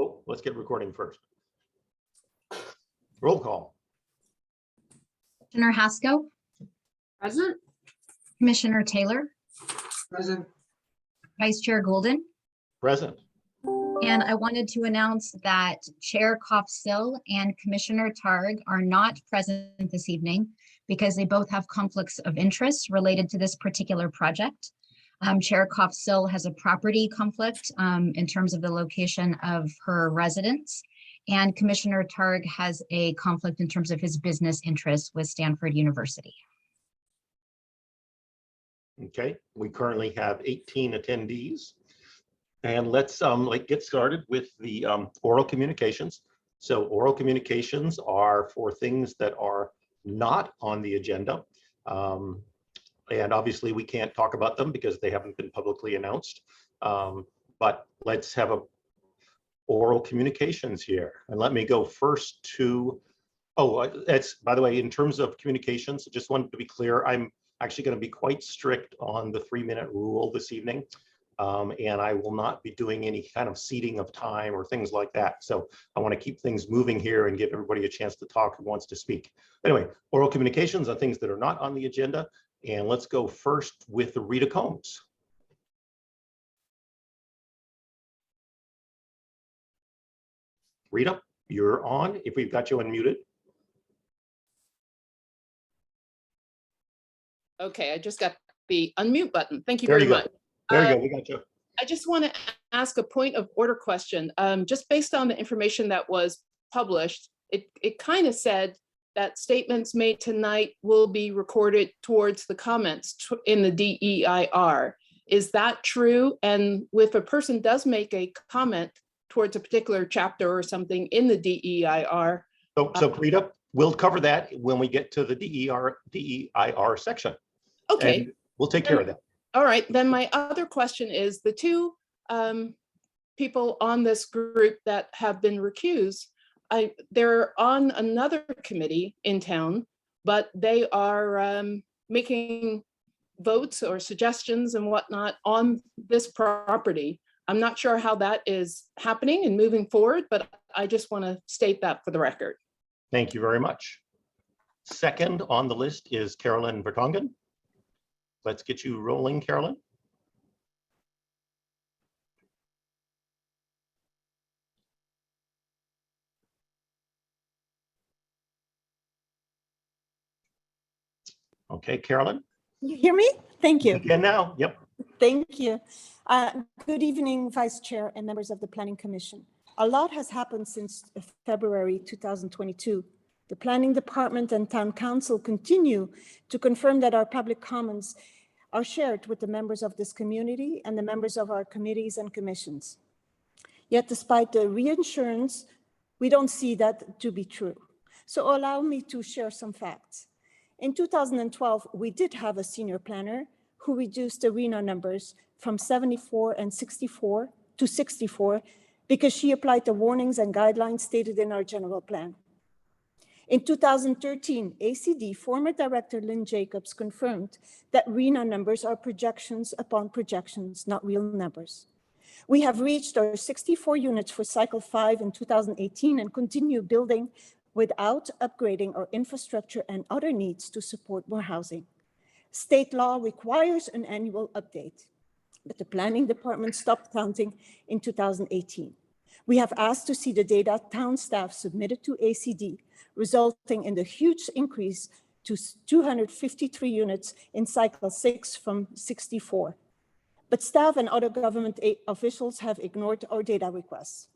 Oh, let's get recording first. Roll call. Commissioner Haskell, Present. Commissioner Taylor, Present. Vice Chair Golden. Present. And I wanted to announce that Chair Koff-Sill and Commissioner Targ are not present this evening because they both have conflicts of interest related to this particular project. Chair Koff-Sill has a property conflict in terms of the location of her residence, and Commissioner Targ has a conflict in terms of his business interests with Stanford University. Okay, we currently have 18 attendees. And let's get started with the oral communications. So oral communications are for things that are not on the agenda. And obviously we can't talk about them because they haven't been publicly announced. But let's have a oral communications here. And let me go first to, that's, by the way, in terms of communications, I just wanted to be clear, I'm actually going to be quite strict on the 3-minute rule this evening. And I will not be doing any kind of ceding of time or things like that. So I want to keep things moving here and give everybody a chance to talk who wants to speak. Anyway, oral communications are things that are not on the agenda. And let's go first with Rita Combs. Rita, you're on if we've got you unmuted. Okay, I just got the unmute button. Thank you There very you go. much. There you go. We got you. I just want to ask a point of order question. Just based on the information that was published, it kind of said that statements made tonight will be recorded towards the comments in the DEIR. Is that true? And if a person does make a comment towards a particular chapter or something in the DEIR. So Rita, we'll cover that when we get to the DEIR section. Okay. And we'll take care of that. All right, then my other question is the two people on this group that have been recused, they're on another committee in town, but they are making votes or suggestions and whatnot on this property. I'm not sure how that is happening and moving forward, but I just want to state that for the record. Thank you very much. Second on the list is Carolyn Vertonghen. Let's get you rolling, Carolyn. Okay, Carolyn. You hear me? Thank you. Again now, yep. Thank you. Good evening, Vice Chair and members of the Planning Commission. A lot has happened since February 2022. The Planning Department and Town Council continue to confirm that our public comments are shared with the members of this community and the members of our committees and commissions. Yet despite the reassurance, we don't see that to be true. So allow me to share some facts. In 2012, we did have a senior planner who reduced the RHNA numbers from 74 and 64 to 64 because she applied the warnings and guidelines stated in our general plan. In 2013, ACD former Director Lynn Jacobs confirmed that RHNA numbers are projections upon projections, not real numbers. We have reached our 64 units for cycle 5 in 2018 and continue building without upgrading our infrastructure and other needs to support more housing. State law requires an annual update, but the Planning Department stopped counting in 2018. We have asked to see the data town staff submitted to ACD, resulting in the huge increase to 253 units in cycle 6 from 64. But staff and other government officials have ignored our data requests.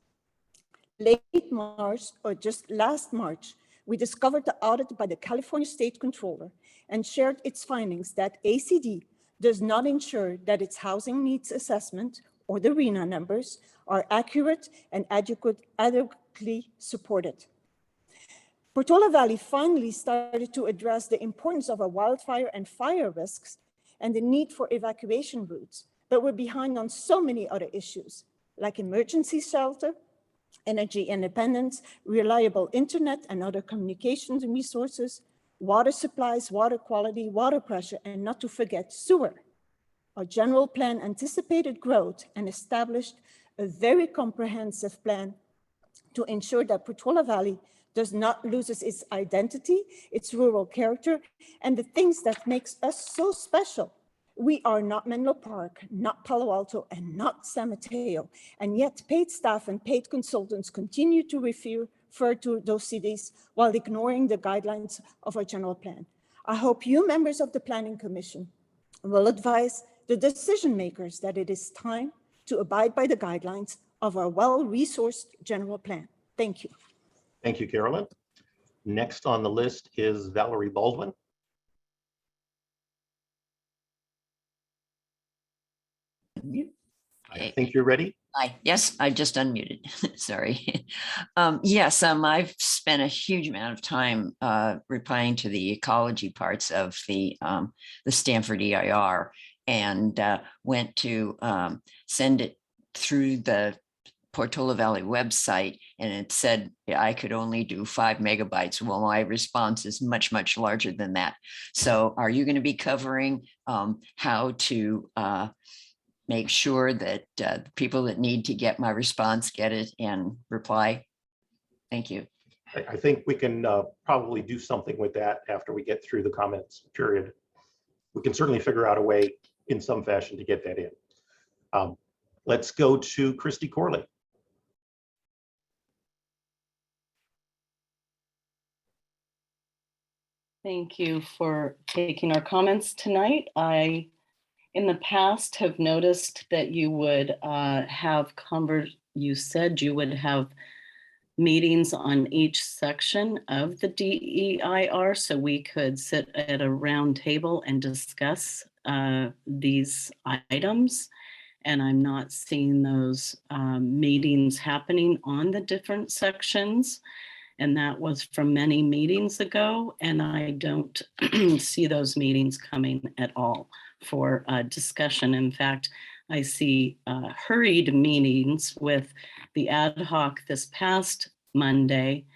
Late March, or just last March, we discovered the audit by the California State Controller and shared its findings that ACD does not ensure that its housing needs assessment or the RHNA numbers are accurate and adequately supported. Portola Valley finally started to address the importance of our wildfire and fire risks and the need for evacuation routes, but we're behind on so many other issues, like emergency shelter, energy independence, reliable internet and other communications resources, water supplies, water quality, water pressure, and not to forget sewer. Our general plan anticipated growth and established a very comprehensive plan to ensure that Portola Valley does not lose its identity, its rural character, and the things that makes us so special. We are not Menlo Park, not Palo Alto, and not San Mateo, and yet paid staff and paid consultants continue to refer to those cities while ignoring the guidelines of our general plan. I hope you members of the Planning Commission will advise the decision makers that it is time to abide by the guidelines of our well-resourced general plan. Thank you. Thank you, Carolyn. Next on the list is Valerie Baldwin. I think you're ready. Yes, I just unmuted. Sorry. Yes, I've spent a huge amount of time replying to the ecology parts of the Stanford EIR, and went to send it through the Portola Valley website, and it said I could only do 5 megabytes. Well, my response is much, much larger than that. So are you going to be covering how to make sure that the people that need to get my response get it and reply? Thank you. I think we can probably do something with that after we get through the comments period. We can certainly figure out a way in some fashion to get that in. Let's go to Christy Corley. Thank you for taking our comments tonight. I, in the past, have noticed that you would you said you would have meetings on each section of the DEIR, so we could sit at a round table and discuss these items. And I'm not seeing those meetings happening on the different sections. And that was from many meetings ago. And I don't see those meetings coming at all for discussion. In fact, I see hurried meetings with the ad hoc this past Monday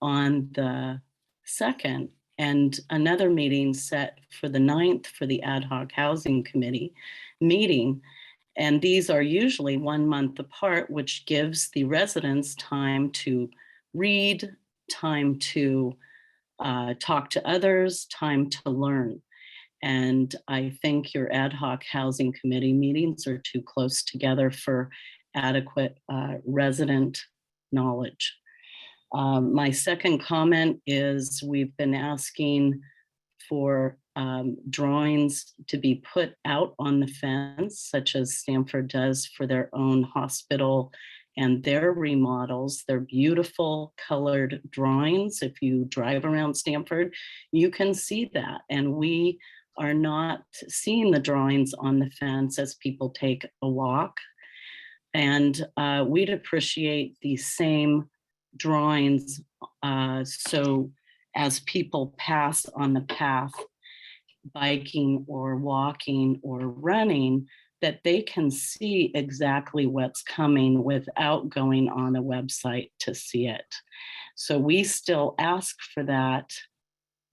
on the 2nd, and another meeting set for the 9th for the ad hoc housing committee meeting. And these are usually 1 month apart, which gives the residents time to read, time to talk to others, time to learn. And I think your ad hoc housing committee meetings are too close together for adequate resident knowledge. My second comment is we've been asking for drawings to be put out on the fence, such as Stanford does for their own hospital and their remodels. They're beautiful colored drawings. If you drive around Stanford, you can see that. And we are not seeing the drawings on the fence as people take a walk. And we'd appreciate the same drawings so as people pass on the path, biking or walking or running, that they can see exactly what's coming without going on a website to see it. So we still ask for that.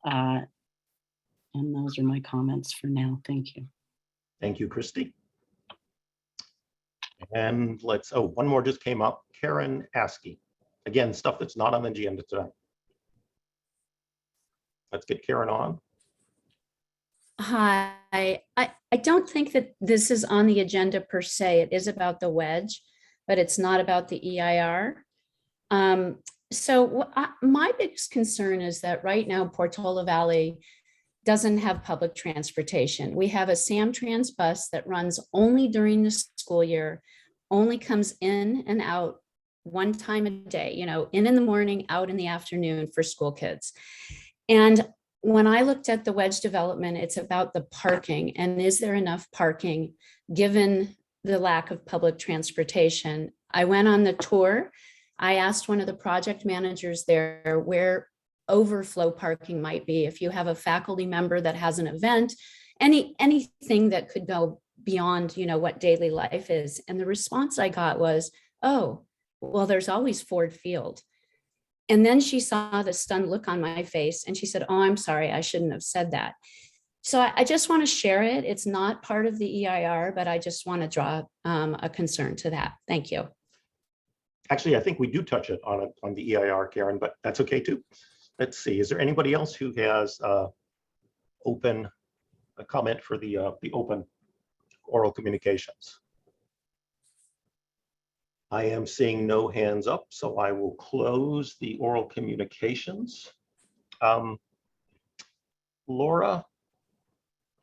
And those are my comments for now. Thank you. Thank you, Christy. And one more just came up, Karen Askey. Again, stuff that's not on the agenda tonight. Let's get Karen on. Hi, I don't think that this is on the agenda per se. It is about the wedge, but it's not about the EIR. My biggest concern is that right now Portola Valley doesn't have public transportation. We have a Samtrans bus that runs only during the school year, only comes in and out one time a day, in the morning, out in the afternoon for school kids. And when I looked at the wedge development, it's about the parking, and is there enough parking given the lack of public transportation? I went on the tour. I asked one of the project managers there where overflow parking might be. If you have a faculty member that has an event, anything that could go beyond, what daily life is. And the response I got was, oh, well, there's always Ford Field. And then she saw the stunned look on my face and she said, oh, I'm sorry, I shouldn't have said that. So I just want to share it. It's not part of the EIR, but I just want to draw a concern to that. Thank you. Actually, I think we do touch it on the EIR, Karen, but that's okay too. Let's see, is there anybody else who has a comment for the open oral communications? I am seeing no hands up, so I will close the oral communications. Laura,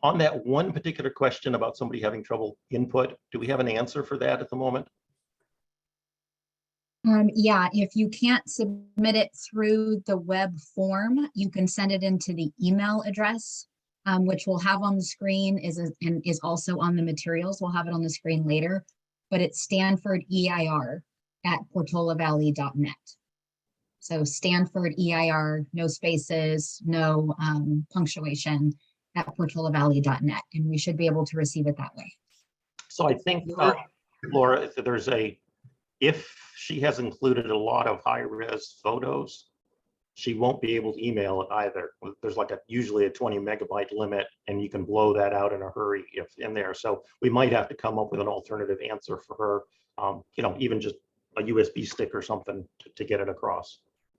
on that one particular question about somebody having trouble input, do we have an answer for that at the moment? Yeah, if you can't submit it through the web form, you can send it into the email address, which we'll have on the screen and is also on the materials. We'll have it on the screen later, but it's stanfordeir@portolavalley.net. So Stanford EIR, no spaces, no punctuation, at portolavalley.net, and we should be able to receive it that way. So I think, Laura, if she has included a lot of high-res photos, she won't be able to email it either. There's like usually a 20 megabyte limit, and you can blow that out in a hurry if in there. So we might have to come up with an alternative answer for her, even just a USB stick or something to get it across.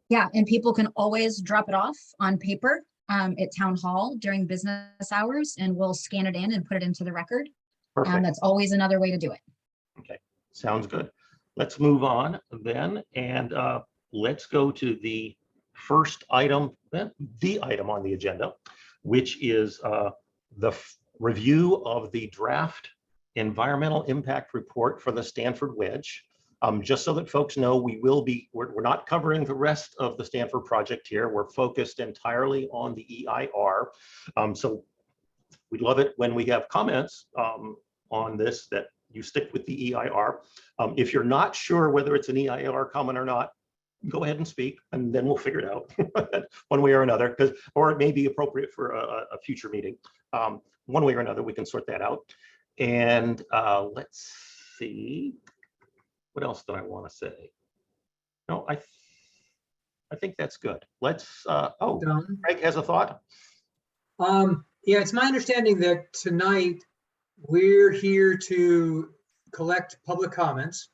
Yeah, and people can always drop it off on paper at Town Hall during business hours, and we'll scan it in and put it into the record. Perfect. That's always another way to do it. Okay, sounds good. Let's move on then, and let's go to the first item, the item on the agenda, which is the review of the draft environmental impact report for the Stanford Wedge. Just so that folks know, we're not covering the rest of the Stanford project here. We're focused entirely on the EIR. So we'd love it when we have comments on this that you stick with the EIR. If you're not sure whether it's an EIR comment or not, go ahead and speak, and then we'll figure it out one way or another, or it may be appropriate for a future meeting. One way or another, we can sort that out. And let's see. What else do I want to say? No, I think that's good. Let's, Craig has a thought. Yeah, it's my understanding that tonight we're here to collect public comments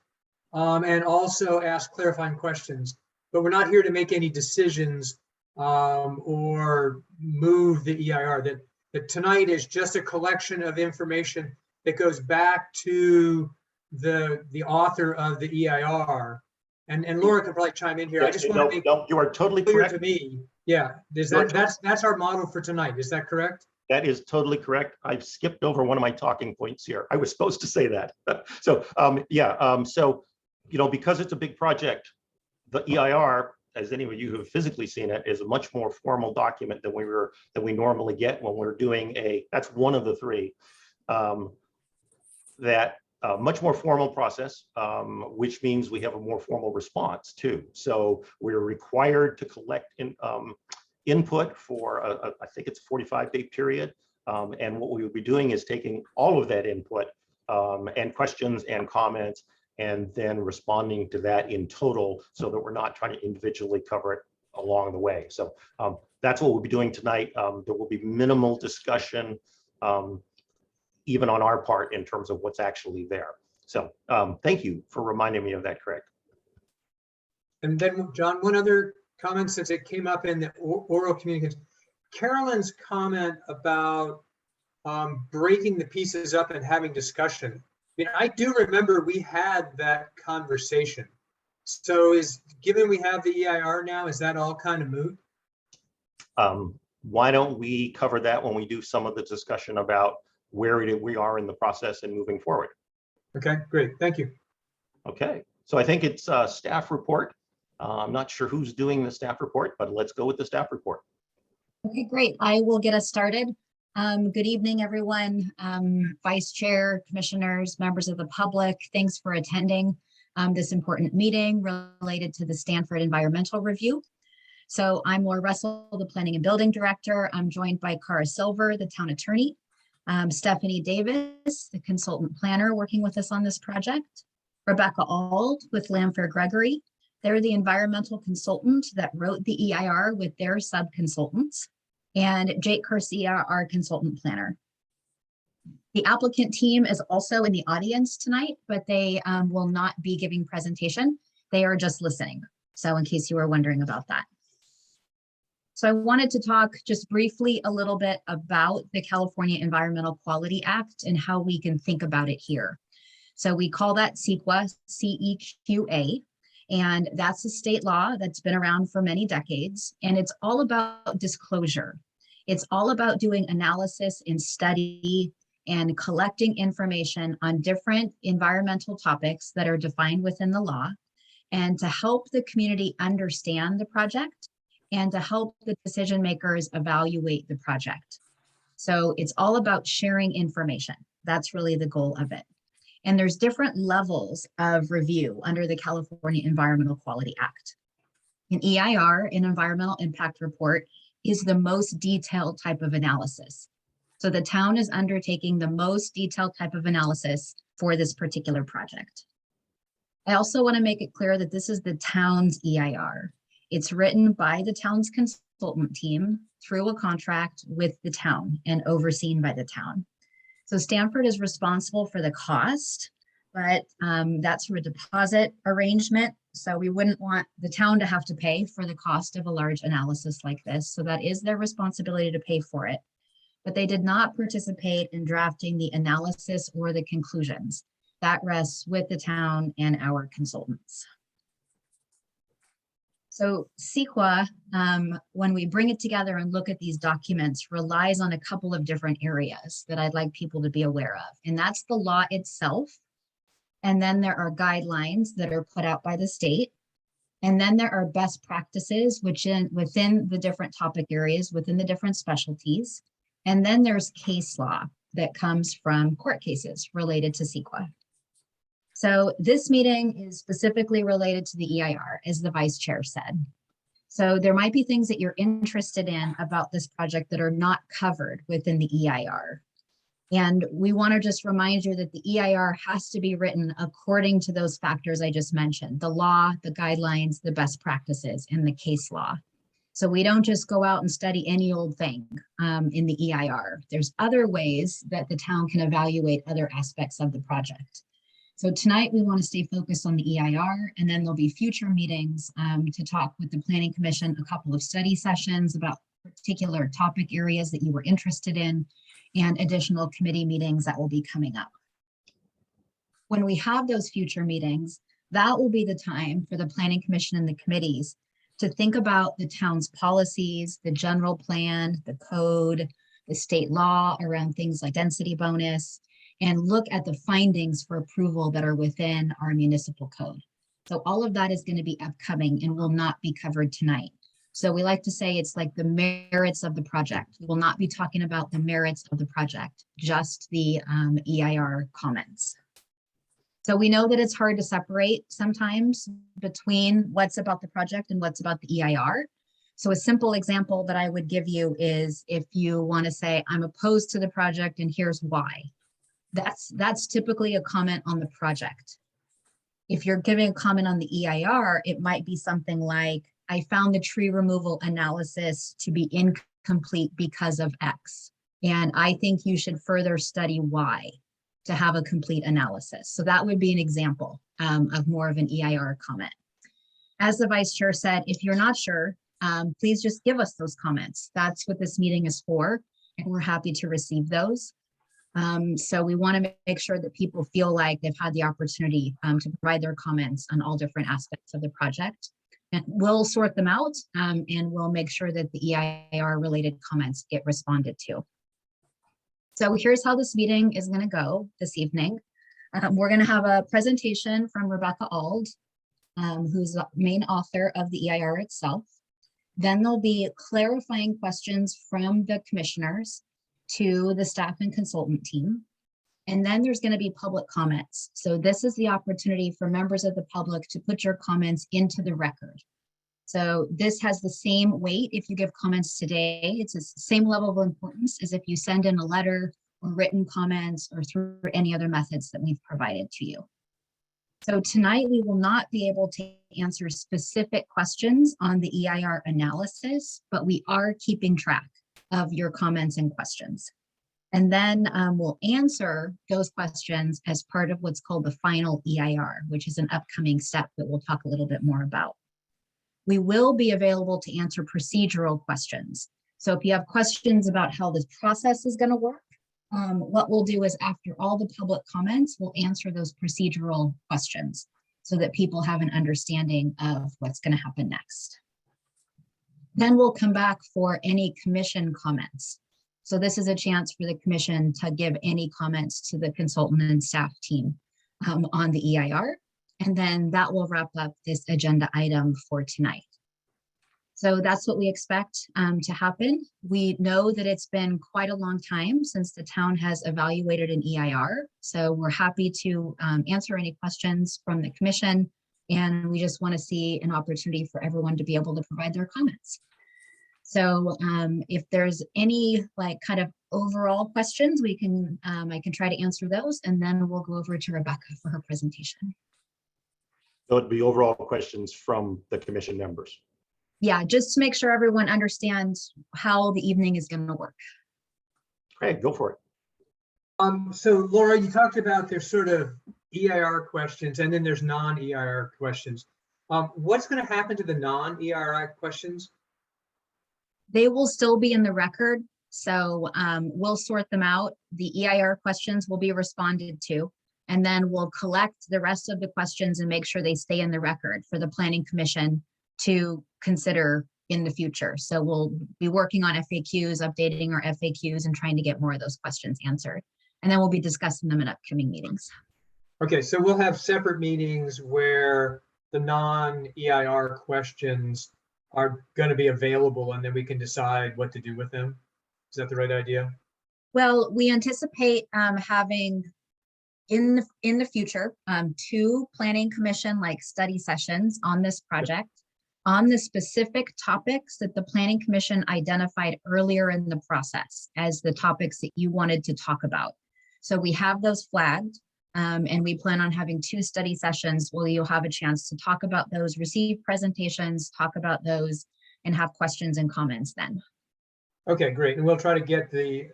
and also ask clarifying questions, but we're not here to make any decisions or move the EIR. That tonight is just a collection of information that goes back to the author of the EIR, and Laura can probably chime in here. I just want to make you are totally clear correct to me. Yeah, that's our model for tonight. Is that correct? That is totally correct. I've skipped over one of my talking points here. I was supposed to say that. So because it's a big project, the EIR, as any of you who have physically seen it, is a much more formal document than we normally get when we're doing that's one of the three. Much more formal process, which means we have a more formal response too. So we're required to collect input for I think it's a 45-day period. And what we would be doing is taking all of that input and questions and comments, and then responding to that in total, so that we're not trying to individually cover it along the way. So that's what we'll be doing tonight. There will be minimal discussion, even on our part, in terms of what's actually there. So thank you for reminding me of that, Craig. And then, John, one other comment, since it came up in the oral communication. Carolyn's comment about breaking the pieces up and having discussion. I mean, I do remember we had that conversation. So given we have the EIR now, is that all kind of moot? Why don't we cover that when we do some of the discussion about where we are in the process and moving forward? Okay, great. Thank you. Okay, so I think it's a staff report. I'm not sure who's doing the staff report, but let's go with the staff report. Okay, great. I will get us started. Good evening, everyone. Vice Chair, commissioners, members of the public, thanks for attending this important meeting related to the Stanford Environmental Review. So I'm Laura Russell, the Planning and Building Director. I'm joined by Cara Silver, the Town Attorney, Stephanie Davis, the Consultant Planner working with us on this project, Rebecca Auld with Lamfair Gregory. They're the environmental consultant that wrote the EIR with their sub-consultants, and Jake Garcia, our consultant planner. The applicant team is also in the audience tonight, but they will not be giving presentation. They are just listening. So in case you were wondering about that. So I wanted to talk just briefly a little bit about the California Environmental Quality Act and how we can think about it here. So we call that CEQA, C-E-Q-A, and that's a state law that's been around for many decades, and it's all about disclosure. It's all about doing analysis and study and collecting information on different environmental topics that are defined within the law, and to help the community understand the project and to help the decision makers evaluate the project. So it's all about sharing information. That's really the goal of it. And there's different levels of review under the California Environmental Quality Act. An EIR, an environmental impact report, is the most detailed type of analysis. So the town is undertaking the most detailed type of analysis for this particular project. I also want to make it clear that this is the town's EIR. It's written by the town's consultant team through a contract with the town and overseen by the town. So Stanford is responsible for the cost, but that's through a deposit arrangement. So we wouldn't want the town to have to pay for the cost of a large analysis like this. So that is their responsibility to pay for it. But they did not participate in drafting the analysis or the conclusions. That rests with the town and our consultants. So CEQA, when we bring it together and look at these documents, relies on a couple of different areas that I'd like people to be aware of. And that's the law itself. And then there are guidelines that are put out by the state. And then there are best practices within the different topic areas, within the different specialties. And then there's case law that comes from court cases related to CEQA. So this meeting is specifically related to the EIR, as the vice chair said. So there might be things that you're interested in about this project that are not covered within the EIR. And we want to just remind you that the EIR has to be written according to those factors I just mentioned, the law, the guidelines, the best practices, and the case law. So we don't just go out and study any old thing in the EIR. There's other ways that the town can evaluate other aspects of the project. So tonight we want to stay focused on the EIR, and then there'll be future meetings to talk with the Planning Commission, a couple of study sessions about particular topic areas that you were interested in, and additional committee meetings that will be coming up. When we have those future meetings, that will be the time for the Planning Commission and the committees to think about the town's policies, the general plan, the code, the state law around things like density bonus, and look at the findings for approval that are within our municipal code. So all of that is going to be upcoming and will not be covered tonight. So we like to say it's like the merits of the project. We will not be talking about the merits of the project, just the EIR comments. So we know that it's hard to separate sometimes between what's about the project and what's about the EIR. So a simple example that I would give you is if you want to say, I'm opposed to the project and here's why. That's typically a comment on the project. If you're giving a comment on the EIR, it might be something like, I found the tree removal analysis to be incomplete because of X. And I think you should further study why to have a complete analysis. So that would be an example of more of an EIR comment. As the vice chair said, if you're not sure, please just give us those comments. That's what this meeting is for, and we're happy to receive those. So we want to make sure that people feel like they've had the opportunity to provide their comments on all different aspects of the project. And we'll sort them out and we'll make sure that the EIR related comments get responded to. So here's how this meeting is going to go this evening. We're going to have a presentation from Rebecca Auld, who's the main author of the EIR itself. Then there'll be clarifying questions from the commissioners to the staff and consultant team. And then there's going to be public comments. So this is the opportunity for members of the public to put your comments into the record. So this has the same weight if you give comments today. It's the same level of importance as if you send in a letter or written comments or through any other methods that we've provided to you. So tonight we will not be able to answer specific questions on the EIR analysis, but we are keeping track of your comments and questions. And then we'll answer those questions as part of what's called the final EIR, which is an upcoming step that we'll talk a little bit more about. We will be available to answer procedural questions. So if you have questions about how this process is going to work, what we'll do is after all the public comments, we'll answer those procedural questions so that people have an understanding of what's going to happen next. Then we'll come back for any commission comments. So this is a chance for the commission to give any comments to the consultant and staff team on the EIR. And then that will wrap up this agenda item for tonight. So that's what we expect to happen. We know that it's been quite a long time since the town has evaluated an EIR. So we're happy to answer any questions from the commission. And we just want to see an opportunity for everyone to be able to provide their comments. So if there's any like kind of overall questions, we can I can try to answer those, and then we'll go over to Rebecca for her presentation. So it'd be overall questions from the commission members. Yeah, just to make sure everyone understands how the evening is going to work. Craig, go for it. So Laura, you talked about there's sort of EIR questions and then there's non-EIR questions. What's going to happen to the non-EIR questions? They will still be in the record, so we'll sort them out. The EIR questions will be responded to, and then we'll collect the rest of the questions and make sure they stay in the record for the Planning Commission to consider in the future. So we'll be working on FAQs, updating our FAQs, and trying to get more of those questions answered. And then we'll be discussing them in upcoming meetings. Okay, so we'll have separate meetings where the non-EIR questions are going to be available, and then we can decide what to do with them. Is that the right idea? Well, we anticipate having in the future 2 Planning Commission like study sessions on this project on the specific topics that the Planning Commission identified earlier in the process as the topics that you wanted to talk about. So we have those flagged. And we plan on having 2 study sessions where you'll have a chance to talk about those, receive presentations, talk about those, and have questions and comments then. Okay, great. And we'll try to get the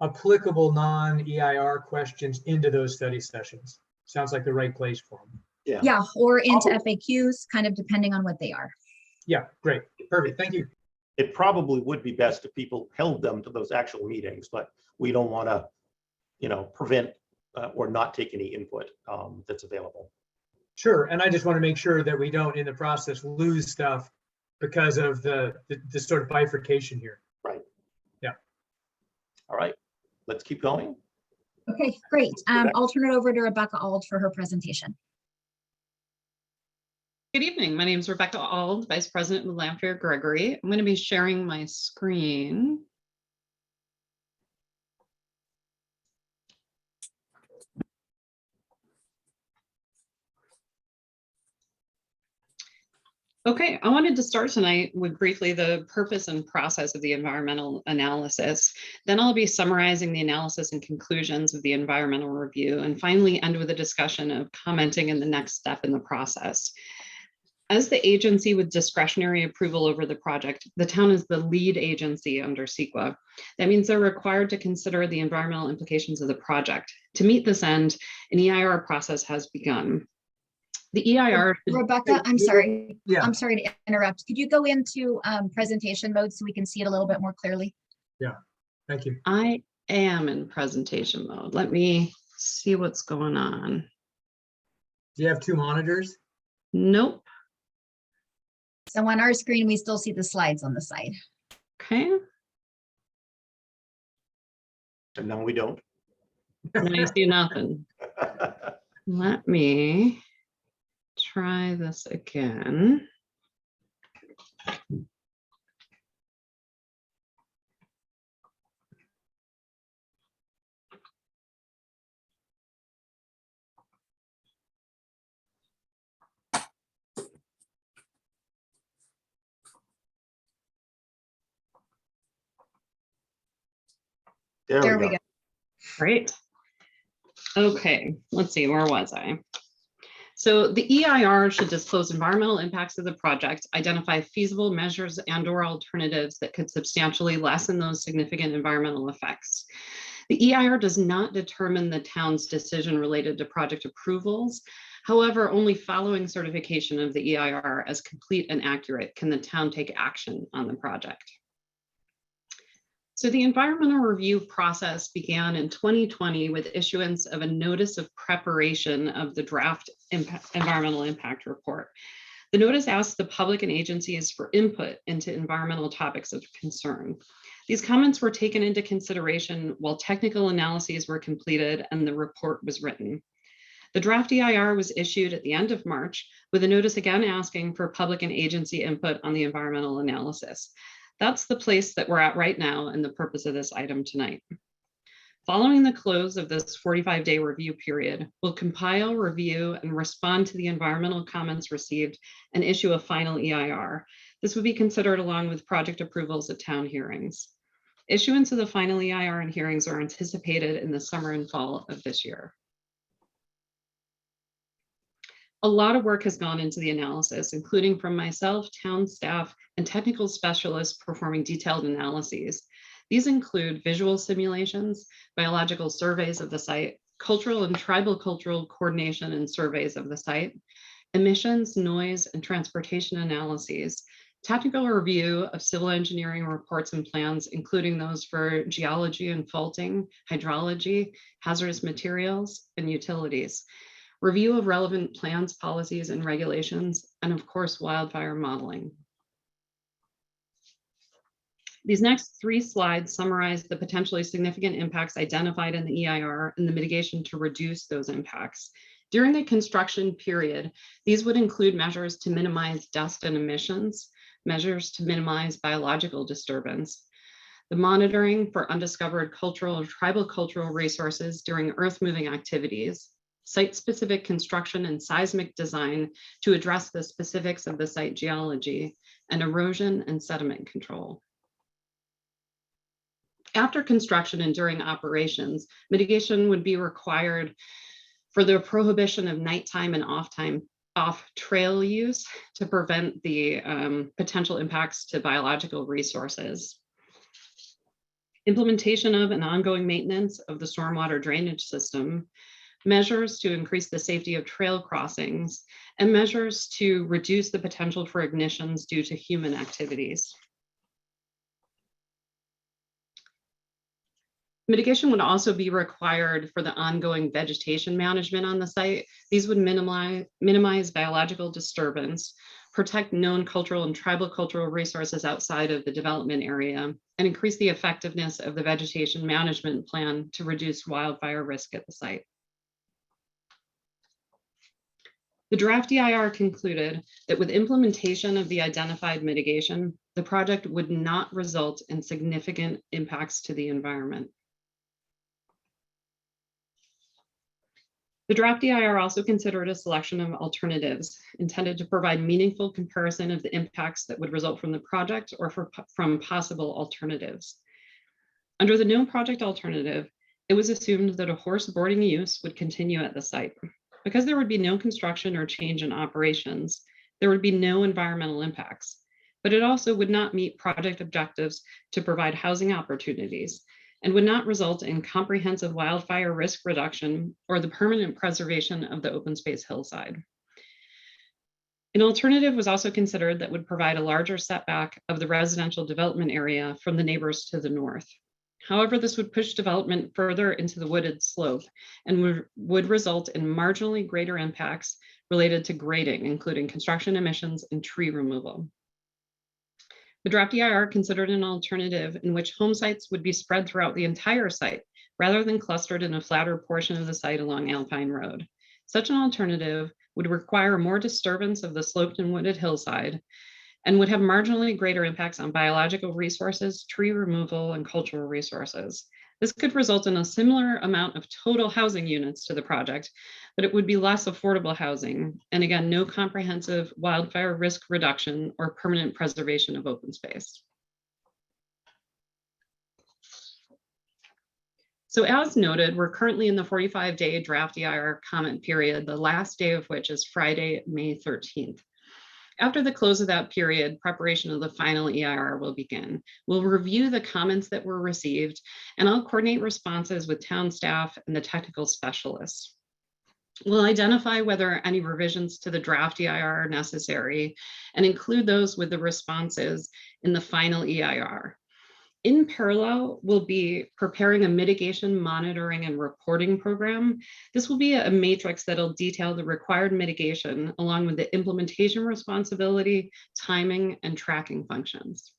applicable non-EIR questions into those study sessions. Sounds like the right place for them. Yeah, or into FAQs, kind of depending on what they are. Yeah, great. Perfect. Thank you. It probably would be best if people held them to those actual meetings, but we don't want to, prevent or not take any input that's available. Sure, and I just want to make sure that we don't, in the process, lose stuff because of the sort of bifurcation here. Right. Yeah. All right, let's keep going. Okay, great. I'll turn it over to Rebecca Auld for her presentation. Good evening. My name is Rebecca Auld, Vice President with Lanphier Gregory. I'm going to be sharing my screen. Okay, I wanted to start tonight with briefly the purpose and process of the environmental analysis. Then I'll be summarizing the analysis and conclusions of the environmental review, and finally end with a discussion of commenting in the next step in the process. As the agency with discretionary approval over the project, the town is the lead agency under CEQA. That means they're required to consider the environmental implications of the project. To meet this end, an EIR process has begun. The EIR. Rebecca, I'm sorry. Yeah. I'm sorry to interrupt. Could you go into presentation mode so we can see it a little bit more clearly? Yeah, thank you. I am in presentation mode. Let me see what's going on. Do you have 2 monitors? Nope. So on our screen, we still see the slides on the side. Okay. And now we don't. And I see nothing. Let me try this again. There we go. Great. Okay, let's see, where was I? So the EIR should disclose environmental impacts of the project, identify feasible measures and/or alternatives that could substantially lessen those significant environmental effects. The EIR does not determine the town's decision related to project approvals. However, only following certification of the EIR as complete and accurate can the town take action on the project. So the environmental review process began in 2020 with issuance of a notice of preparation of the draft environmental impact report. The notice asked the public and agencies for input into environmental topics of concern. These comments were taken into consideration while technical analyses were completed and the report was written. The draft EIR was issued at the end of March with a notice again asking for public and agency input on the environmental analysis. That's the place that we're at right now and the purpose of this item tonight. Following the close of this 45-day review period, we'll compile, review, and respond to the environmental comments received and issue a final EIR. This would be considered along with project approvals at town hearings. Issuance of the final EIR and hearings are anticipated in the summer and fall of this year. A lot of work has gone into the analysis, including from myself, town staff, and technical specialists performing detailed analyses. These include visual simulations, biological surveys of the site, cultural and tribal cultural coordination and surveys of the site, emissions, noise, and transportation analyses, technical review of civil engineering reports and plans, including those for geology and faulting, hydrology, hazardous materials, and utilities, review of relevant plans, policies, and regulations, and of course, wildfire modeling. These next 3 slides summarize the potentially significant impacts identified in the EIR and the mitigation to reduce those impacts. During the construction period, these would include measures to minimize dust and emissions, measures to minimize biological disturbance, the monitoring for undiscovered cultural or tribal cultural resources during earth-moving activities, site-specific construction and seismic design to address the specifics of the site geology, and erosion and sediment control. After construction and during operations, mitigation would be required for the prohibition of nighttime and off-trail use to prevent the potential impacts to biological resources. Implementation of and ongoing maintenance of the stormwater drainage system, measures to increase the safety of trail crossings, and measures to reduce the potential for ignitions due to human activities. Mitigation would also be required for the ongoing vegetation management on the site. These would minimize biological disturbance, protect known cultural and tribal cultural resources outside of the development area, and increase the effectiveness of the vegetation management plan to reduce wildfire risk at the site. The draft EIR concluded that with implementation of the identified mitigation, the project would not result in significant impacts to the environment. The draft EIR also considered a selection of alternatives intended to provide meaningful comparison of the impacts that would result from the project or from possible alternatives. Under the no project alternative, it was assumed that a horse boarding use would continue at the site. Because there would be no construction or change in operations, there would be no environmental impacts, but it also would not meet project objectives to provide housing opportunities and would not result in comprehensive wildfire risk reduction or the permanent preservation of the open space hillside. An alternative was also considered that would provide a larger setback of the residential development area from the neighbors to the north. However, this would push development further into the wooded slope and would result in marginally greater impacts related to grading, including construction emissions and tree removal. The draft EIR considered an alternative in which home sites would be spread throughout the entire site rather than clustered in a flatter portion of the site along Alpine Road. Such an alternative would require more disturbance of the sloped and wooded hillside and would have marginally greater impacts on biological resources, tree removal, and cultural resources. This could result in a similar amount of total housing units to the project, but it would be less affordable housing. And again, no comprehensive wildfire risk reduction or permanent preservation of open space. So as noted, we're currently in the 45-day draft EIR comment period, the last day of which is Friday, May 13th. After the close of that period, preparation of the final EIR will begin. We'll review the comments that were received, and I'll coordinate responses with town staff and the technical specialists. We'll identify whether any revisions to the draft EIR are necessary and include those with the responses in the final EIR. In parallel, we'll be preparing a mitigation monitoring and reporting program. This will be a matrix that'll detail the required mitigation along with the implementation responsibility, timing, and tracking functions.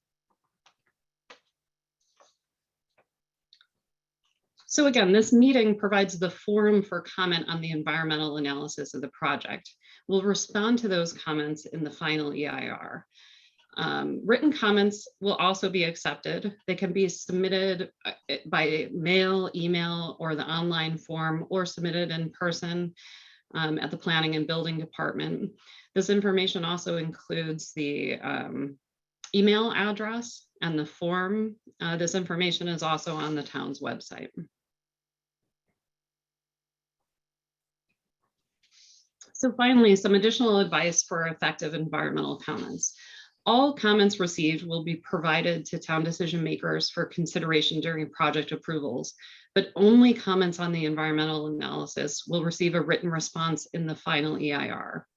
So again, this meeting provides the forum for comment on the environmental analysis of the project. We'll respond to those comments in the final EIR. Written comments will also be accepted. They can be submitted by mail, email, or the online form, or submitted in person at the Planning and Building Department. This information also includes the email address and the form. This information is also on the town's website. So finally, some additional advice for effective environmental comments. All comments received will be provided to town decision makers for consideration during project approvals, but only comments on the environmental analysis will receive a written response in the final EIR.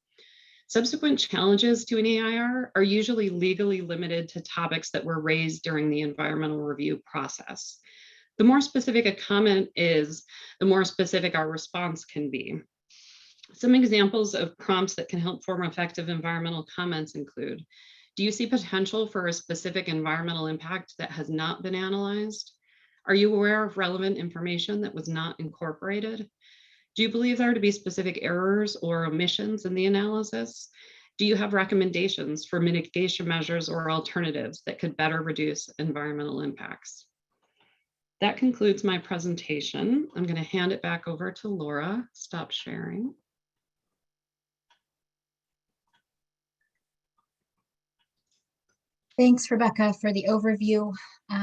Subsequent challenges to an EIR are usually legally limited to topics that were raised during the environmental review process. The more specific a comment is, the more specific our response can be. Some examples of prompts that can help form effective environmental comments include: do you see potential for a specific environmental impact that has not been analyzed? Are you aware of relevant information that was not incorporated? Do you believe there to be specific errors or omissions in the analysis? Do you have recommendations for mitigation measures or alternatives that could better reduce environmental impacts? That concludes my presentation. I'm going to hand it back over to Laura. Stop sharing. Thanks, Rebecca, for the overview.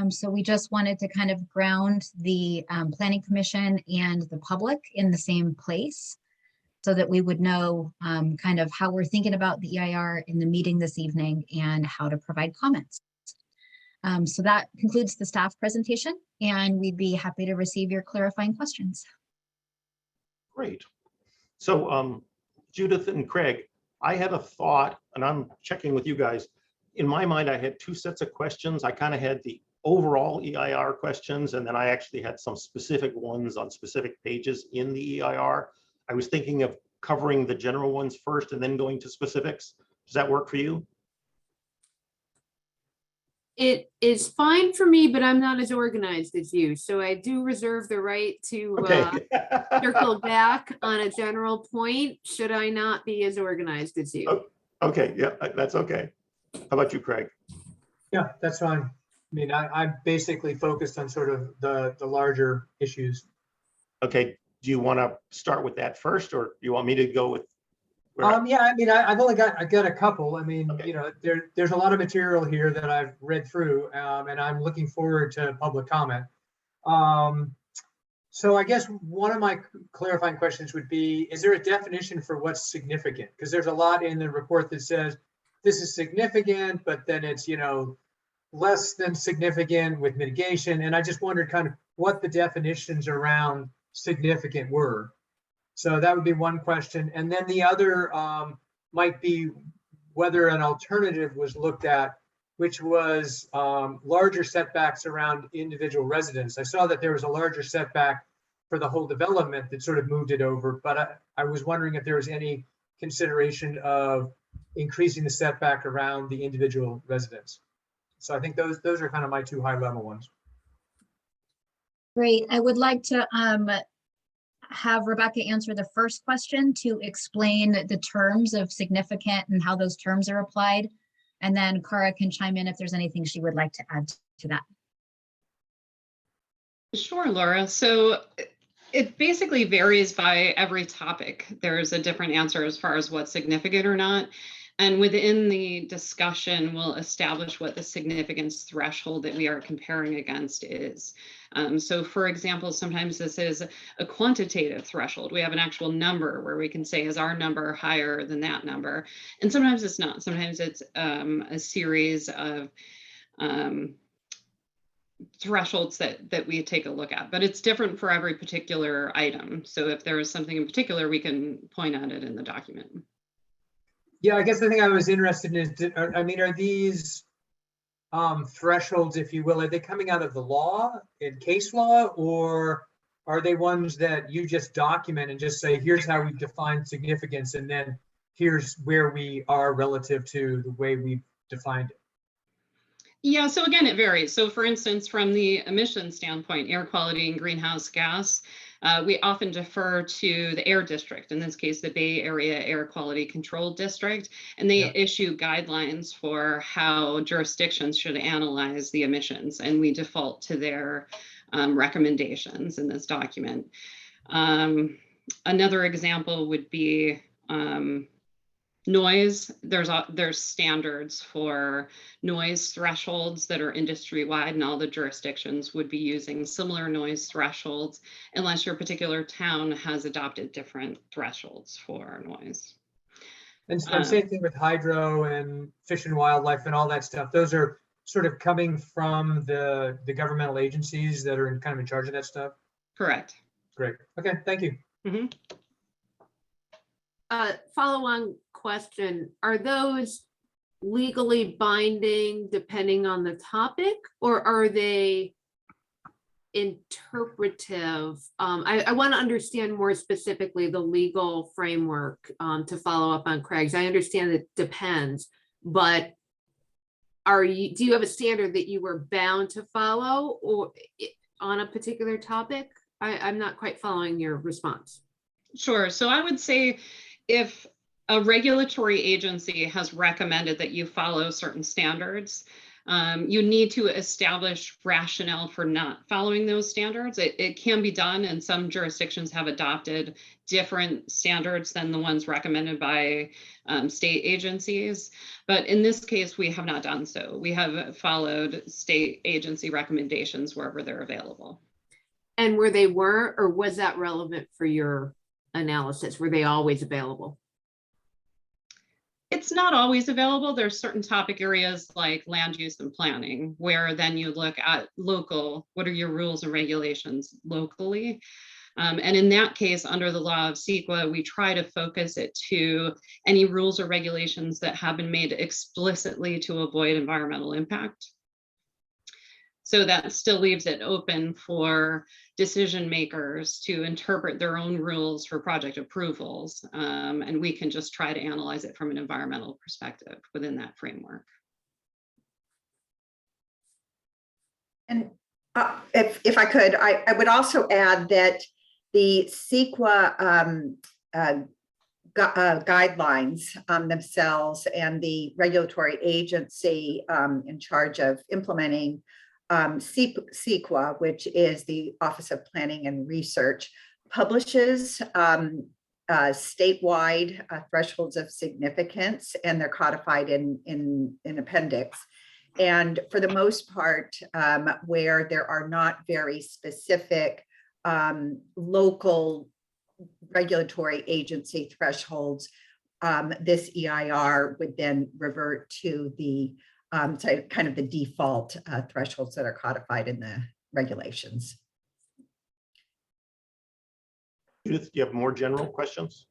So we just wanted to kind of ground the Planning Commission and the public in the same place so that we would know kind of how we're thinking about the EIR in the meeting this evening and how to provide comments. So that concludes the staff presentation, and we'd be happy to receive your clarifying questions. Great. So Judith and Craig, I have a thought, and I'm checking with you guys. In my mind, I had two sets of questions. I kind of had the overall EIR questions, and then I actually had some specific ones on specific pages in the EIR. I was thinking of covering the general ones first and then going to specifics. Does that work for you? It is fine for me, but I'm not as organized as you. So I do reserve the right to circle back on a general point, should I not be as organized as you. Okay, yeah, that's okay. How about you, Craig? Yeah, that's fine. I mean, I'm basically focused on sort of the larger issues. Okay, do you want to start with that first, or do you want me to go with? Yeah, I mean, I've only got a couple. I mean, okay. You know, there's a lot of material here that I've read through, and I'm looking forward to public comment. So I guess one of my clarifying questions would be, is there a definition for what's significant? Because there's a lot in the report that says this is significant, but then it's, you know, less than significant with mitigation. And I just wondered kind of what the definitions around significant were. So that would be one question. And then the other might be whether an alternative was looked at, which was larger setbacks around individual residents. I saw that there was a larger setback for the whole development that sort of moved it over, but I was wondering if there was any consideration of increasing the setback around the individual residents. So I think those are kind of my two high-level ones. Great. I would like to have Rebecca answer the first question to explain the terms of significant and how those terms are applied. And then Cara can chime in if there's anything she would like to add to that. Sure, Laura. So it basically varies by every topic. There's a different answer as far as what's significant or not. And within the discussion, we'll establish what the significance threshold that we are comparing against is. So for example, sometimes this is a quantitative threshold. We have an actual number where we can say, is our number higher than that number? And sometimes it's not. Sometimes it's a series of thresholds that we take a look at, but it's different for every particular item. So if there is something in particular, we can point at it in the document. Yeah, I guess the thing I was interested in is, I mean, are these thresholds, if you will, are they coming out of the law, in case law, or are they ones that you just document and just say, here's how we define significance, and then here's where we are relative to the way we've defined it? Yeah, so again, it varies. So for instance, from the emission standpoint, air quality and greenhouse gas, we often defer to the air district, in this case, the Bay Area Air Quality Control District, and they issue guidelines for how jurisdictions should analyze the emissions, and we default to their recommendations in this document. Another example would be noise. There's standards for noise thresholds that are industry-wide, and all the jurisdictions would be using similar noise thresholds unless your particular town has adopted different thresholds for noise. And same thing with hydro and fish and wildlife and all that stuff. Those are sort of coming from the governmental agencies that are kind of in charge of that stuff? Correct. Great. Okay, thank you. Mm-hmm. Follow-on question, are those legally binding depending on the topic, or are they interpretive? I want to understand more specifically the legal framework to follow up on Craig's. I understand it depends, but do you have a standard that you were bound to follow or on a particular topic? I'm not quite following your response. Sure. So I would say if a regulatory agency has recommended that you follow certain standards, you need to establish rationale for not following those standards. It can be done, and some jurisdictions have adopted different standards than the ones recommended by state agencies. But in this case, we have not done so. We have followed state agency recommendations wherever they're available. And where they were, or was that relevant for your analysis? Were they always available? It's not always available. There's certain topic areas like land use and planning, where then you look at local, what are your rules and regulations locally? And in that case, under the law of CEQA, we try to focus it to any rules or regulations that have been made explicitly to avoid environmental impact. So that still leaves it open for decision makers to interpret their own rules for project approvals. And we can just try to analyze it from an environmental perspective within that framework. And if I could, I would also add that the CEQA guidelines themselves and the regulatory agency in charge of implementing CEQA, which is the Office of Planning and Research, publishes statewide thresholds of significance, and they're codified in appendix. And for the most part, where there are not very specific local regulatory agency thresholds, this EIR would then revert to the so kind of the default thresholds that are codified in the regulations. Judith, do you have more general questions?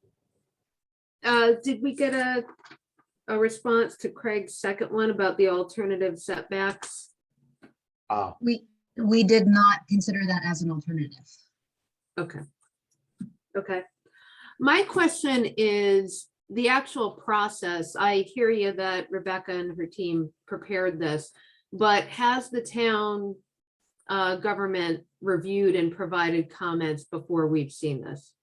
Did we get a response to Craig's second one about the alternative setbacks? We did not consider that as an alternative. Okay. Okay. My question is the actual process. I hear you that Rebecca and her team prepared this, but has the town government reviewed and provided comments before we've seen this?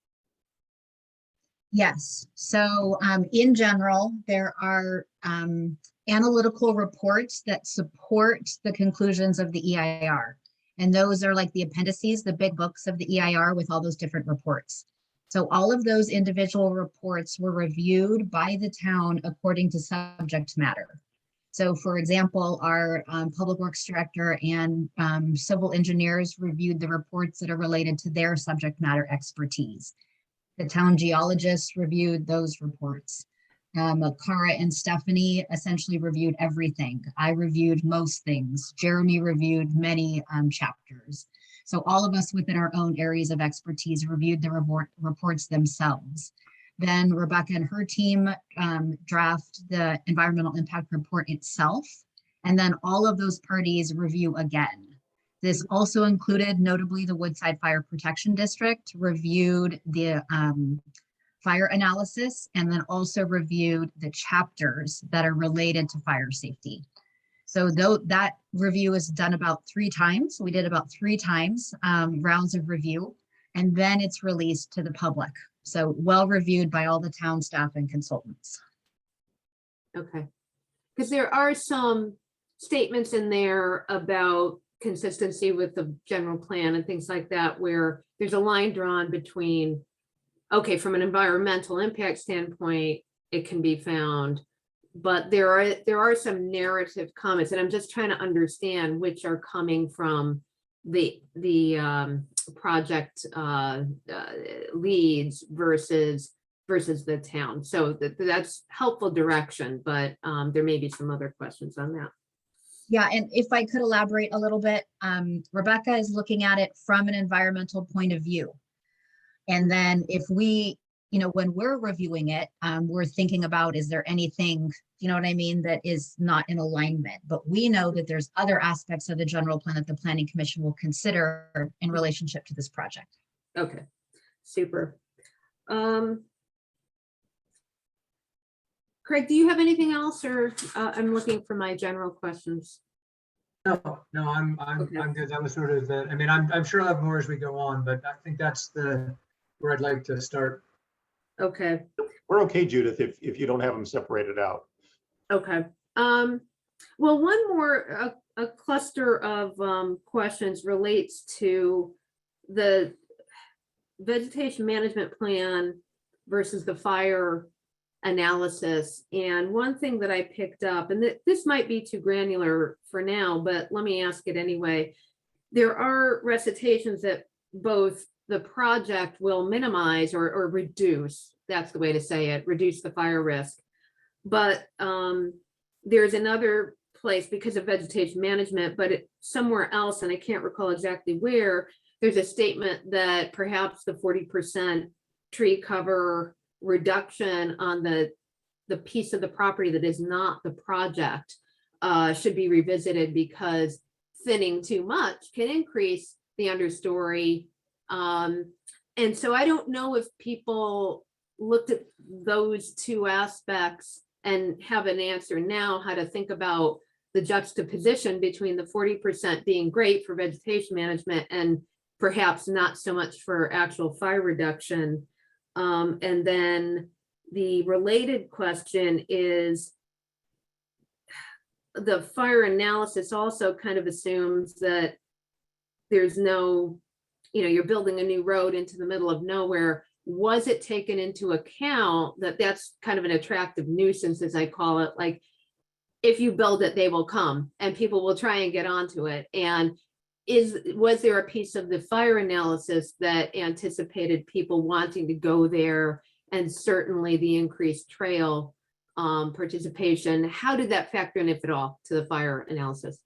Yes. So in general, there are analytical reports that support the conclusions of the EIR. And those are like the appendices, the big books of the EIR with all those different reports. So all of those individual reports were reviewed by the town according to subject matter. So for example, our public works director and civil engineers reviewed the reports that are related to their subject matter expertise. The town geologists reviewed those reports. Cara and Stephanie essentially reviewed everything. I reviewed most things. Jeremy reviewed many chapters. So all of us within our own areas of expertise reviewed the reports themselves. Then Rebecca and her team draft the environmental impact report itself. And then all of those parties review again. This also included notably the Woodside Fire Protection District reviewed the fire analysis and then also reviewed the chapters that are related to fire safety. So though that review is done about 3 times, we did about 3 times rounds of review, and then it's released to the public. So well reviewed by all the town staff and consultants. Okay. Because there are some statements in there about consistency with the general plan and things like that, where there's a line drawn between, okay, from an environmental impact standpoint, it can be found, but there are some narrative comments, and I'm just trying to understand which are coming from the project leads versus the town. So that's helpful direction, but there may be some other questions on that. Yeah, and if I could elaborate a little bit, Rebecca is looking at it from an environmental point of view. And then if we, when we're reviewing it, we're thinking about, is there anything, you know what I mean, that is not in alignment? But we know that there's other aspects of the general plan that the Planning Commission will consider in relationship to this project. Okay, super. Craig, do you have anything else, or I'm looking for my general questions? No, I'm good. That was sort of the, I mean, I'm sure I'll have more as we go on, but I think that's where I'd like to start. Okay. We're okay, Judith, if you don't have them separated out. Okay. Well, one more, a cluster of questions relates to the vegetation management plan versus the fire analysis. And one thing that I picked up, and this might be too granular for now, but let me ask it anyway. There are recitations that both the project will minimize or reduce, that's the way to say it, reduce the fire risk. But there's another place because of vegetation management, but somewhere else, and I can't recall exactly where, there's a statement that perhaps the 40% tree cover reduction on the piece of the property that is not the project should be revisited, because thinning too much can increase the understory. And so I don't know if people looked at those 2 aspects and have an answer now how to think about the juxtaposition between the 40% being great for vegetation management and perhaps not so much for actual fire reduction. And then the related question is, the fire analysis also kind of assumes that there's no, you're building a new road into the middle of nowhere. Was it taken into account that that's kind of an attractive nuisance, as I call it? Like, if you build it, they will come and people will try and get onto it. And was there a piece of the fire analysis that anticipated people wanting to go there, and certainly the increased trail participation? How did that factor in, if at all, to the fire analysis?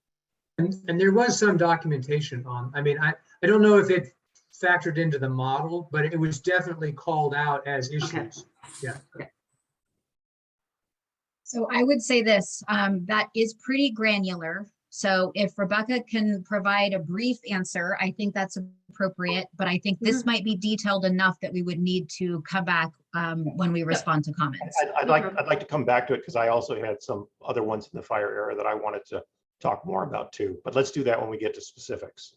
And there was some documentation on, I mean, I don't know if it factored into the model, but it was definitely called out as issues. Okay. Yeah. Okay. So I would say this, that is pretty granular. So if Rebecca can provide a brief answer, I think that's appropriate, but I think this might be detailed enough that we would need to come back when we respond to comments. I'd like to come back to it, because I also had some other ones in the fire area that I wanted to talk more about too, but let's do that when we get to specifics.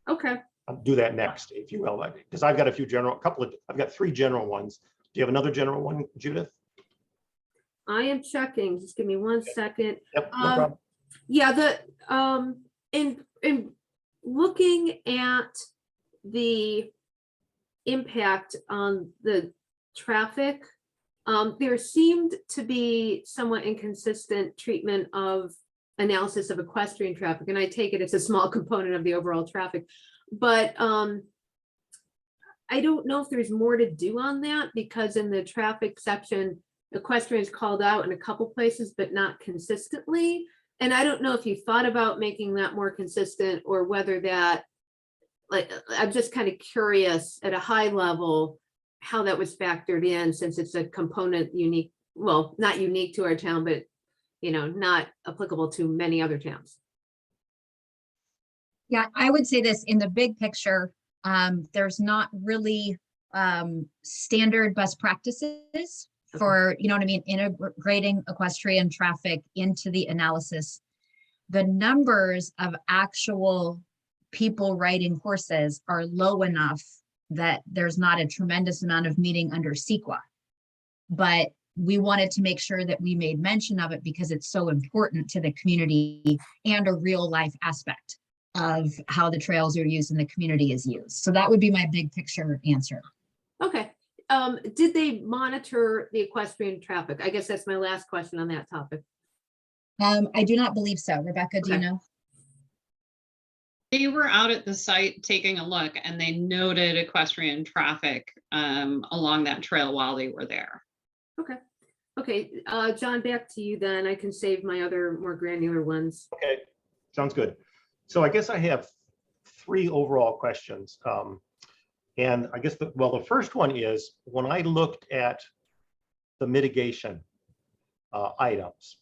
Okay. I'll do that next, if you will, because I've got I've got 3 general ones. Do you have another general one, Judith? I am checking. Just give me 1 second. Yep, no problem. Yeah, in looking at the impact on the traffic. There seemed to be somewhat inconsistent treatment of analysis of equestrian traffic, and I take it it's a small component of the overall traffic. But I don't know if there's more to do on that, because in the traffic section, equestrian is called out in a couple places, but not consistently. And I don't know if you thought about making that more consistent, or whether that, like, I'm just kind of curious at a high level how that was factored in, since it's a component unique, well, not unique to our town, but, you know, not applicable to many other towns. Yeah, I would say this in the big picture, there's not really standard best practices for, you know what I mean, integrating equestrian traffic into the analysis. The numbers of actual people riding horses are low enough that there's not a tremendous amount of meeting under CEQA. But we wanted to make sure that we made mention of it because it's so important to the community and a real life aspect of how the trails are used and the community is used. So that would be my big picture answer. Okay. Did they monitor the equestrian traffic? I guess that's my last question on that topic. I do not believe so. Rebecca, do you Okay. know? They were out at the site taking a look, and they noted equestrian traffic along that trail while they were there. Okay, John, back to you then. I can save my other more granular ones. Okay, sounds good. So I guess I have 3 overall questions. And I guess, the first one is, when I looked at the mitigation items,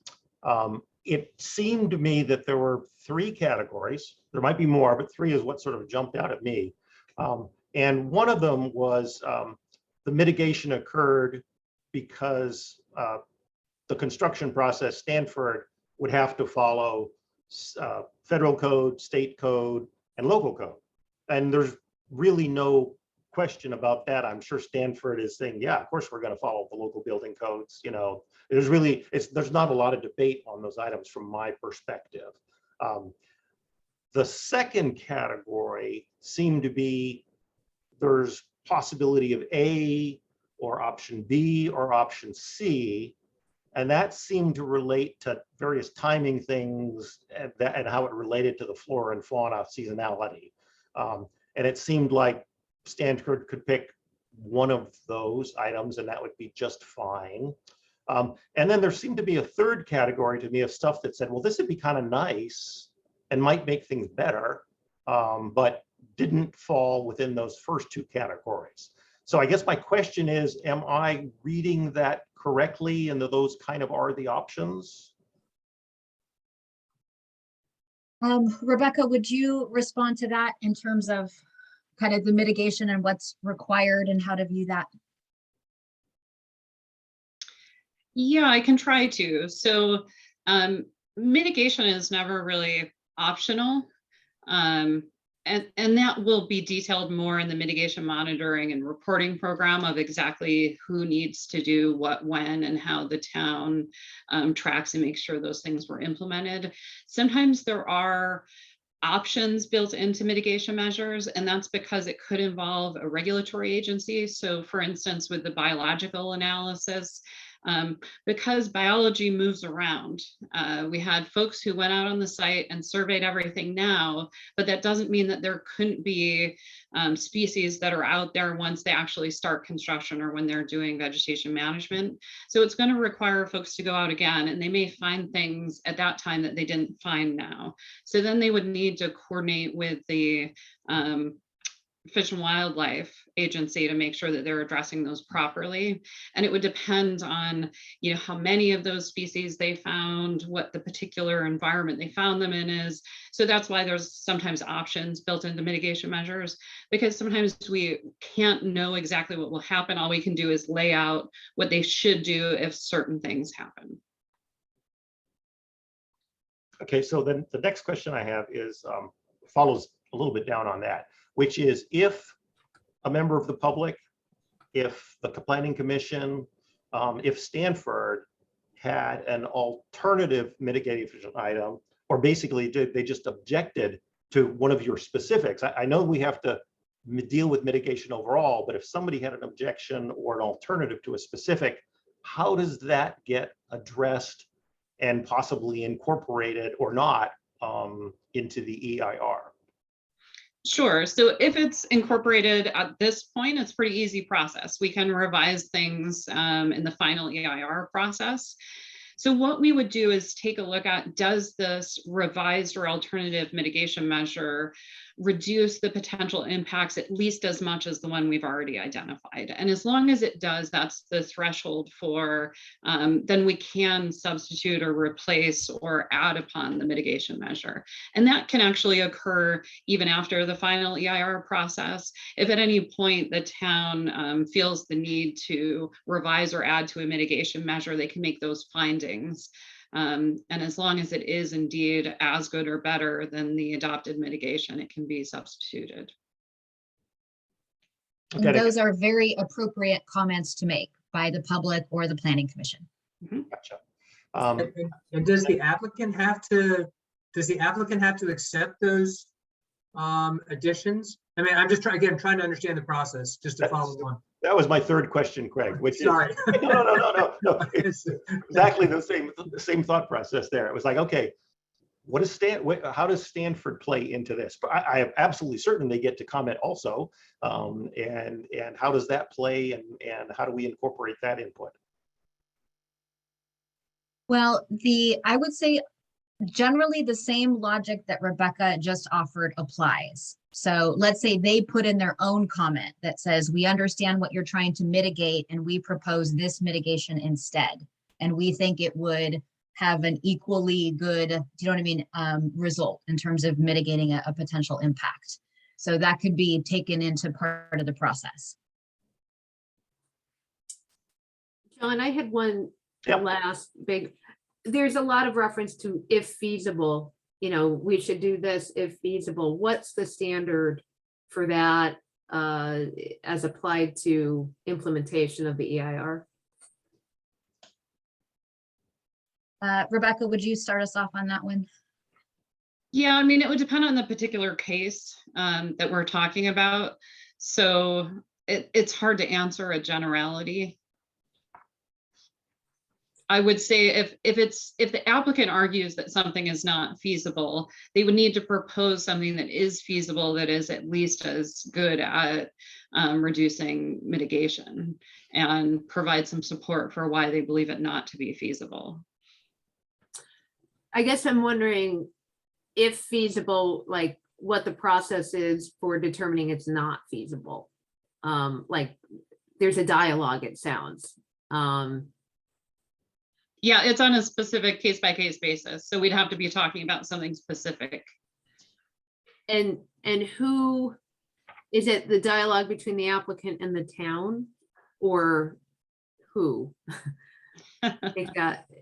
it seemed to me that there were 3 categories. There might be more, but 3 is what sort of jumped out at me. And one of them was the mitigation occurred because the construction process, Stanford would have to follow federal code, state code, and local code. And there's really no question about that. I'm sure Stanford is saying, yeah, of course we're going to follow the local building codes. You know, there's not a lot of debate on those items from my perspective. The second category seemed to be there's possibility of A or option B or option C. And that seemed to relate to various timing things and how it related to the flora and fauna seasonality. And it seemed like Stanford could pick one of those items and that would be just fine. And then there seemed to be a third category to me of stuff that said, well, this would be kind of nice and might make things better, but didn't fall within those first 2 categories. So I guess my question is, am I reading that correctly, and those kind of are the options? Rebecca, would you respond to that in terms of kind of the mitigation and what's required and how to view that? Yeah, I can try to. So mitigation is never really optional. And that will be detailed more in the mitigation monitoring and reporting program of exactly who needs to do what, when, and how the town tracks and makes sure those things were implemented. Sometimes there are options built into mitigation measures, and that's because it could involve a regulatory agency. So for instance, with the biological analysis, because biology moves around. We had folks who went out on the site and surveyed everything now, but that doesn't mean that there couldn't be species that are out there once they actually start construction or when they're doing vegetation management. So it's going to require folks to go out again, and they may find things at that time that they didn't find now. So then they would need to coordinate with the Fish and Wildlife Agency to make sure that they're addressing those properly. And it would depend on, you know, how many of those species they found, what the particular environment they found them in is. So that's why there's sometimes options built into mitigation measures, because sometimes we can't know exactly what will happen. All we can do is lay out what they should do if certain things happen. Okay, so then the next question I have is follows a little bit down on that, which is, if a member of the public, if the planning commission, if Stanford had an alternative mitigation item, or basically they just objected to one of your specifics. I know we have to deal with mitigation overall, but if somebody had an objection or an alternative to a specific, how does that get addressed and possibly incorporated or not into the EIR? Sure. So if it's incorporated at this point, it's a pretty easy process. We can revise things in the final EIR process. So what we would do is take a look at, does this revised or alternative mitigation measure reduce the potential impacts at least as much as the one we've already identified? And as long as it does, that's the threshold for, then we can substitute or replace or add upon the mitigation measure. And that can actually occur even after the final EIR process. If at any point the town feels the need to revise or add to a mitigation measure, they can make those findings. And as long as it is indeed as good or better than the adopted mitigation, it can be substituted. And those are very appropriate comments to make by the public or the planning commission. Gotcha. And does the applicant have to accept those additions? I mean, I'm just trying to understand the process, just to follow along. That was my third question, Craig, which Sorry. is, no. It's exactly the same thought process there. It was like, okay, how does Stanford play into this? But I am absolutely certain they get to comment also. And how does that play, and how do we incorporate that input? Well, I would say generally the same logic that Rebecca just offered applies. So let's say they put in their own comment that says, we understand what you're trying to mitigate and we propose this mitigation instead. And we think it would have an equally good, do you know what I mean, result in terms of mitigating a potential impact. So that could be taken into part of the process. John, I had one Yep. last big, there's a lot of reference to if feasible, you know, we should do this if feasible. What's the standard for that as applied to implementation of the EIR? Rebecca, would you start us off on that one? Yeah, I mean, it would depend on the particular case that we're talking about. So it's hard to answer a generality. I would say if the applicant argues that something is not feasible, they would need to propose something that is feasible, that is at least as good at reducing mitigation, and provide some support for why they believe it not to be feasible. I guess I'm wondering if feasible, like what the process is for determining it's not feasible. Like there's a dialogue, it sounds. Yeah, it's on a specific case-by-case basis. So we'd have to be talking about something specific. And who, is it the dialogue between the applicant and the town, or who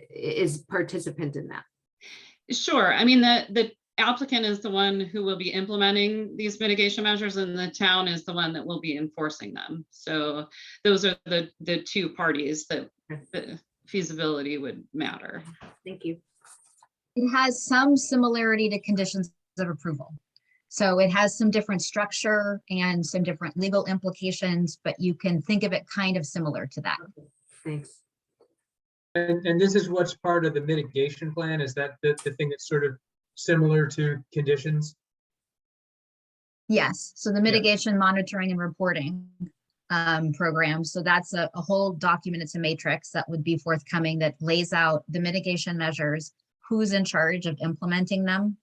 is participant in that? Sure. I mean, the applicant is the one who will be implementing these mitigation measures, and the town is the one that will be enforcing them. So those are the two parties that the feasibility would matter. Thank you. It has some similarity to conditions of approval. So it has some different structure and some different legal implications, but you can think of it kind of similar to that. Thanks. And this is what's part of the mitigation plan? Is that the thing that's sort of similar to conditions? Yes, so the mitigation monitoring and reporting program. So that's a whole document. It's a matrix that would be forthcoming that lays out the mitigation measures, who's in charge of implementing them,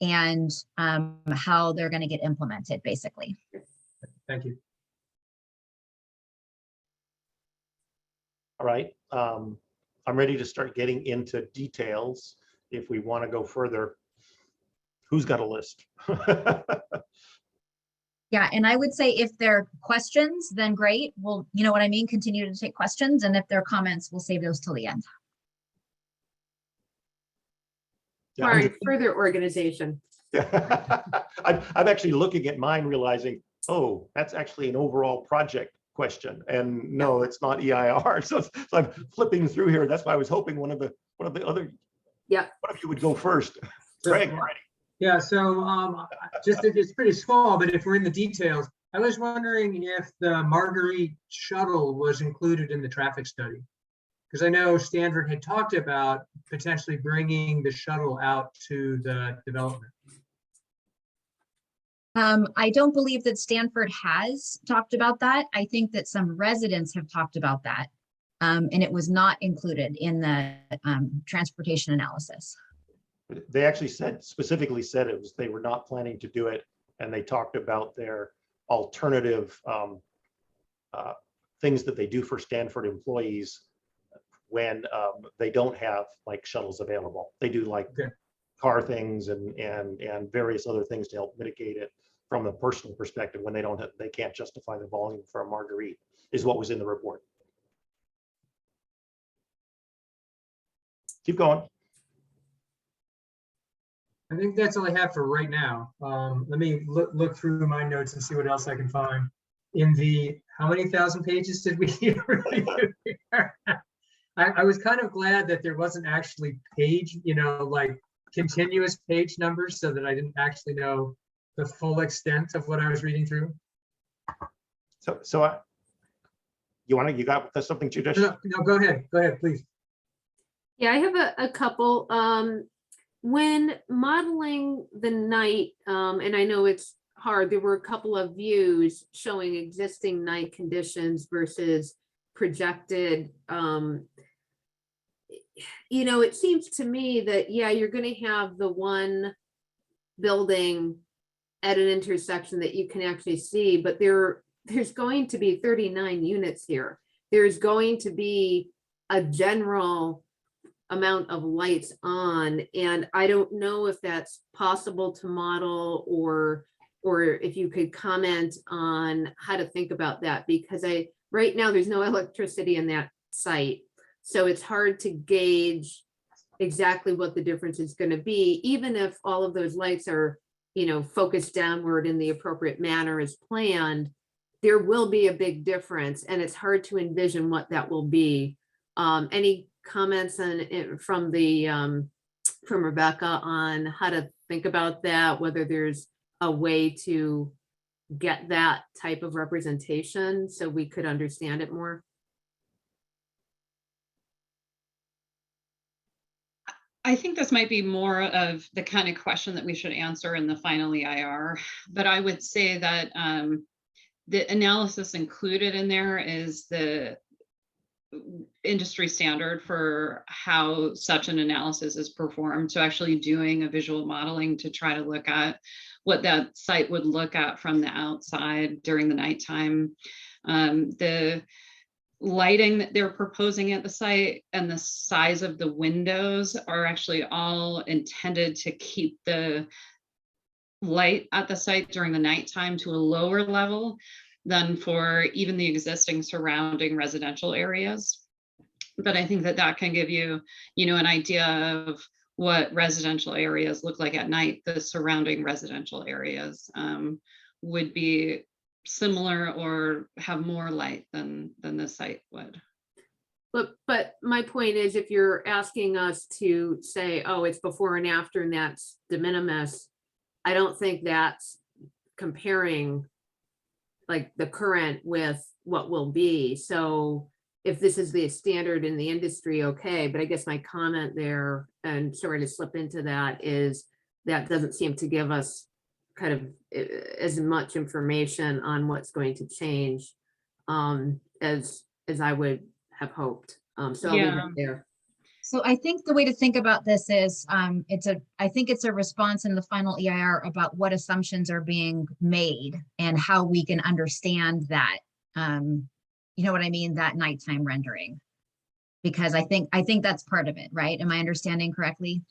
and how they're going to get implemented, basically. Thank you. All right. I'm ready to start getting into details if we want to go further. Who's got a list? Yeah, and I would say if there are questions, then great. We'll, you know what I mean, continue to take questions. And if there are comments, we'll save those till the end. Yeah, All right, further organization. I'm actually looking at mine, realizing, oh, that's actually an overall project question, and no, it's not EIR. So I'm flipping through here. That's why I was hoping one of the other. Yeah. One of you would go first. Greg, ready? Yeah. So just it's pretty small, but if we're in the details, I was wondering if the Marguerite shuttle was included in the traffic study. Because I know Stanford had talked about potentially bringing the shuttle out to the development. I don't believe that Stanford has talked about that. I think that some residents have talked about that. And it was not included in the transportation analysis. They actually specifically said it was, they were not planning to do it. And they talked about their alternative things that they do for Stanford employees when they don't have like shuttles available. They do like car things and various other things to help mitigate it from a personal perspective when they can't justify the volume for a Marguerite, is what was in the report. Keep going. I think that's all I have for right now. Let me look through my notes and see what else I can find. In the, how many thousand pages did we review here? I was kind of glad that there wasn't actually page, like continuous page numbers, so that I didn't actually know the full extent of what I was reading through. So you got something, Judith? No, go ahead, please. Yeah, I have a couple. When modeling the night, and I know it's hard, there were a couple of views showing existing night conditions versus projected. It seems to me that, yeah, you're going to have the one building at an intersection that you can actually see, but there's going to be 39 units here. There's going to be a general amount of lights on, and I don't know if that's possible to model, or if you could comment on how to think about that, because right now there's no electricity in that site, so it's hard to gauge exactly what the difference is going to be, even if all of those lights are focused downward in the appropriate manner as planned. There will be a big difference, and it's hard to envision what that will be. Any comments from Rebecca on how to think about that, whether there's a way to get that type of representation so we could understand it more? I think this might be more of the kind of question that we should answer in the final EIR, but I would say that the analysis included in there is the industry standard for how such an analysis is performed. So actually doing a visual modeling to try to look at what that site would look at from the outside during the nighttime. The lighting that they're proposing at the site and the size of the windows are actually all intended to keep the light at the site during the nighttime to a lower level than for even the existing surrounding residential areas. But I think that can give you, an idea of what residential areas look like at night. The surrounding residential areas would be similar or have more light than the site would. But my point is, if you're asking us to say, oh, it's before and after, and that's de minimis, I don't think that's comparing like the current with what will be. So if this is the standard in the industry, okay, but I guess my comment there, and sorry to slip into that, is that doesn't seem to give us kind of as much information on what's going to change as I would have hoped. So I'll leave it there. So I think the way to think about this is I think it's a response in the final EIR about what assumptions are being made and how we can understand that, you know what I mean, that nighttime rendering. Because I think that's part of it, right? Am I understanding correctly?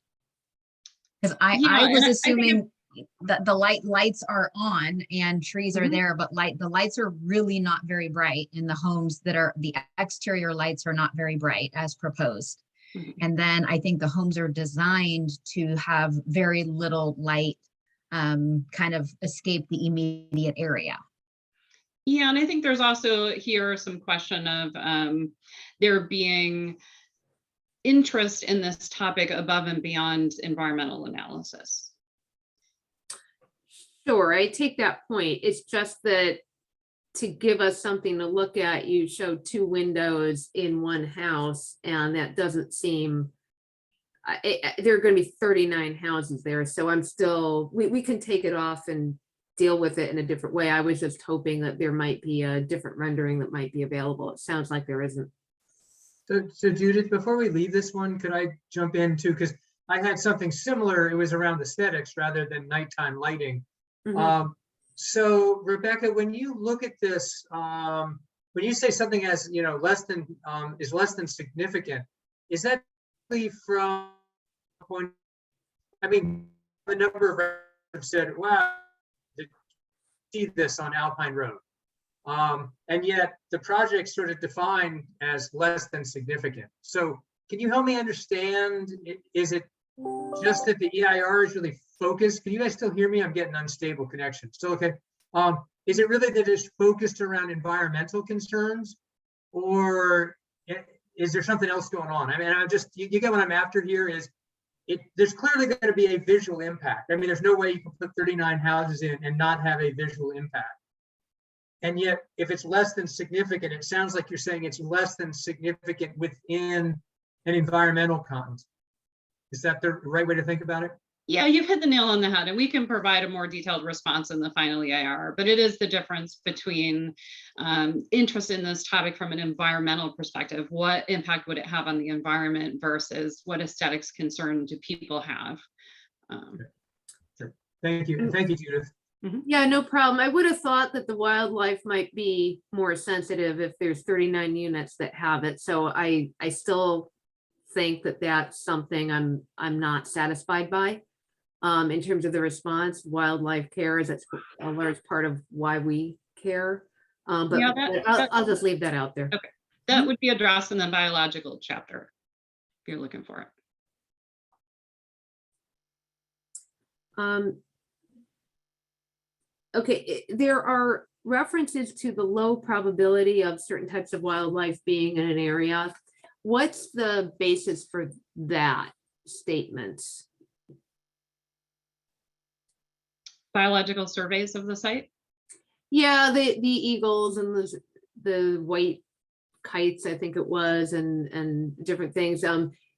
Because I was assuming that the lights are on and trees are there, but the lights are really not very bright in the homes that are, the exterior lights are not very bright as proposed. And then I think the homes are designed to have very little light kind of escape the immediate area. Yeah, and I think there's also here some question of there being interest in this topic above and beyond environmental analysis. Sure, I take that point. It's just that to give us something to look at, you showed 2 windows in one house, and that doesn't seem, there are going to be 39 houses there, so I'm still, we can take it off and deal with it in a different way. I was just hoping that there might be a different rendering that might be available. It sounds like there isn't. So Judith, before we leave this one, could I jump in too? Because I had something similar. It was around aesthetics rather than nighttime lighting. Mhm. So Rebecca, when you look at this, when you say something as, less than, is less than significant, is that really from point? I mean, a number of residents have said, wow, to see this on Alpine Road. And yet the project's sort of defined as less than significant. So can you help me understand, is it just that the EIR is really focused? Can you guys still hear me? I'm getting unstable connection. Still okay? Is it really that it's focused around environmental concerns, or is there something else going on? I mean, I'm just, you get what I'm after here is, there's clearly going to be a visual impact. I mean, there's no way you can put 39 houses in and not have a visual impact. And yet, if it's less than significant, it sounds like you're saying it's less than significant within an environmental context. Is that the right way to think about it? Yeah, you've hit the nail on the head, and we can provide a more detailed response in the final EIR, but it is the difference between interest in this topic from an environmental perspective. What impact would it have on the environment versus what aesthetics concern do people have? Sure. Thank you. And thank you, Judith. Yeah, no problem. I would have thought that the wildlife might be more sensitive if there's 39 units that have it. So I still think that that's something I'm not satisfied by. In terms of the response, wildlife cares. That's a large part of why we care. But Yeah, I'll just leave that out there. Okay, that would be addressed in the biological chapter if you're looking for it. Okay, there are references to the low probability of certain types of wildlife being in an area. What's the basis for that statement? Biological surveys of the site? Yeah, the eagles and the white kites, I think it was, and different things.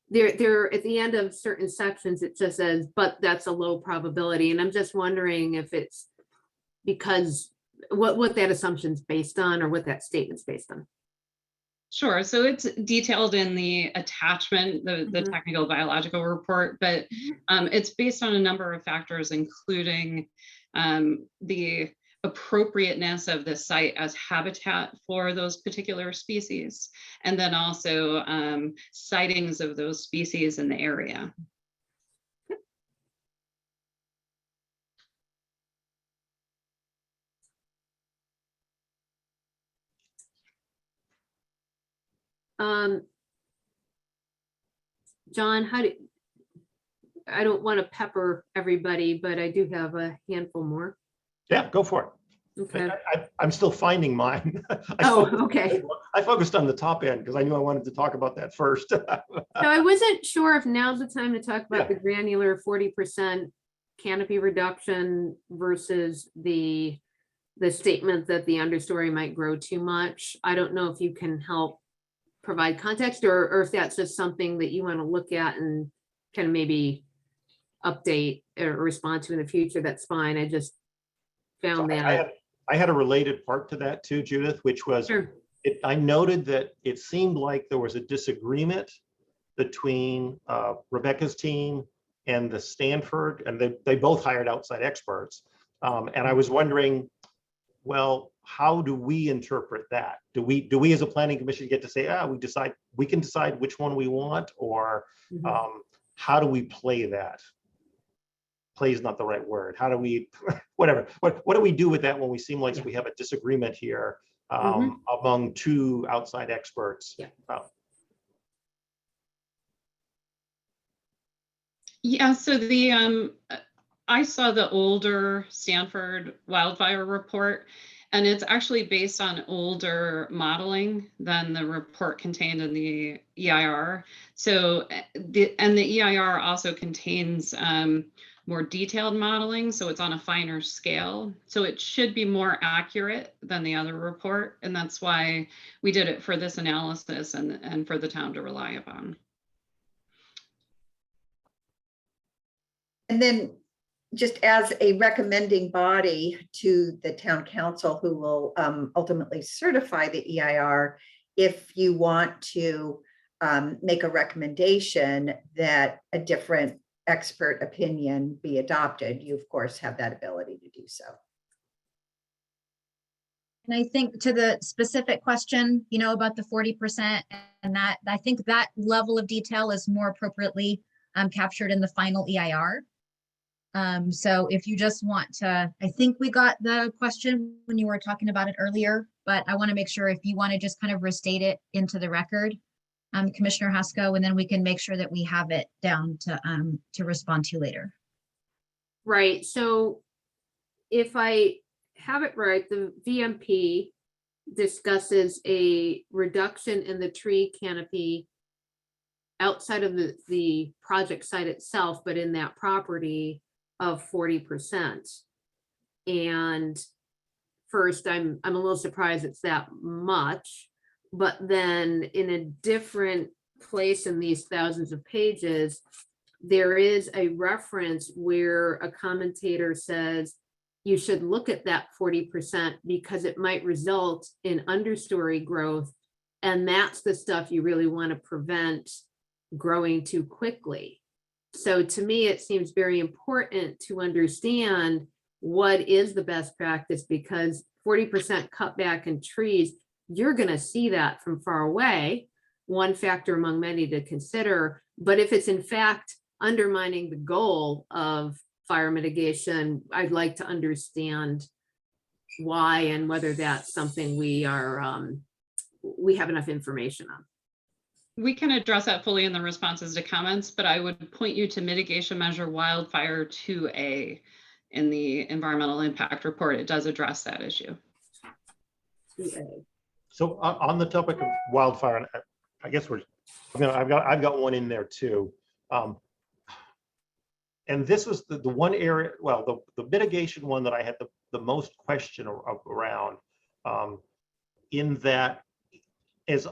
There at the end of certain sections, it just says, but that's a low probability. And I'm just wondering if it's because what that assumption's based on, or what that statement's based on. Sure. So it's detailed in the attachment, the technical biological report, but it's based on a number of factors, including the appropriateness of the site as habitat for those particular species, and then also sightings of those species in the area. John, I don't want to pepper everybody, but I do have a handful more. Yeah, go for it. Okay. I'm still finding mine. Okay. I focused on the top end because I knew I wanted to talk about that first. So I wasn't sure if now's the time to talk about Yeah. the granular 40% canopy reduction versus the statement that the understory might grow too much. I don't know if you can help provide context, or if that's just something that you want to look at and kind of maybe update or respond to in the future. That's fine. I just found that. I had a related part to that too, Judith, which was, Sure. I noted that it seemed like there was a disagreement between Rebecca's team and the Stanford, and they both hired outside experts. And I was wondering, well, how do we interpret that? Do we as a planning commission get to say, we can decide which one we want, or how do we play that? Play is not the right word. How do we, whatever, what do we do with that when we seem like we have a disagreement here among two outside experts? Yeah. Yeah, so I saw the older Stanford wildfire report, and it's actually based on older modeling than the report contained in the EIR. So, the EIR also contains more detailed modeling, so it's on a finer scale. So it should be more accurate than the other report, and that's why we did it for this analysis and for the town to rely upon. And then just as a recommending body to the town council who will ultimately certify the EIR, if you want to make a recommendation that a different expert opinion be adopted, you of course have that ability to do so. And I think to the specific question, you know, about the 40% and that, I think that level of detail is more appropriately captured in the final EIR. So if you just want to, I think we got the question when you were talking about it earlier, but I want to make sure if you want to just kind of restate it into the record, Commissioner Haskell, and then we can make sure that we have it down to respond to later. Right, so if I have it right, the VMP discusses a reduction in the tree canopy outside of the project site itself, but in that property of 40%. And first, I'm a little surprised it's that much, but then in a different place in these thousands of pages, there is a reference where a commentator says you should look at that 40% because it might result in understory growth. And that's the stuff you really want to prevent growing too quickly. So to me, it seems very important to understand what is the best practice, because 40% cutback in trees, you're going to see that from far away, one factor among many to consider. But if it's in fact undermining the goal of fire mitigation, I'd like to understand why and whether that's something we have enough information on. We can address that fully in the responses to comments, but I would point you to mitigation measure wildfire 2A in the environmental impact report. It does address that issue. 2A. So on the topic of wildfire, and I guess I've got one in there too. And this was the one area, well, the mitigation one that I had the most question around, in that is,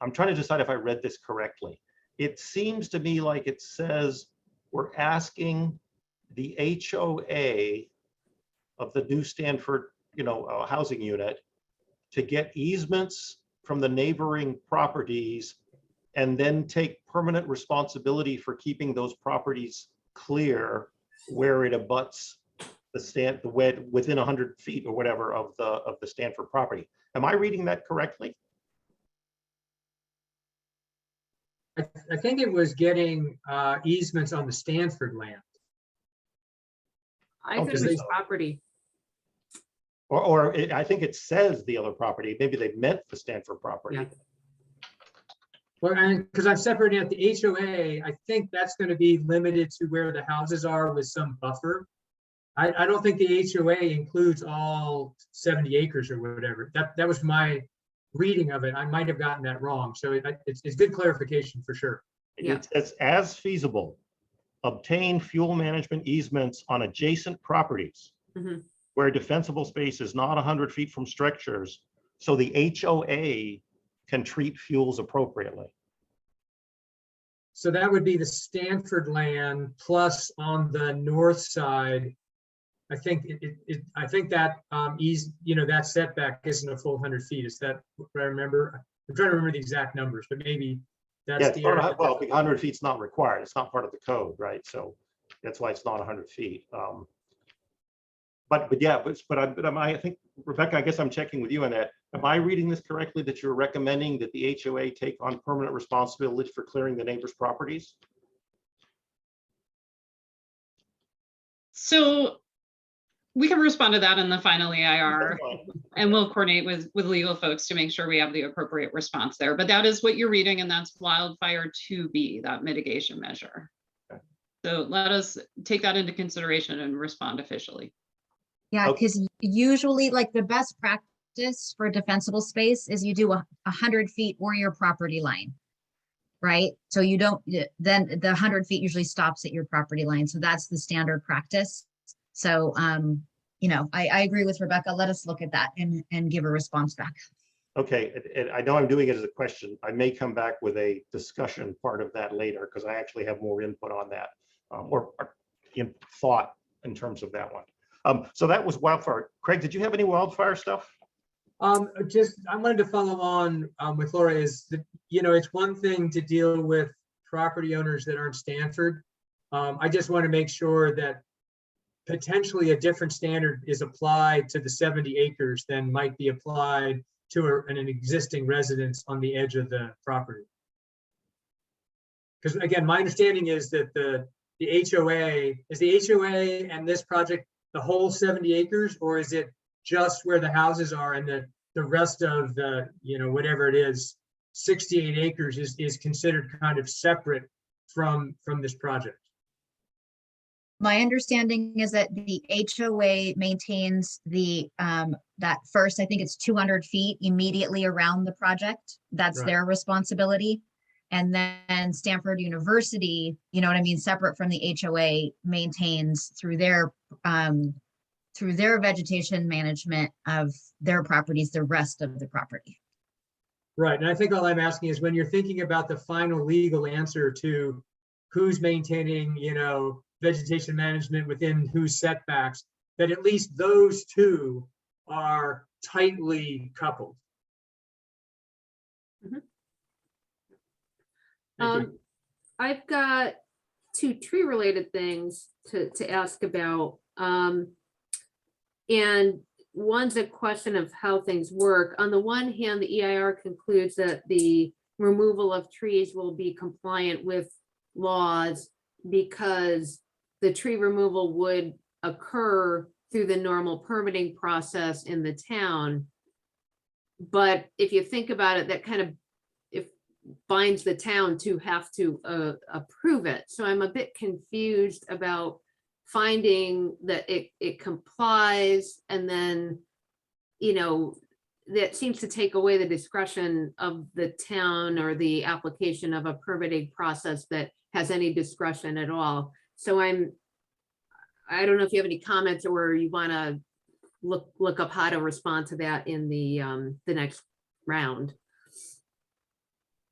I'm trying to decide if I read this correctly. It seems to me like it says we're asking the HOA of the new Stanford, housing unit to get easements from the neighboring properties and then take permanent responsibility for keeping those properties clear where it abuts within 100 feet or whatever of the Stanford property. Am I reading that correctly? I think it was getting easements on the Stanford land. I thought it was property. Or I think it says the other property. Maybe they meant the Stanford property. Yeah. Well, because I'm separating out the HOA, I think that's going to be limited to where the houses are with some buffer. I don't think the HOA includes all 70 acres or whatever. That was my reading of it. I might have gotten that wrong. So it's good clarification for sure. Yeah. It says, as feasible, obtain fuel management easements on adjacent properties Mhm. where defensible space is not 100 feet from structures, so the HOA can treat fuels appropriately. So that would be the Stanford land plus on the north side. I think I think that that setback isn't a full 100 feet. Is that what I remember? I'm trying to remember the exact numbers, but maybe that's Yeah, the area. well, 100 feet's not required. It's not part of the code, right? So that's why it's not 100 feet. But I think, Rebecca, I guess I'm checking with you on that. Am I reading this correctly, that you're recommending that the HOA take on permanent responsibility for clearing the neighbors' properties? So we can respond to that in the final EIR, and we'll coordinate with legal folks to make sure we have the appropriate response there. But that is what you're reading, and that's wildfire 2B, that mitigation measure. Okay. So let us take that into consideration and respond officially. Yeah, Okay. because usually like the best practice for defensible space is you do 100 feet or your property line. right? So you don't, then the 100 feet usually stops at your property line. So that's the standard practice. So, you know, I agree with Rebecca. Let us look at that and give a response back. Okay, and I know I'm doing it as a question. I may come back with a discussion part of that later because I actually have more input on that, or in thought in terms of that one. So that was wildfire. Craig, did you have any wildfire stuff? Just, I wanted to follow on with Laura is that, you know, it's one thing to deal with property owners that aren't Stanford. I just want to make sure that potentially a different standard is applied to the 70 acres than might be applied to an existing residence on the edge of the property. Because again, my understanding is that the HOA, is the HOA and this project the whole 70 acres, or is it just where the houses are and the rest of the, you know, whatever it is, 68 acres is considered kind of separate from this project? My understanding is that the HOA maintains the, that first, I think it's 200 feet immediately around the project. That's Right. their responsibility. And then Stanford University, you know what I mean, separate from the HOA, maintains through their vegetation management of their properties, the rest of the property. Right, and I think all I'm asking is when you're thinking about the final legal answer to who's maintaining, you know, vegetation management within whose setbacks, that at least those two are tightly coupled. Mhm. Thank you. I've got two tree related things to ask about. And one's a question of how things work. On the one hand, the EIR concludes that the removal of trees will be compliant with laws because the tree removal would occur through the normal permitting process in the town. But if you think about it, that kind of binds the town to have to approve it. So I'm a bit confused about finding that it complies, and then, you know, that seems to take away the discretion of the town or the application of a permitting process that has any discretion at all. So I don't know if you have any comments or you want to look up how to respond to that in the next round.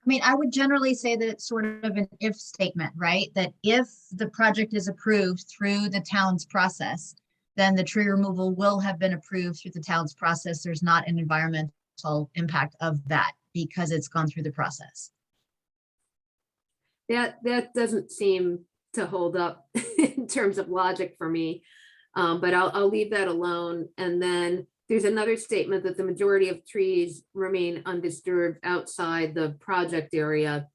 I mean, I would generally say that it's sort of an if statement, right? That if the project is approved through the town's process, then the tree removal will have been approved through the town's process. There's not an environmental impact of that because it's gone through the process. That doesn't seem to hold up in terms of logic for me, but I'll leave that alone. And then there's another statement that the majority of trees remain undisturbed outside the project area.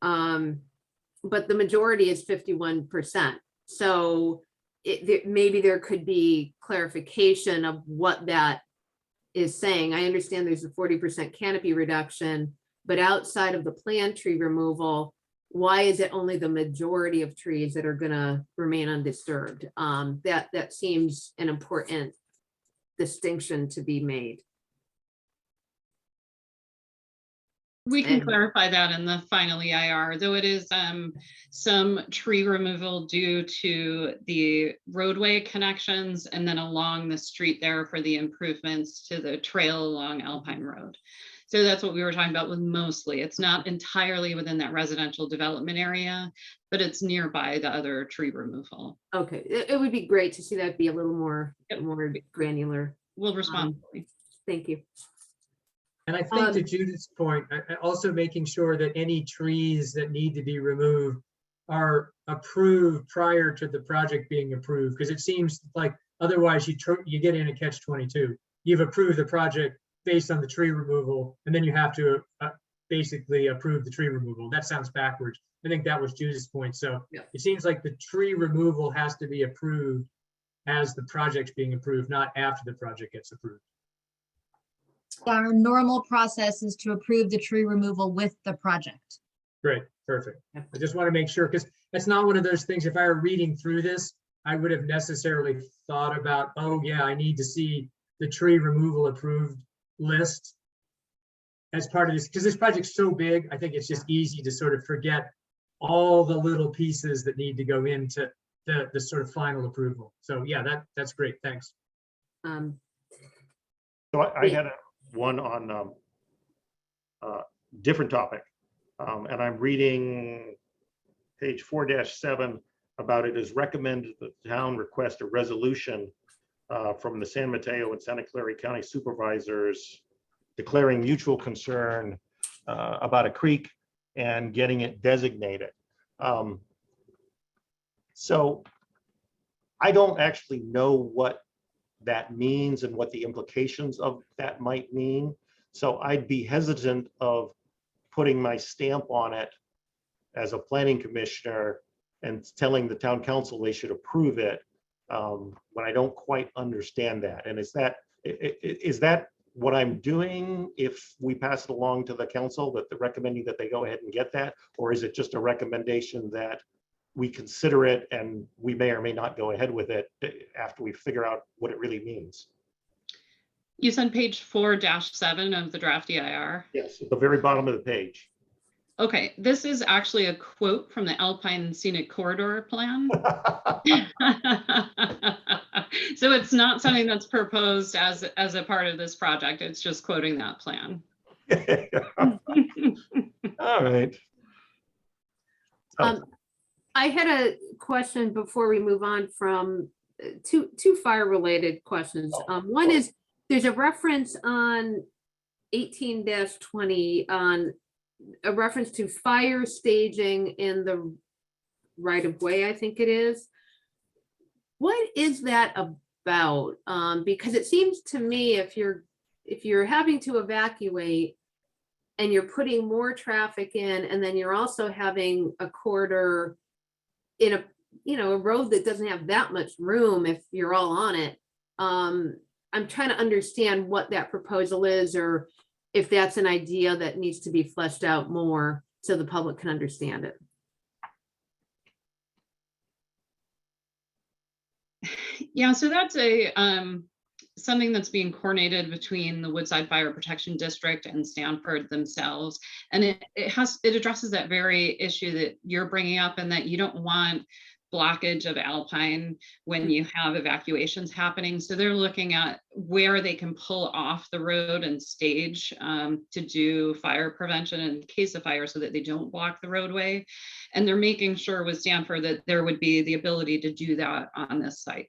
But the majority is 51%. So maybe there could be clarification of what that is saying. I understand there's a 40% canopy reduction, but outside of the planned tree removal, why is it only the majority of trees that are gonna remain undisturbed? That seems an important distinction to be made. We can And- clarify that in the final EIR, though it is some tree removal due to the roadway connections and then along the street there for the improvements to the trail along Alpine Road. So that's what we were talking about with mostly. It's not entirely within that residential development area, but it's nearby the other tree removal. Okay, it would be great to see that be a little more granular. We'll respond. Thank you. And I think to Judith's point, also making sure that any trees that need to be removed are approved prior to the project being approved, because it seems like otherwise you get in a catch-22. You've approved the project based on the tree removal, and then you have to basically approve the tree removal. That sounds backwards. I think that was Judith's point. So Yeah. It seems like the tree removal has to be approved as the project's being approved, not after the project gets approved. Our normal process is to approve the tree removal with the project. Great, perfect. I just want to make sure, because it's not one of those things, if I were reading through this, I would have necessarily thought about, oh yeah, I need to see the tree removal approved list. as part of this, because this project's so big, I think it's just easy to sort of forget all the little pieces that need to go into the sort of final approval. So yeah, that's great. Thanks. So I had one on different topic, and I'm reading page 4-7 about it is recommended that the town request a resolution from the San Mateo and Santa Clara County supervisors declaring mutual concern about a creek and getting it designated. So I don't actually know what that means and what the implications of that might mean. So I'd be hesitant of putting my stamp on it as a planning commissioner and telling the town council they should approve it when I don't quite understand that. And is that what I'm doing if we pass it along to the council, that they're recommending that they go ahead and get that? Or is it just a recommendation that we consider it and we may or may not go ahead with it after we figure out what it really means? You said page 4-7 of the draft EIR. Yes, at the very bottom of the page. Okay, this is actually a quote from the Alpine Scenic Corridor Plan. So it's not something that's proposed as a part of this project. It's just quoting that plan. All right. I had a question before we move on from two fire related questions. One is, there's a reference on 18-20 on a reference to fire staging in the right of way, I think it is. What is that about? Because it seems to me if you're having to evacuate and you're putting more traffic in, and then you're also having a corridor in a road that doesn't have that much room if you're all on it. I'm trying to understand what that proposal is, or if that's an idea that needs to be fleshed out more so the public can understand it. Yeah, so that's something that's being coordinated between the Woodside Fire Protection District and Stanford themselves. And it addresses that very issue that you're bringing up, and that you don't want blockage of Alpine when you have evacuations happening. So they're looking at where they can pull off the road and stage to do fire prevention in case of fire, so that they don't block the roadway. And they're making sure with Stanford that there would be the ability to do that on this site.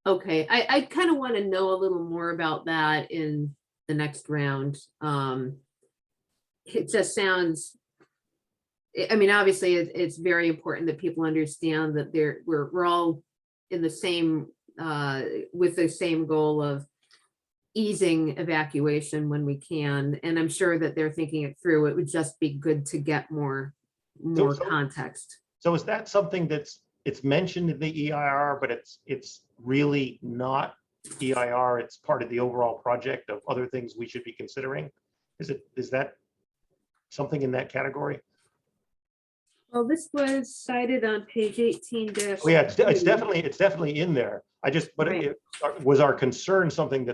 Okay, I kind of want to know a little more about that in the next round. It just sounds, I mean, obviously it's very important that people understand that we're all in the same, with the same goal of easing evacuation when we can. And I'm sure that they're thinking it through. It would just be good to get more context. So is that something it's mentioned in the EIR, but it's really not EIR, it's part of the overall project of other things we should be considering? Is that something in that category? Well, this was cited on page 18-. Oh, yeah, it's definitely in there. But Right. Was our concern something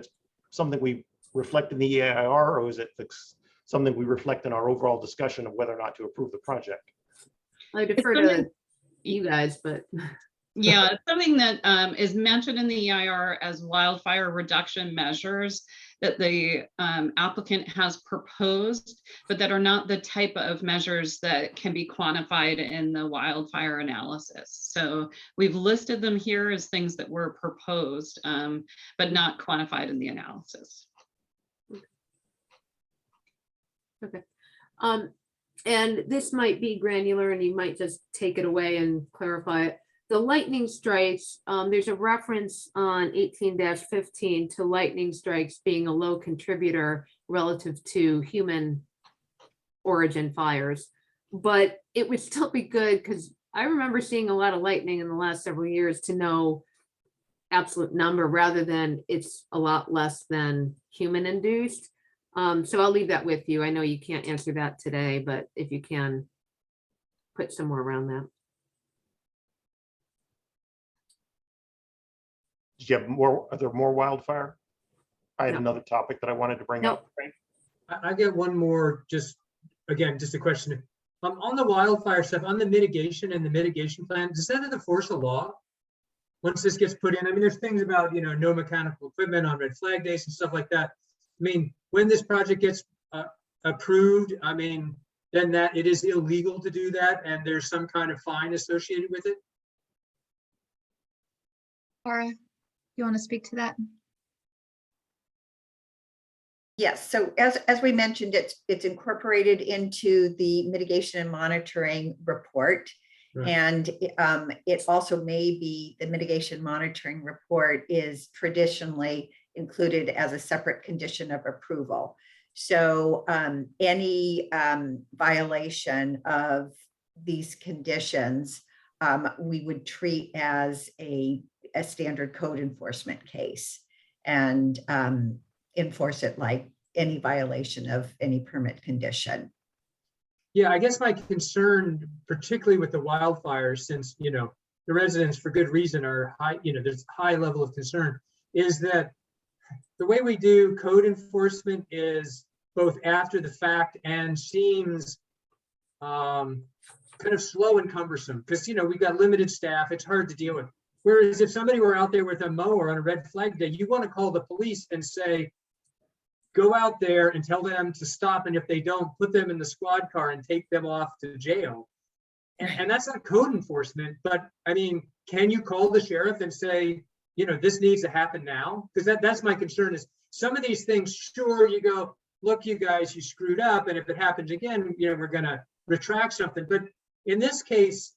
we reflect in the EIR, or is it something we reflect in our overall discussion of whether or not to approve the project? I defer to you guys, but. Yeah, it's something that is mentioned in the EIR as wildfire reduction measures that the applicant has proposed, but that are not the type of measures that can be quantified in the wildfire analysis. So we've listed them here as things that were proposed, but not quantified in the analysis. Okay. And this might be granular and you might just take it away and clarify it. The lightning strikes, there's a reference on 18-15 to lightning strikes being a low contributor relative to human origin fires. But it would still be good, because I remember seeing a lot of lightning in the last several years, to know absolute number rather than it's a lot less than human induced. So I'll leave that with you. I know you can't answer that today, but if you can put some more around that. Do you have more? Are there more wildfire? I had No. another topic that I wanted to bring No. up. I get one more, just, again, just a question. On the wildfire stuff, on the mitigation and the mitigation plan, does that enforce the law? Once this gets put in, I mean, there's things about, no mechanical equipment on red flag days and stuff like that. I mean, when this project gets approved, I mean, then that it is illegal to do that and there's some kind of fine associated with it? Laura, you want to speak to that? Yes, so as we mentioned, it's incorporated into the mitigation and monitoring report. Right. And it also may be, the mitigation monitoring report is traditionally included as a separate condition of approval. So any violation of these conditions, we would treat as a standard code enforcement case and enforce it like any violation of any permit condition. Yeah, I guess my concern, particularly with the wildfires, since, the residents for good reason are high, there's a high level of concern, is that the way we do code enforcement is both after the fact and seems kind of slow and cumbersome because, we've got limited staff. It's hard to deal with. Whereas if somebody were out there with a mower on a red flag day, you want to call the police and say, go out there and tell them to stop. And if they don't, put them in the squad car and take them off to jail. And that's not code enforcement, but I mean, can you call the sheriff and say, this needs to happen now? Because that's my concern is some of these things, sure, you go, look, you guys, you screwed up. And if it happens again, we're going to retract something. But in this case,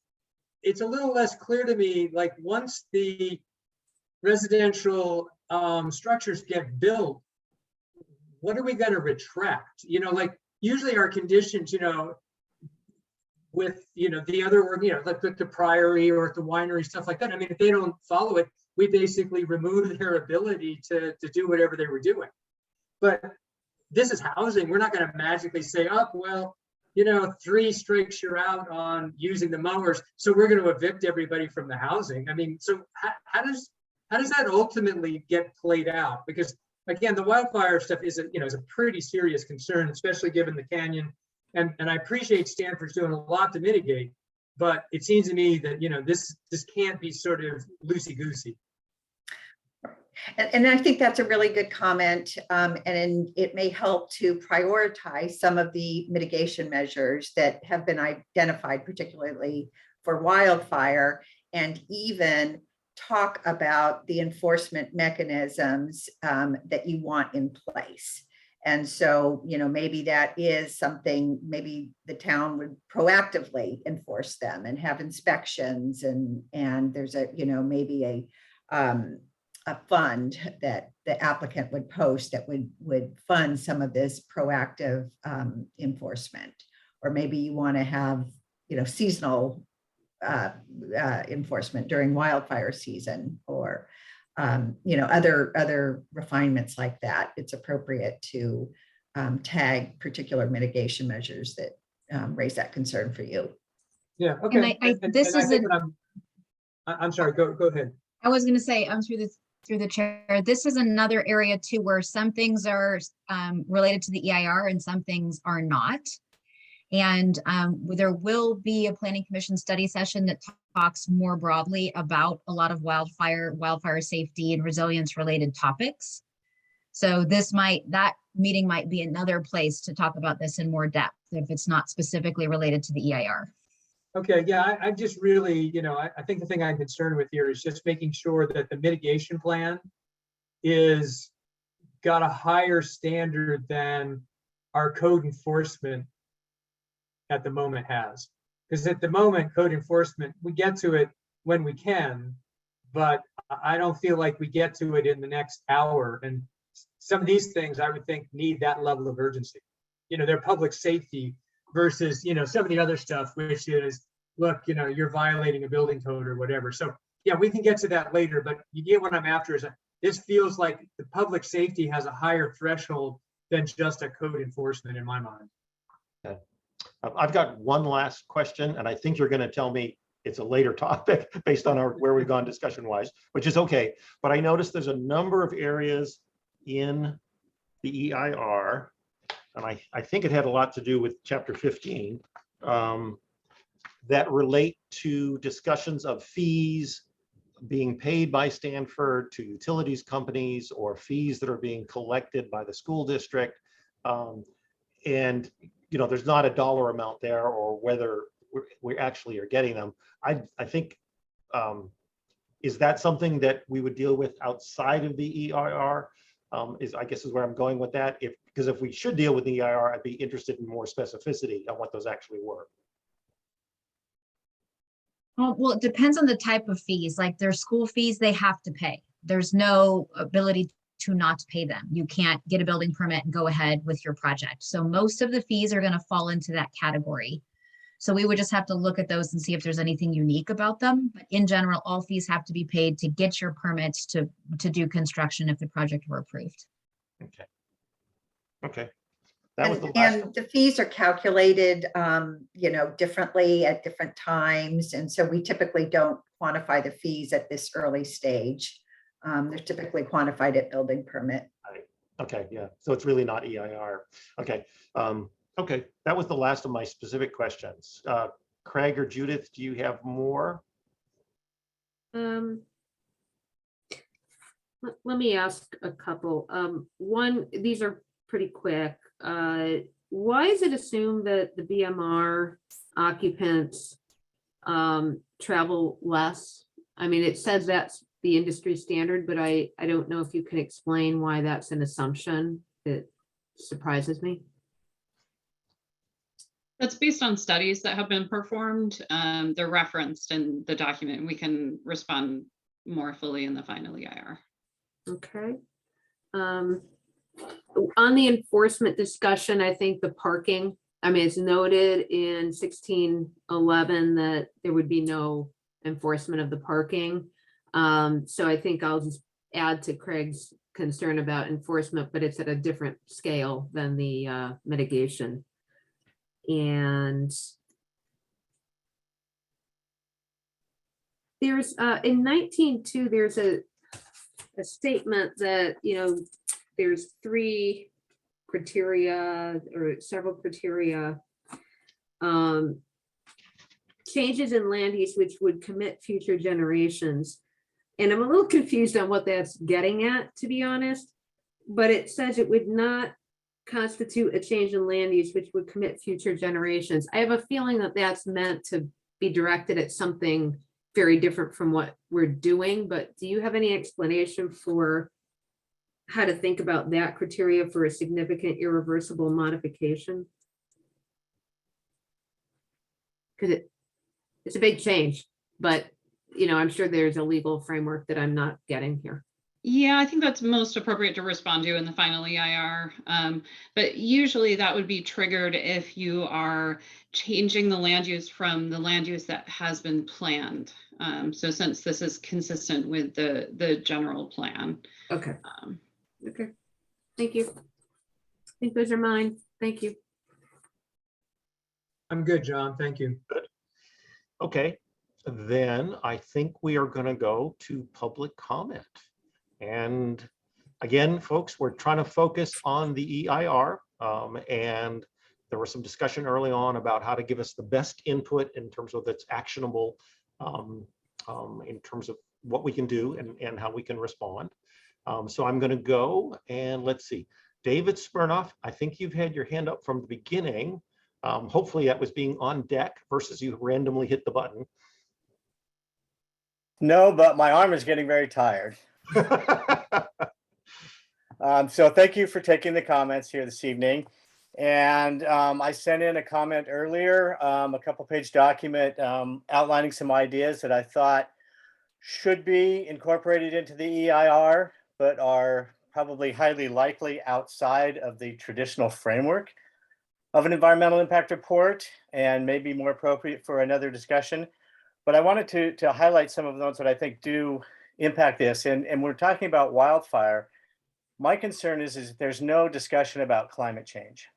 it's a little less clear to me, like once the residential structures get built, what are we going to retract? Like usually our conditions, with, the other, like the Priory or the winery, stuff like that. I mean, if they don't follow it, we basically remove their ability to do whatever they were doing. But this is housing. We're not going to magically say, oh, well, 3 strikes you're out on using the mowers, so we're going to evict everybody from the housing. I mean, so how does that ultimately get played out? Because again, the wildfire stuff is a pretty serious concern, especially given the canyon. And I appreciate Stanford's doing a lot to mitigate, but it seems to me that this can't be sort of loosey-goosey. And I think that's a really good comment. And it may help to prioritize some of the mitigation measures that have been identified, particularly for wildfire, and even talk about the enforcement mechanisms that you want in place. And so, maybe that is something, maybe the town would proactively enforce them and have inspections and there's maybe a fund that the applicant would post that would fund some of this proactive enforcement. Or maybe you want to have, seasonal enforcement during wildfire season or, other refinements like that. It's appropriate to tag particular mitigation measures that raise that concern for you. Yeah, okay. I'm sorry, go ahead. I was going to say, through the chair, this is another area too, where some things are related to the EIR and some things are not. And there will be a planning commission study session that talks more broadly about a lot of wildfire safety and resilience related topics. So that meeting might be another place to talk about this in more depth if it's not specifically related to the EIR. Okay, yeah, I just really, I think the thing I'm concerned with here is just making sure that the mitigation plan is got a higher standard than our code enforcement at the moment has. Because at the moment, code enforcement, we get to it when we can, but I don't feel like we get to it in the next hour. And some of these things I would think need that level of urgency. They're public safety versus, some of the other stuff, which is, look, you're violating a building code or whatever. So yeah, we can get to that later, but you get what I'm after is this feels like the public safety has a higher threshold than just a code enforcement in my mind. Okay. I've got one last question, and I think you're going to tell me it's a later topic based on where we've gone discussion wise, which is okay. But I noticed there's a number of areas in the EIR, and I think it had a lot to do with chapter 15, that relate to discussions of fees being paid by Stanford to utilities companies or fees that are being collected by the school district. And, you know, there's not a dollar amount there or whether we actually are getting them. I think, is that something that we would deal with outside of the EIR? I guess is where I'm going with that. Because if we should deal with the EIR, I'd be interested in more specificity on what those actually were. Well, it depends on the type of fees. Like their school fees, they have to pay. There's no ability to not pay them. You can't get a building permit and go ahead with your project. So most of the fees are going to fall into that category. So we would just have to look at those and see if there's anything unique about them. But in general, all fees have to be paid to get your permits to do construction if the project were approved. Okay. Okay. That was the last one. And the fees are calculated, you know, differently at different times. And so we typically don't quantify the fees at this early stage. They're typically quantified at building permit. Okay, yeah. So it's really not EIR. Okay. Okay, that was the last of my specific questions. Craig or Judith, do you have more? Let me ask a couple. One, these are pretty quick. Why is it assumed that the BMR occupants travel less? I mean, it says that's the industry standard, but I don't know if you can explain why that's an assumption. It surprises me. That's based on studies that have been performed. They're referenced in the document. We can respond more fully in the final EIR. Okay. On the enforcement discussion, I think the parking, I mean, it's noted in 1611 that there would be no enforcement of the parking. So I think I'll just add to Craig's concern about enforcement, but it's at a different scale than the mitigation. And there's in 19.2, there's a statement that, you know, there's 3 criteria or several criteria, changes in land use which would commit future generations. And I'm a little confused on what that's getting at, to be honest, but it says it would not constitute a change in land use which would commit future generations. I have a feeling that that's meant to be directed at something very different from what we're doing, but do you have any explanation for how to think about that criteria for a significant irreversible modification? Because it's a big change, but you know, I'm sure there's a legal framework that I'm not getting here. Yeah, I think that's most appropriate to respond to in the final EIR. But usually that would be triggered if you are changing the land use from the land use that has been planned. So since this is consistent with the general plan. Okay. Okay. Thank you. I think those are mine. Thank you. I'm good, John. Thank you. Good. Okay, then I think we are going to go to public comment. And again, folks, we're trying to focus on the EIR, and there was some discussion early on about how to give us the best input in terms of that's actionable, in terms of what we can do and how we can respond. So I'm going to go and let's see. David Smirnoff, I think you've had your hand up from the beginning. Hopefully that was being on deck versus you randomly hit the button. No, but my arm is getting very tired. So thank you for taking the comments here this evening. And I sent in a comment earlier, a couple-page document outlining some ideas that I thought should be incorporated into the EIR, but are probably highly likely outside of the traditional framework of an environmental impact report and maybe more appropriate for another discussion. But I wanted to highlight some of those that I think do impact this. And we're talking about wildfire. My concern is there's no discussion about climate change.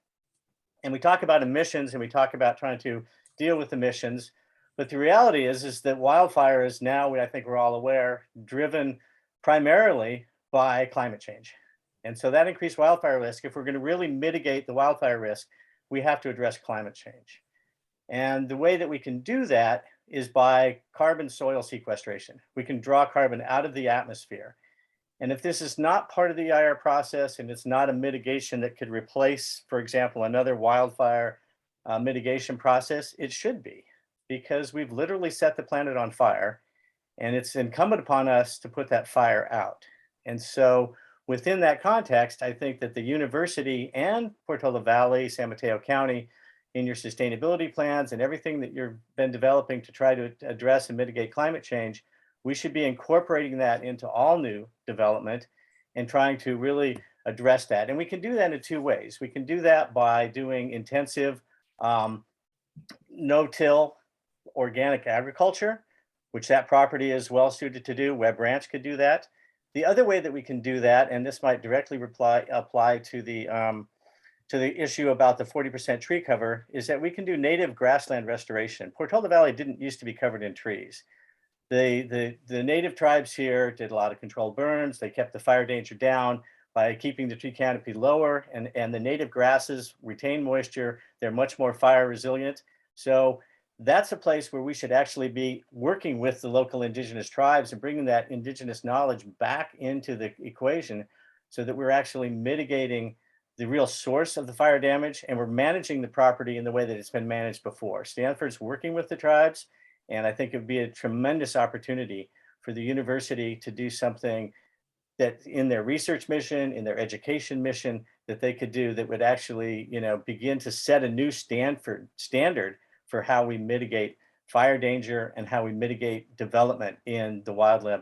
And we talk about emissions and we talk about trying to deal with emissions. But the reality is that wildfire is now, I think we're all aware, driven primarily by climate change. And so that increased wildfire risk, if we're going to really mitigate the wildfire risk, we have to address climate change. And the way that we can do that is by carbon soil sequestration. We can draw carbon out of the atmosphere. And if this is not part of the EIR process and it's not a mitigation that could replace, for example, another wildfire mitigation process, it should be, because we've literally set the planet on fire and it's incumbent upon us to put that fire out. And so within that context, I think that the university and Portola Valley, San Mateo County, in your sustainability plans and everything that you've been developing to try to address and mitigate climate change, we should be incorporating that into all new development and trying to really address that. And we can do that in two ways. We can do that by doing intensive no-till organic agriculture, which that property is well suited to do. Webb Ranch could do that. The other way that we can do that, and this might directly apply to the issue about the 40% tree cover, is that we can do native grassland restoration. Portola Valley didn't used to be covered in trees. The native tribes here did a lot of controlled burns. They kept the fire danger down by keeping the tree canopy lower, and the native grasses retain moisture. They're much more fire resilient. So that's a place where we should actually be working with the local indigenous tribes and bringing that indigenous knowledge back into the equation so that we're actually mitigating the real source of the fire damage, and we're managing the property in the way that it's been managed before. Stanford's working with the tribes, and I think it would be a tremendous opportunity for the university to do something that in their research mission, in their education mission, that they could do that would actually, begin to set a new standard for how we mitigate fire danger and how we mitigate development in the wildland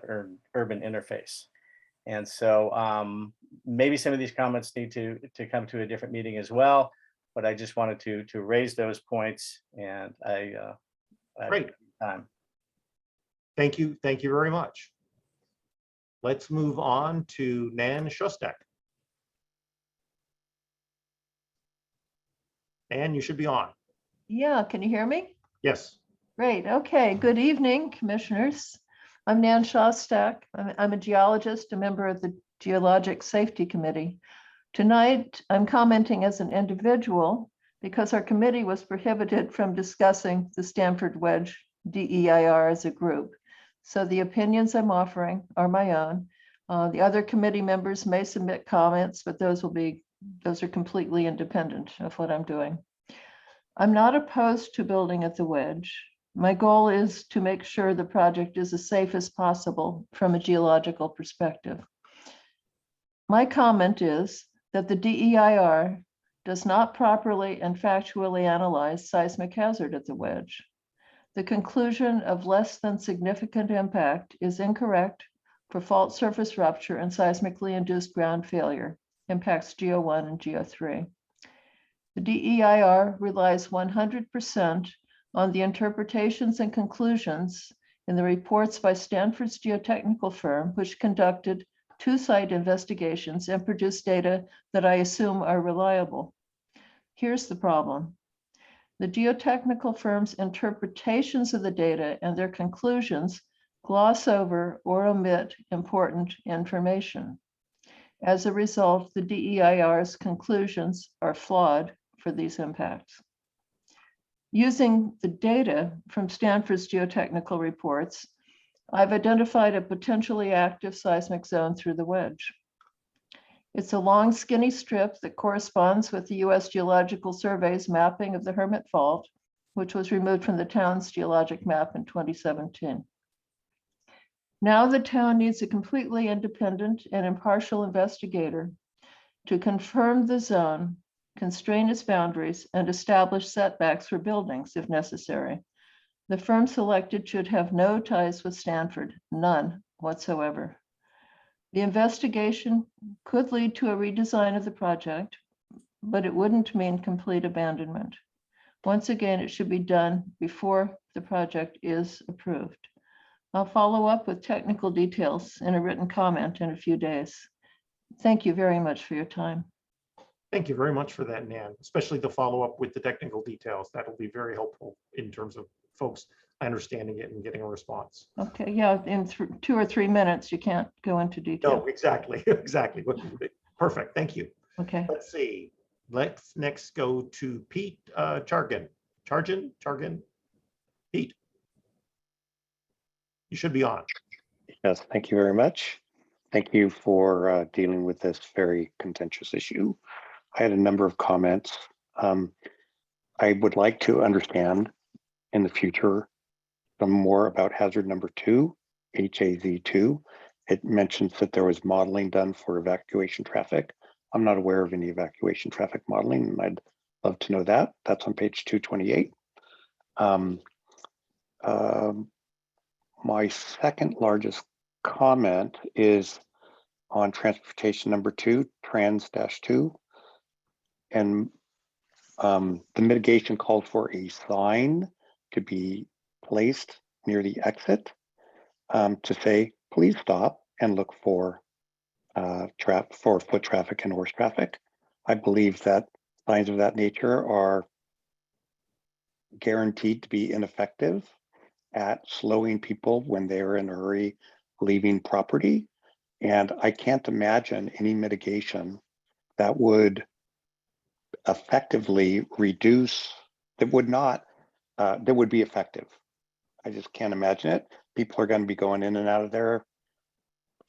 urban interface. And so maybe some of these comments need to come to a different meeting as well, but I just wanted to raise those points, and Great. Thank you very much. Let's move on to Nan Shostak. Nan, you should be on. Yeah, can you hear me? Yes. Great. Okay. Good evening, commissioners. I'm Nan Shostak. I'm a geologist, a member of the Geologic Safety Committee. Tonight, I'm commenting as an individual because our committee was prohibited from discussing the Stanford Wedge DEIR as a group. So the opinions I'm offering are my own. The other committee members may submit comments, but those are completely independent of what I'm doing. I'm not opposed to building at the Wedge. My goal is to make sure the project is as safe as possible from a geological perspective. My comment is that the DEIR does not properly and factually analyze seismic hazard at the Wedge. The conclusion of less than significant impact is incorrect for fault surface rupture and seismically induced ground failure, impacts GEO1 and GEO3. The DEIR relies 100% on the interpretations and conclusions in the reports by Stanford's geotechnical firm, which conducted 2 site investigations and produced data that I assume are reliable. Here's the problem. The geotechnical firm's interpretations of the data and their conclusions gloss over or omit important information. As a result, the DEIR's conclusions are flawed for these impacts. Using the data from Stanford's geotechnical reports, I've identified a potentially active seismic zone through the Wedge. It's a long, skinny strip that corresponds with the U.S. Geological Survey's mapping of the Hermit Fault, which was removed from the town's geologic map in 2017. Now the town needs a completely independent and impartial investigator to confirm the zone, constrain its boundaries, and establish setbacks for buildings if necessary. The firm selected should have no ties with Stanford, none whatsoever. The investigation could lead to a redesign of the project, but it wouldn't mean complete abandonment. Once again, it should be done before the project is approved. I'll follow up with technical details in a written comment in a few days. Thank you very much for your time. Thank you very much for that, Nan, especially the follow-up with the technical details. That'll be very helpful in terms of folks understanding it and getting a response. Okay, yeah, in 2 or 3 minutes, you can't go into detail. No, exactly, exactly. Perfect, thank you. Okay. Let's see. Let's next go to Pete Chargan. Chargan? Pete. You should be on. Yes, thank you very much. Thank you for dealing with this very contentious issue. I had a number of comments. I would like to understand in the future some more about hazard number 2, HAZ2. It mentions that there was modeling done for evacuation traffic. I'm not aware of any evacuation traffic modeling, and I'd love to know that. That's on page 228. My second largest comment is on transportation number 2, trans-2. And the mitigation called for a sign to be placed near the exit to say, please stop and look for foot traffic and horse traffic. I believe that signs of that nature are guaranteed to be ineffective at slowing people when they're in a hurry leaving property. And I can't imagine any mitigation that would effectively reduce, that would be effective. I just can't imagine it. People are going to be going in and out of there,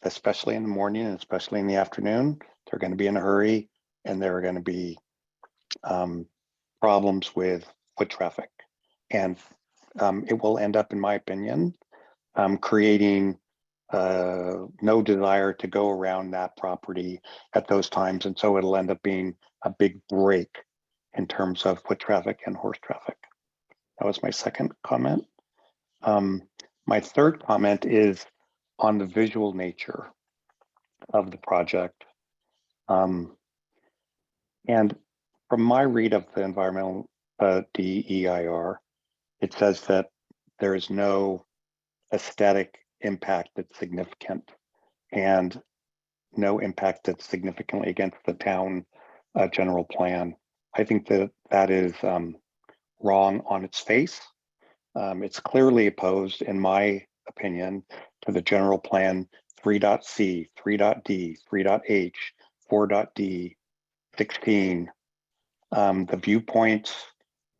especially in the morning and especially in the afternoon. They're going to be in a hurry, and there are going to be problems with foot traffic. And it will end up, in my opinion, creating no desire to go around that property at those times. And so it'll end up being a big break in terms of foot traffic and horse traffic. That was my second comment. My third comment is on the visual nature of the project. And from my read of the environmental DEIR, it says that there is no aesthetic impact that's significant and no impact that's significantly against the town general plan. I think that that is wrong on its face. It's clearly opposed, in my opinion, to the general plan 3.C, 3.D, 3.H, 4.D, 16. The viewpoints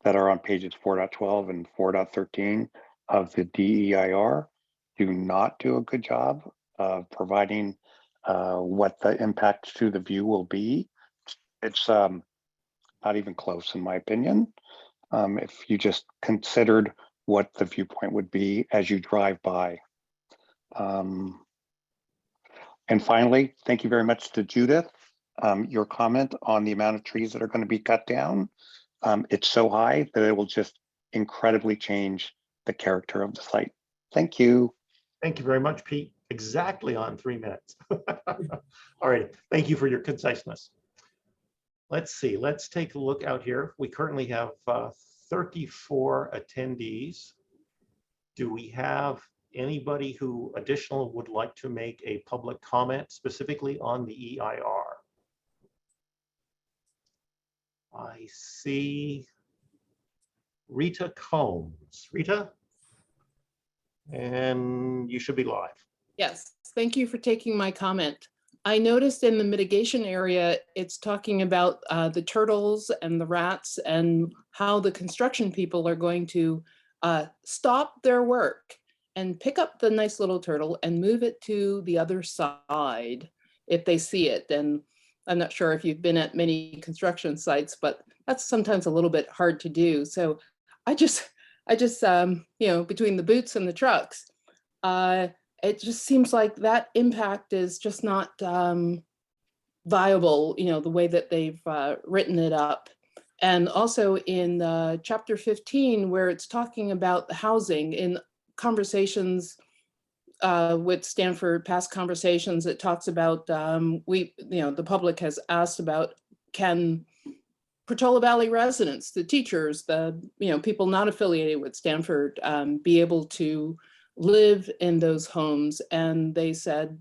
that are on pages 4.12 and 4.13 of the DEIR do not do a good job of providing what the impact to the view will be. It's not even close, in my opinion. If you just considered what the viewpoint would be as you drive by. And finally, thank you very much to Judith. Your comment on the amount of trees that are going to be cut down, it's so high that it will just incredibly change the character of the site. Thank you. Thank you very much, Pete. Exactly on 3 minutes. All right, thank you for your conciseness. Let's see, let's take a look out here. We currently have 34 attendees. Do we have anybody who additional would like to make a public comment specifically on the EIR? I see Rita Combs. Rita? And you should be live. Yes, thank you for taking my comment. I noticed in the mitigation area, it's talking about the turtles and the rats and how the construction people are going to stop their work and pick up the nice little turtle and move it to the other side if they see it. And I'm not sure if you've been at many construction sites, but that's sometimes a little bit hard to do. So I just you know, between the boots and the trucks, it just seems like that impact is just not viable, you know, the way that they've written it up. And also in chapter 15, where it's talking about the housing in conversations with Stanford, past conversations, it talks about, you know, the public has asked about, can Portola Valley residents, the teachers, the, you know, people not affiliated with Stanford be able to live in those homes? And they said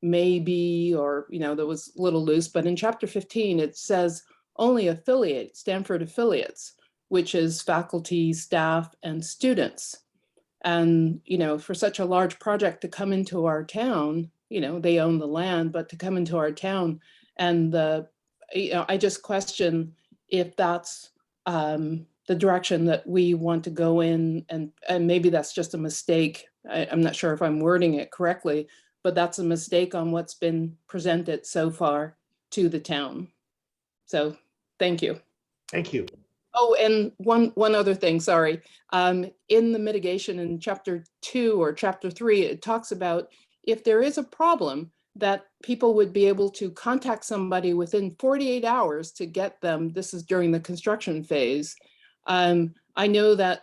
maybe, or, you know, that was a little loose, but in chapter 15, it says only affiliate, Stanford affiliates, which is faculty, staff, and students. And, you know, for such a large project to come into our town, you know, they own the land, but to come into our town And I just question if that's the direction that we want to go in, and maybe that's just a mistake. I'm not sure if I'm wording it correctly, but that's a mistake on what's been presented so far to the town. So thank you. Thank you. Oh, and one other thing, sorry. In the mitigation in chapter 2 or chapter 3, it talks about if there is a problem, that people would be able to contact somebody within 48 hours to get them. This is during the construction phase. I know that,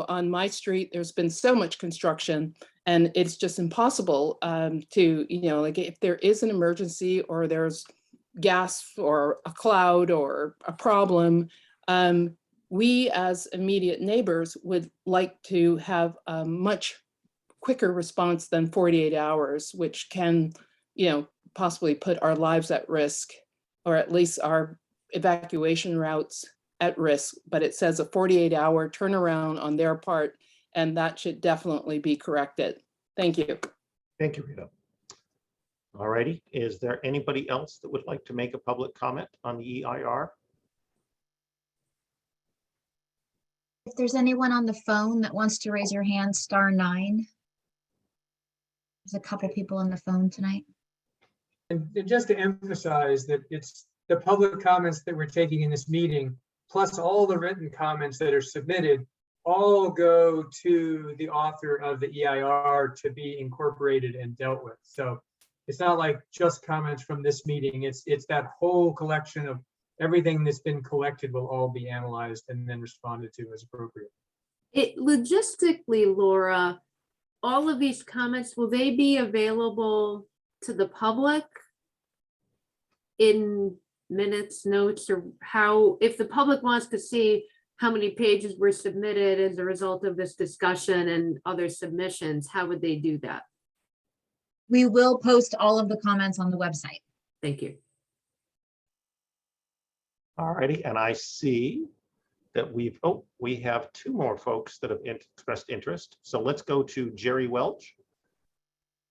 on my street, there's been so much construction and it's just impossible to, like if there is an emergency or there's gas or a cloud or a problem, we as immediate neighbors would like to have a much quicker response than 48 hours, which can, possibly put our lives at risk, or at least our evacuation routes at risk. But it says a 48-hour turnaround on their part, and that should definitely be corrected. Thank you. Thank you, Rita. All righty. Is there anybody else that would like to make a public comment on the EIR? If there's anyone on the phone that wants to raise your hand, *9. There's a couple people on the phone tonight. And just to emphasize that it's the public comments that we're taking in this meeting, plus all the written comments that are submitted, all go to the author of the EIR to be incorporated and dealt with. So it's not like just comments from this meeting. It's that whole collection of everything that's been collected will all be analyzed and then responded to as appropriate. Logistically, Laura, all of these comments, will they be available to the public in minutes, notes, or how, if the public wants to see how many pages were submitted as a result of this discussion and other submissions, how would they do that? We will post all of the comments on the website. Thank you. All righty, and I see that we have 2 more folks that have expressed interest. So let's go to Jerry Welch.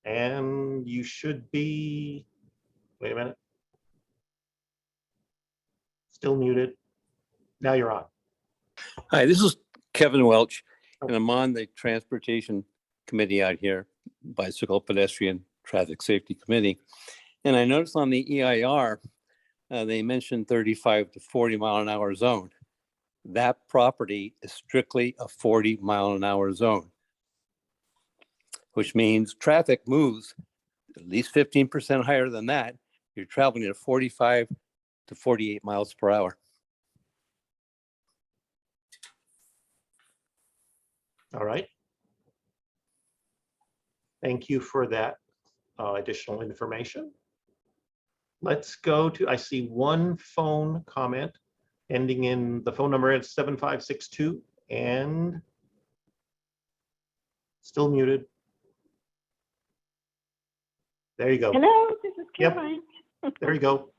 And you should be, wait a minute. Still muted. Now you're on. Hi, this is Kevin Welch, and I'm on the Transportation Committee out here, Bicycle Pedestrian Traffic Safety Committee. And I noticed on the EIR, they mentioned 35 to 40 mile an hour zone. That property is strictly a 40 mile an hour zone, which means traffic moves at least 15% higher than that. You're traveling at 45 to 48 miles per hour. All right. Thank you for that additional information. Let's go to, I see one phone comment ending in, the phone number is 7562 and still muted. There you go. Hello, this is Yep. Caroline. There you go.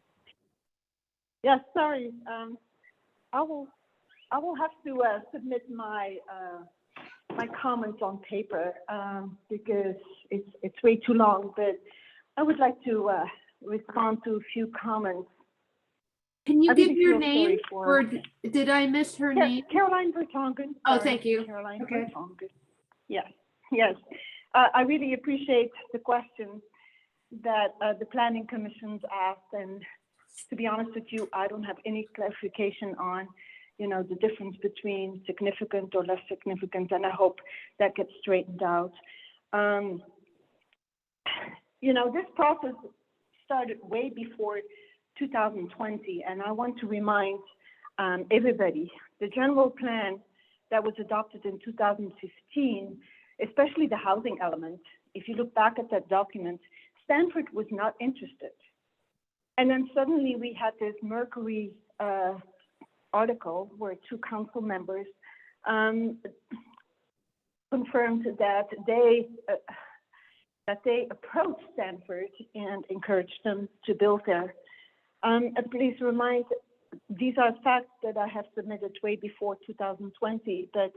Yes, sorry. I will have to submit my my comments on paper because it's way too long. But I would like to respond to a few comments. Can you I give really your feel name, sorry for- or did I miss her Yes, name? Caroline Vertonghen. Oh, Sorry, thank you. Caroline Okay. Vertonghen. Yes, yes. I really appreciate the question that the Planning Commission's asked, and to be honest with you, I don't have any clarification on, the difference between significant or less significant, and I hope that gets straightened out. This process started way before 2020, and I want to remind everybody, the general plan that was adopted in 2015, especially the housing element, if you look back at that document, Stanford was not interested. And then suddenly we had this Mercury article where 2 council members confirmed that they approached Stanford and encouraged them to build there. Please remind, these are facts that I have submitted way before 2020, but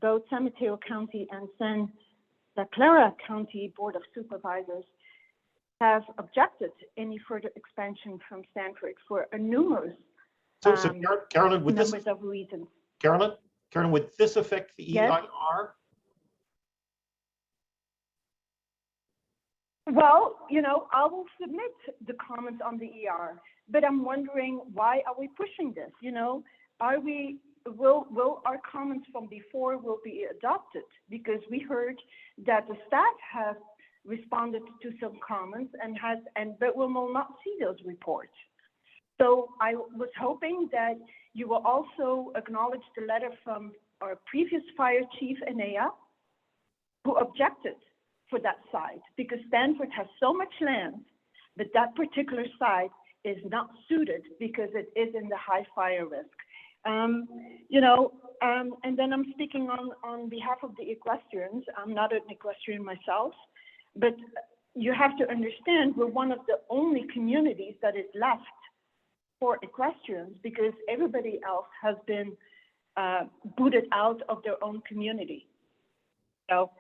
both San Mateo County and Santa Clara County Board of Supervisors have objected any further expansion from Stanford for a numerous So Carolyn, would this, numbers of reasons. Carolyn, would this affect the Yes. EIR? Well, you know, I will submit the comments on the ER, but I'm wondering, why are we pushing this? You know, will our comments from before will be adopted? Because we heard that the staff has responded to some comments but we will not see those reports. So I was hoping that you will also acknowledge the letter from our previous fire chief, Enea, who objected for that site, because Stanford has so much land, but that particular site is not suited because it is in the high fire risk. You know, and then I'm speaking on behalf of the equestrians. I'm not an equestrian myself, but you have to understand we're one of the only communities that is left for equestrians, because everybody else has been booted out of their own community. So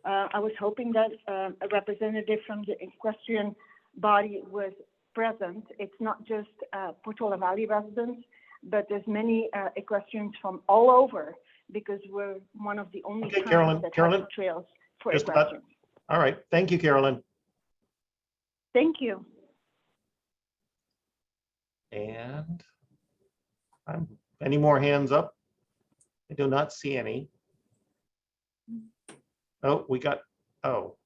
I was hoping that a representative from the equestrian body was present. It's not just Portola Valley residents, but there's many equestrians from all over, because we're one of the only Okay, towns that Carolyn, have trails for just about- equestrians. All right, thank you, Carolyn. Thank you. And any more hands up? I do not see any. Oh,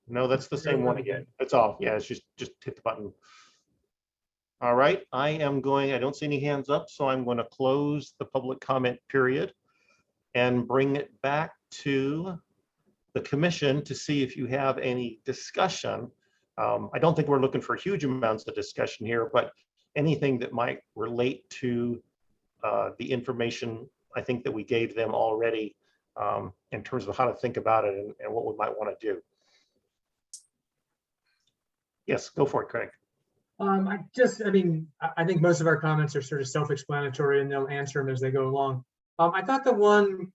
no, that's the same one again. That's all. Yeah, it's just hit the button. All right, I don't see any hands up, so I'm going to close the public comment period and bring it back to the commission to see if you have any discussion. I don't think we're looking for huge amounts of discussion here, but anything that might relate to the information I think that we gave them already in terms of how to think about it and what we might want to do. Yes, go for it, Craig. I think most of our comments are sort of self-explanatory, and they'll answer them as they go along. I thought the one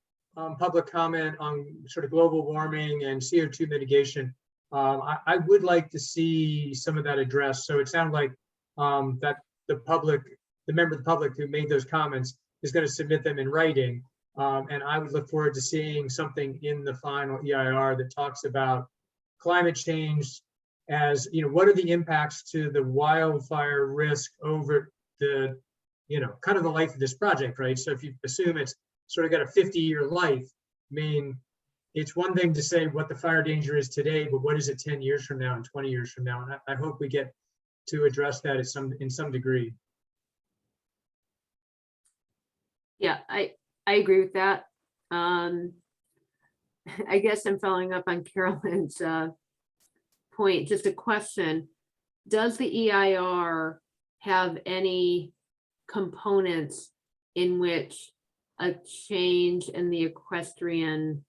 public comment on sort of global warming and CO2 mitigation, I would like to see some of that addressed. So it sounded like that the member of the public who made those comments is going to submit them in writing. And I would look forward to seeing something in the final EIR that talks about climate change as, you know, what are the impacts to the wildfire risk over the, you know, kind of the life of this project, right? So if you assume it's sort of got a 50-year life, I mean, it's one thing to say what the fire danger is today, but what is it 10 years from now and 20 years from now? And I hope we get to address that in some degree. Yeah, I agree with that. I guess I'm following up on Carolyn's point. Just a question. Does the EIR have any components in which a change in the equestrian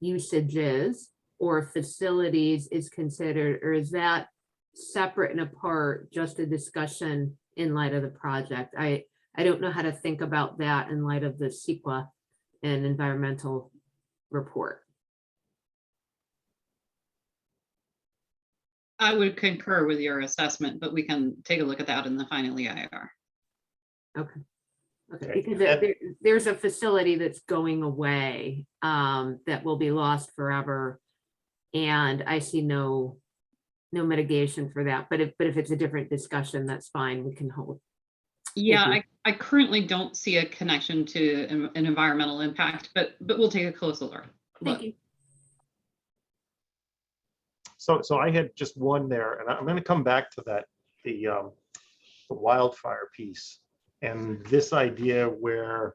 usages or facilities is considered, or is that separate and apart, just a discussion in light of the project? I don't know how to think about that in light of the CEQA and environmental report. I would concur with your assessment, but we can take a look at that in the final EIR. Okay. Okay, because there's a facility that's going away that will be lost forever, and I see no mitigation for that. But if it's a different discussion, that's fine. We can hold. Yeah, I currently don't see a connection to an environmental impact, but we'll take a closer look. Thank you. So I had just one there, and I'm going to come back to that, the wildfire piece, and this idea where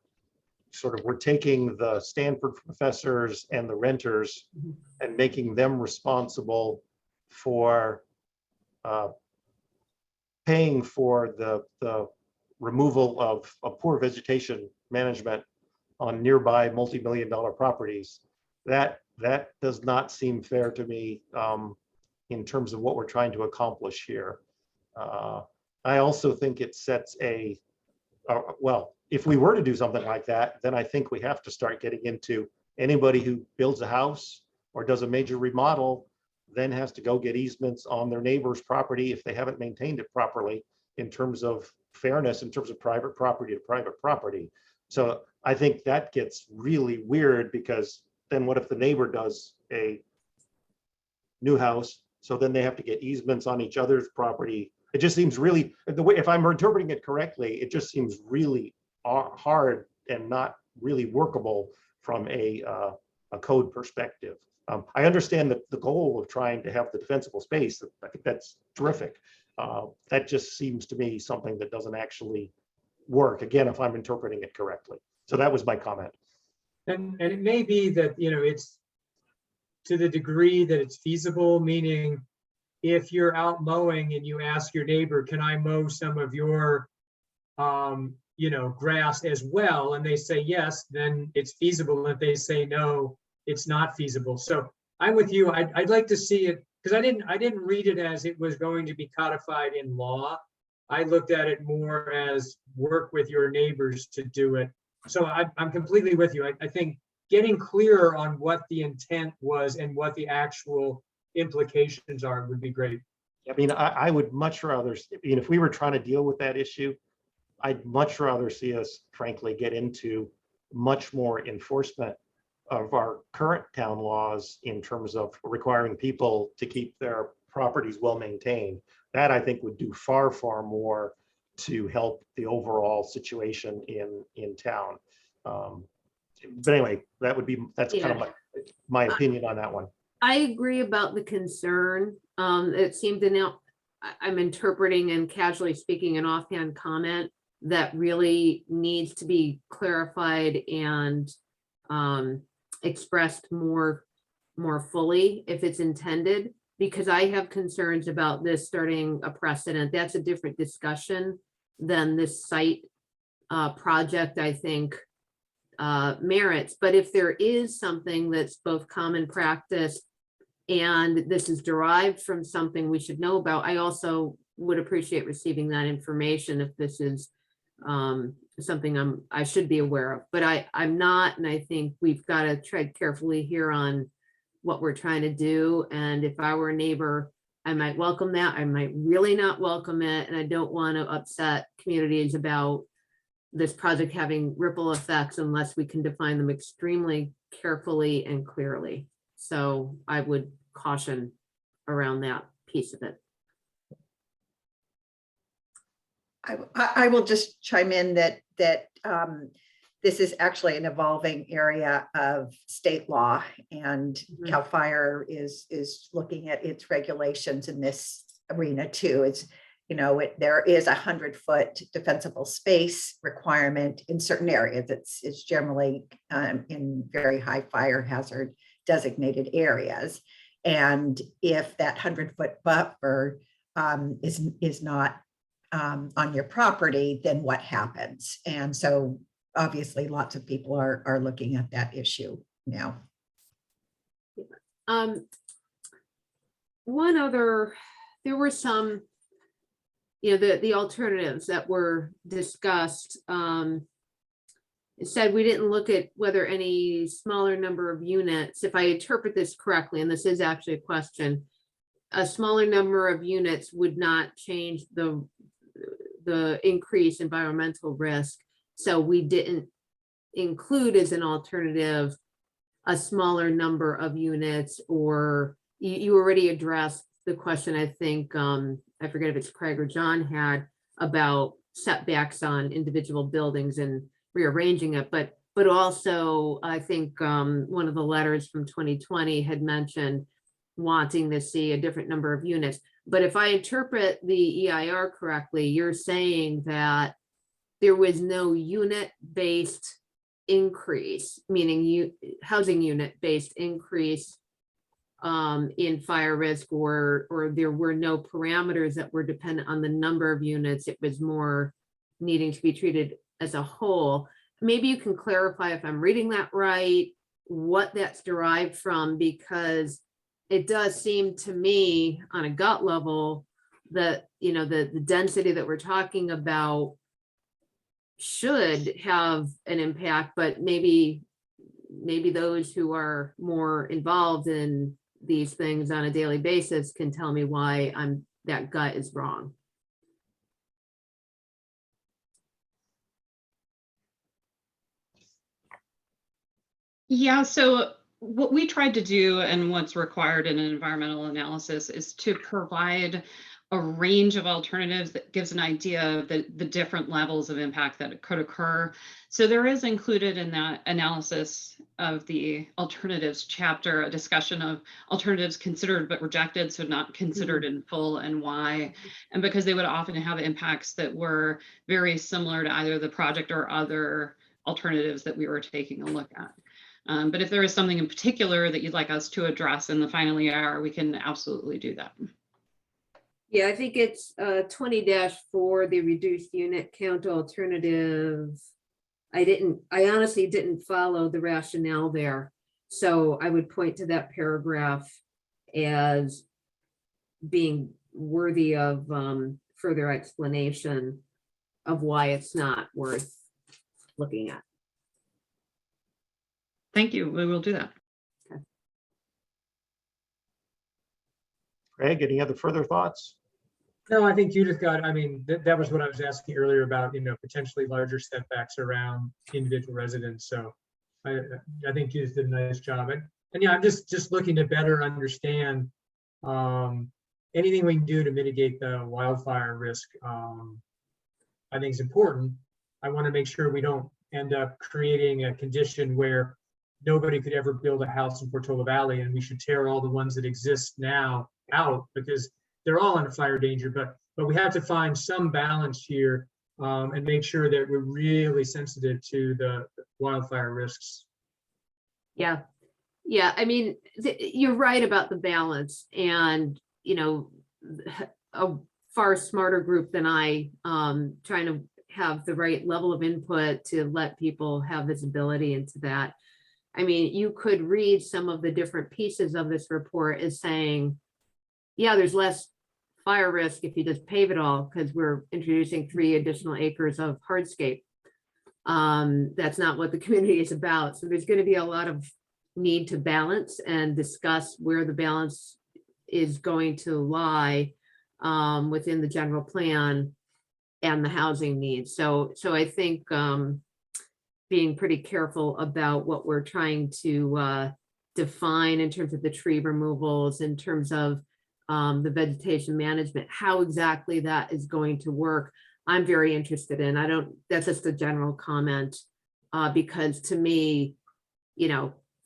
sort of we're taking the Stanford professors and the renters and making them responsible for paying for the removal of poor vegetation management on nearby multi-million-dollar properties. That does not seem fair to me in terms of what we're trying to accomplish here. I also think it sets well, if we were to do something like that, then I think we have to start getting into anybody who builds a house or does a major remodel then has to go get easements on their neighbor's property if they haven't maintained it properly in terms of fairness, in terms of private property to private property. So I think that gets really weird, because then what if the neighbor does a new house? So then they have to get easements on each other's property. It just seems really, the way, if I'm interpreting it correctly, it just seems really hard and not really workable from a code perspective. I understand that the goal of trying to have the defensible space, I think that's terrific. That just seems to me something that doesn't actually work, again, if I'm interpreting it correctly. So that was my comment. And it may be that, you know, it's to the degree that it's feasible, meaning if you're out mowing and you ask your neighbor, can I mow some of your, you know, grass as well? And they say yes, then it's feasible. If they say no, it's not feasible. So I'm with you. I'd like to see it, because I didn't read it as it was going to be codified in law. I looked at it more as work with your neighbors to do it. So I'm completely with you. I think getting clearer on what the intent was and what the actual implications are would be great. I mean, I would much rather, I mean, if we were trying to deal with that issue, I'd much rather see us, frankly, get into much more enforcement of our current town laws in terms of requiring people to keep their properties well maintained. That I think would do far, far more to help the overall situation in town. But anyway, that's kind of my opinion on that one. I agree about the concern. It seemed to now, I'm interpreting and casually speaking an offhand comment that really needs to be clarified and expressed more fully if it's intended, because I have concerns about this starting a precedent. That's a different discussion than this site project, I think, merits. But if there is something that's both common practice and this is derived from something we should know about, I also would appreciate receiving that information if this is something I should be aware of. But I'm not, and I think we've got to tread carefully here on what we're trying to do. And if I were a neighbor, I might welcome that. I might really not welcome it. And I don't want to upset communities about this project having ripple effects unless we can define them extremely carefully and clearly. So I would caution around that piece of it. I will just chime in that this is actually an evolving area of state law, and CAL FIRE is looking at its regulations in this arena too. It's, you know, there is a 100-foot defensible space requirement in certain areas. It's generally in very high fire hazard designated areas. And if that 100-foot buffer is not on your property, then what happens? And so obviously lots of people are looking at that issue now. One other, there were some, you know, the alternatives that were discussed. It said we didn't look at whether any smaller number of units, if I interpret this correctly, and this is actually a question, a smaller number of units would not change the increased environmental risk. So we didn't include as an alternative a smaller number of units, or you already addressed the question, I think, I forget if it's Craig or John had, about setbacks on individual buildings and rearranging it. But also, I think one of the letters from 2020 had mentioned wanting to see a different number of units. But if I interpret the EIR correctly, you're saying that there was no unit-based increase, meaning housing unit-based increase in fire risk, or there were no parameters that were dependent on the number of units. It was more needing to be treated as a whole. Maybe you can clarify if I'm reading that right, what that's derived from, because it does seem to me on a gut level that, you know, the density that we're talking about should have an impact, but maybe those who are more involved in these things on a daily basis can tell me why that gut is wrong. Yeah, so what we tried to do and what's required in an environmental analysis is to provide a range of alternatives that gives an idea of the different levels of impact that could occur. So there is included in that analysis of the alternatives chapter a discussion of alternatives considered but rejected, so not considered in full, and why. And because they would often have impacts that were very similar to either the project or other alternatives that we were taking a look at. But if there is something in particular that you'd like us to address in the final EIR, we can absolutely do that. Yeah, I think it's 20-4, the reduced unit count alternative. I honestly didn't follow the rationale there. So I would point to that paragraph as being worthy of further explanation of why it's not worth looking at. Thank you. We will do that. Craig, any other further thoughts? No, I think Judith got, I mean, that was what I was asking earlier about, potentially larger setbacks around individual residents. So I think Judith did a nice job. And yeah, I'm just looking to better understand anything we can do to mitigate the wildfire risk. I think is important. I want to make sure we don't end up creating a condition where nobody could ever build a house in Portola Valley, and we should tear all the ones that exist now out because they're all in fire danger. But we have to find some balance here and make sure that we're really sensitive to the wildfire risks. Yeah. Yeah. I mean, you're right about the balance, and, a far smarter group than I trying to have the right level of input to let people have visibility into that. I mean, you could read some of the different pieces of this report as saying, yeah, there's less fire risk if you just pave it all because we're introducing 3 additional acres of hardscape. That's not what the community is about. So there's going to be a lot of need to balance and discuss where the balance is going to lie within the general plan and the housing needs. So I think being pretty careful about what we're trying to define in terms of the tree removals, in terms of the vegetation management, how exactly that is going to work, I'm very interested in. That's just a general comment, because to me,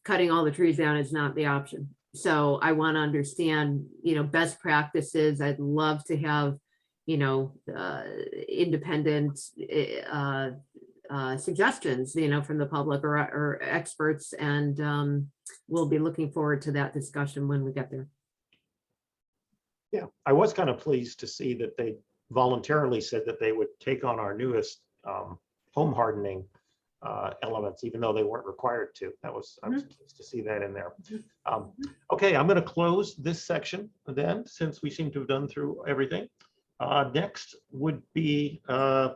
cutting all the trees down is not the option. So I want to understand, best practices. I'd love to have, independent suggestions, from the public or experts. And we'll be looking forward to that discussion when we get there. Yeah, I was kind of pleased to see that they voluntarily said that they would take on our newest home hardening elements, even though they weren't required to. I was pleased to see that in there. Okay, I'm going to close this section then, since we seem to have done through everything. Next would be, I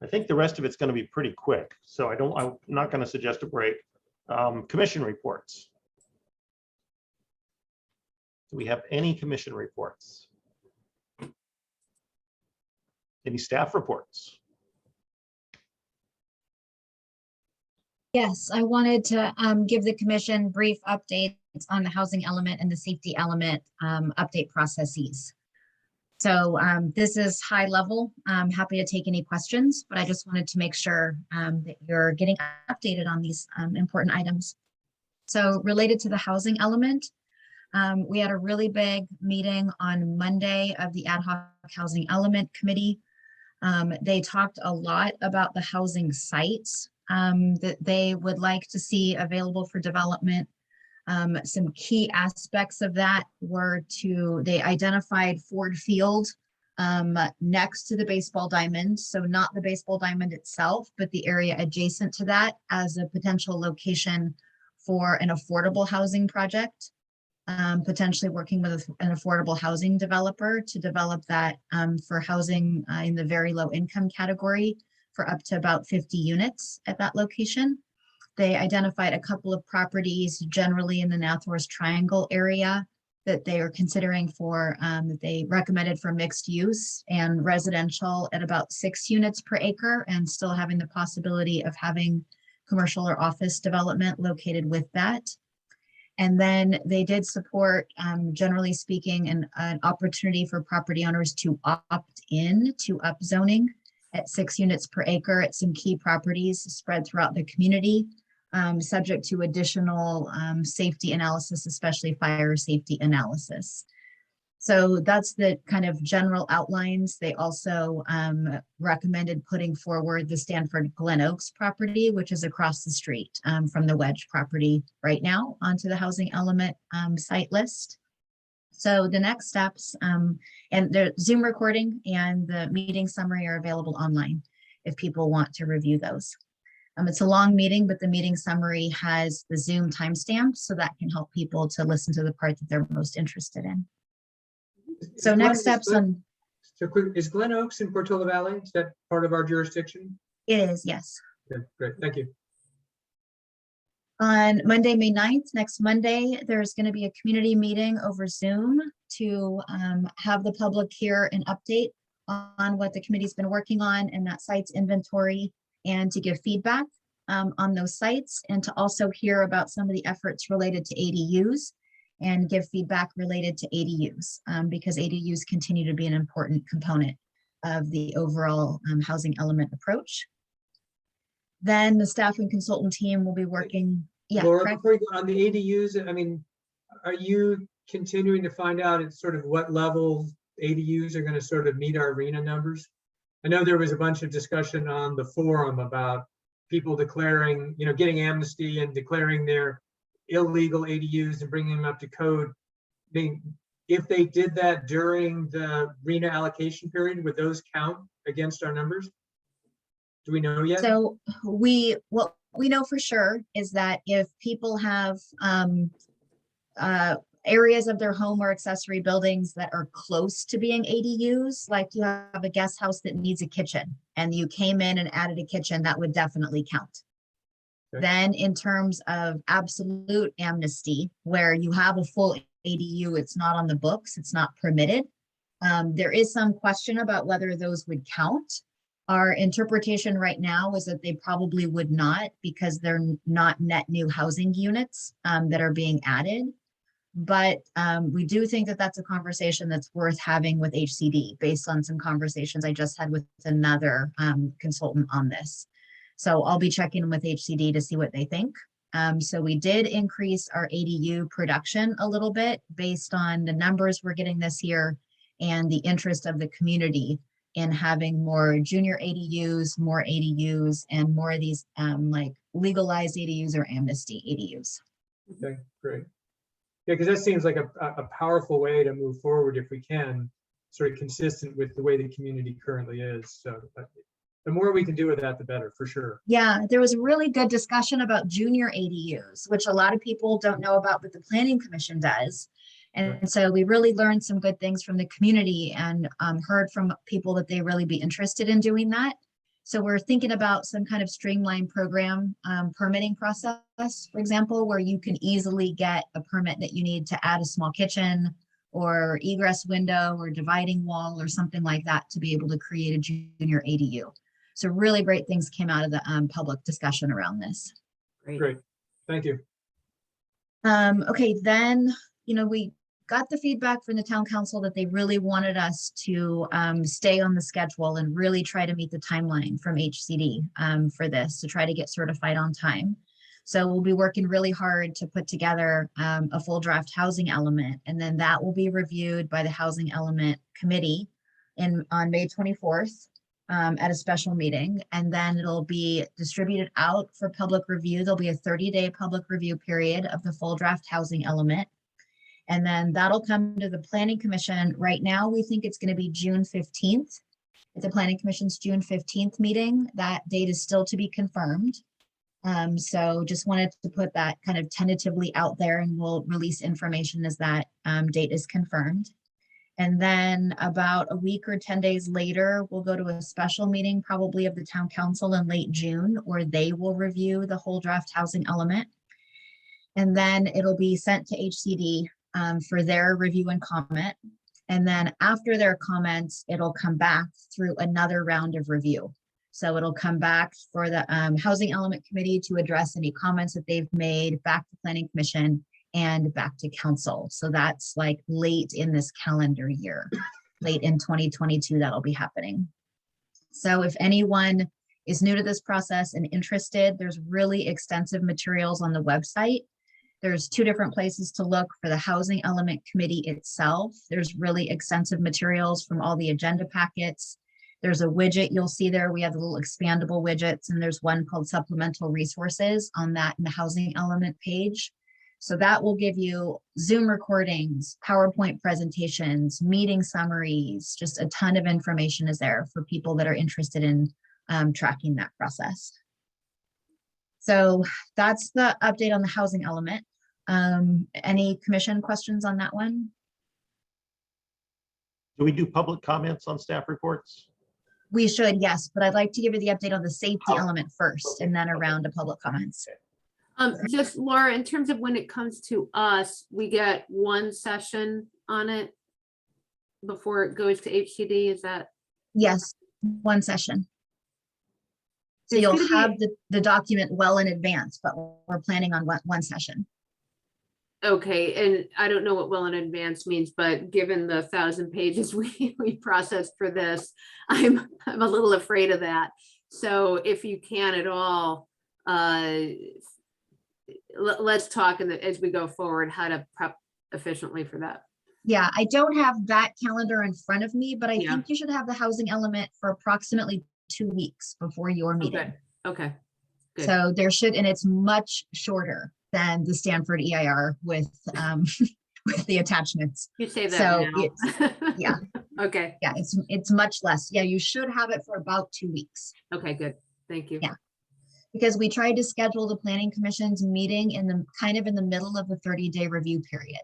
think the rest of it's going to be pretty quick, so I'm not going to suggest a break. Commission reports. Do we have any commission reports? Any staff reports? Yes, I wanted to give the commission brief updates on the housing element and the safety element update processes. So this is high level. I'm happy to take any questions, but I just wanted to make sure that you're getting updated on these important items. So related to the housing element, we had a really big meeting on Monday of the Ad Hoc Housing Element Committee. They talked a lot about the housing sites that they would like to see available for development. Some key aspects of that were they identified Ford Field next to the baseball diamond. So not the baseball diamond itself, but the area adjacent to that as a potential location for an affordable housing project. Potentially working with an affordable housing developer to develop that for housing in the very low income category for up to about 50 units at that location. They identified a couple of properties generally in the Northwest Triangle area that they are considering for, that they recommended for mixed use and residential at about 6 units per acre, and still having the possibility of having commercial or office development located with that. And then they did support, generally speaking, an opportunity for property owners to opt in to upzoning at 6 units per acre at some key properties spread throughout the community, subject to additional safety analysis, especially fire safety analysis. So that's the kind of general outlines. They also recommended putting forward the Stanford Glen Oaks property, which is across the street from the Wedge property right now, onto the housing element site list. So the next steps, and the Zoom recording and the meeting summary are available online if people want to review those. It's a long meeting, but the meeting summary has the Zoom timestamp, so that can help people to listen to the part that they're most interested in. So next steps on. So quick, is Glen Oaks in Portola Valley? Is that part of our jurisdiction? It is, yes. Okay, great, thank you. On Monday, May 9th, next Monday, there's going to be a community meeting over Zoom to have the public hear an update on what the committee's been working on and that site's inventory, and to give feedback on those sites, and to also hear about some of the efforts related to ADUs and give feedback related to ADUs, because ADUs continue to be an important component of the overall housing element approach. Then the staff and consultant team will be working. Yeah, Laura, Craig? before you go on the ADUs, I mean, are you continuing to find out at sort of what level ADUs are going to sort of meet our RHNA numbers? I know there was a bunch of discussion on the forum about people declaring, you know, getting amnesty and declaring their illegal ADUs and bringing them up to code. I mean, if they did that during the RHNA allocation period, would those count against our numbers? Do we know yet? So what we know for sure is that if people have areas of their home or accessory buildings that are close to being ADUs, like you have a guest house that needs a kitchen and you came in and added a kitchen, that would definitely count. Okay. Then in terms of absolute amnesty, where you have a full ADU, it's not on the books, it's not permitted. There is some question about whether those would count. Our interpretation right now is that they probably would not, because they're not net new housing units that are being added. But we do think that that's a conversation that's worth having with HCD based on some conversations I just had with another consultant on this. So I'll be checking with HCD to see what they think. So we did increase our ADU production a little bit based on the numbers we're getting this year and the interest of the community in having more junior ADUs, and more of these like legalized ADUs or amnesty ADUs. Okay, great. Yeah, because that seems like a powerful way to move forward if we can, sort of consistent with the way the community currently is. So the more we can do with that, the better, for sure. Yeah, there was a really good discussion about junior ADUs, which a lot of people don't know about, but the Planning Commission does. And so we really learned some good things from the community and heard from people that they really be interested in doing that. So we're thinking about some kind of streamlined program permitting process, for example, where you can easily get a permit that you need to add a small kitchen or egress window or dividing wall or something like that to be able to create a junior ADU. So really great things came out of the public discussion around this. Great, thank you. Okay, then, you know, we got the feedback from the town council that they really wanted us to stay on the schedule and really try to meet the timeline from HCD for this, to try to get certified on time. So we'll be working really hard to put together a full draft housing element, and then that will be reviewed by the Housing Element Committee on May 24th at a special meeting, and then it'll be distributed out for public review. There'll be a 30-day public review period of the full draft housing element. And then that'll come to the Planning Commission. Right now, we think it's going to be June 15th. At the Planning Commission's June 15th meeting, that date is still to be confirmed. So just wanted to put that kind of tentatively out there, and we'll release information as that date is confirmed. And then about a week or 10 days later, we'll go to a special meeting, probably of the town council in late June, where they will review the whole draft housing element. And then it'll be sent to HCD for their review and comment. And then after their comments, it'll come back through another round of review. So it'll come back for the Housing Element Committee to address any comments that they've made, back to Planning Commission and back to council. So that's like late in this calendar year, late in 2022, that'll be happening. So if anyone is new to this process and interested, there's really extensive materials on the website. There's two different places to look for the Housing Element Committee itself. There's really extensive materials from all the agenda packets. There's a widget you'll see there. We have the little expandable widgets, and there's one called supplemental resources on that in the Housing Element page. So that will give you Zoom recordings, PowerPoint presentations, meeting summaries, just a ton of information is there for people that are interested in tracking that process. So that's the update on the housing element. Any commission questions on that one? Do we do public comments on staff reports? We should, yes, but I'd like to give you the update on the safety element first and then a round of public comments. Just Laura, in terms of when it comes to us, we get one session on it before it goes to HCD, is that? Yes, one session. So It's you'll gonna be- have the document well in advance, but we're planning on one session. Okay, and I don't know what well in advance means, but given the 1,000 pages we processed for this, I'm a little afraid of that. So if you can at all, let's talk as we go forward, how to prep efficiently for that. Yeah, I don't have that calendar in front of me, but I Yeah. think you should have the housing element for approximately 2 weeks before your meeting. Okay, good. So there should, and it's much shorter than the Stanford EIR with with the attachments. You say that So now. it's, yeah, Okay, yeah, it's much less. Yeah, you should have it for about 2 weeks. okay, good. Thank you. Yeah. Because we tried to schedule the planning commission's meeting in the kind of in the middle of the 30-day review period,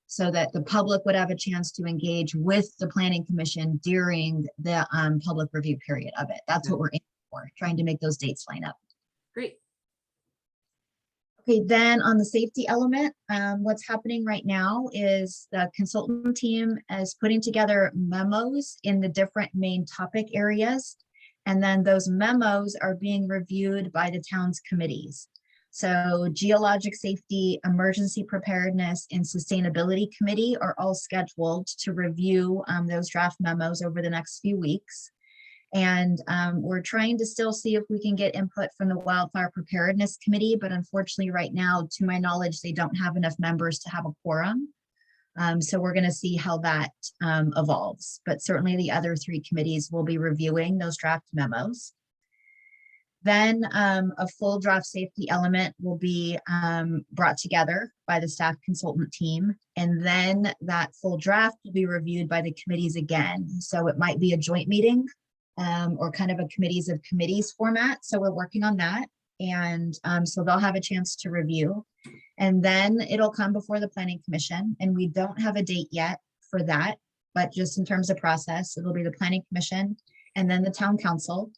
so that the public would have a chance to engage with the planning commission during the public review period of it. That's what we're aiming for, trying to make those dates line up. Great. Okay, then on the safety element, what's happening right now is the consultant team is putting together memos in the different main topic areas. And then those memos are being reviewed by the town's committees. So Geologic Safety, Emergency Preparedness, and Sustainability Committee are all scheduled to review those draft memos over the next few weeks. And we're trying to still see if we can get input from the Wildfire Preparedness Committee, but unfortunately right now, to my knowledge, they don't have enough members to have a quorum. So we're going to see how that evolves, but certainly the other three committees will be reviewing those draft memos. Then a full draft safety element will be brought together by the staff consultant team. And then that full draft will be reviewed by the committees again. So it might be a joint meeting or kind of a committees of committees format. So we're working on that. And so they'll have a chance to review. And then it'll come before the Planning Commission. And we don't have a date yet for that, but just in terms of process, it'll be the Planning Commission and then the Town Council.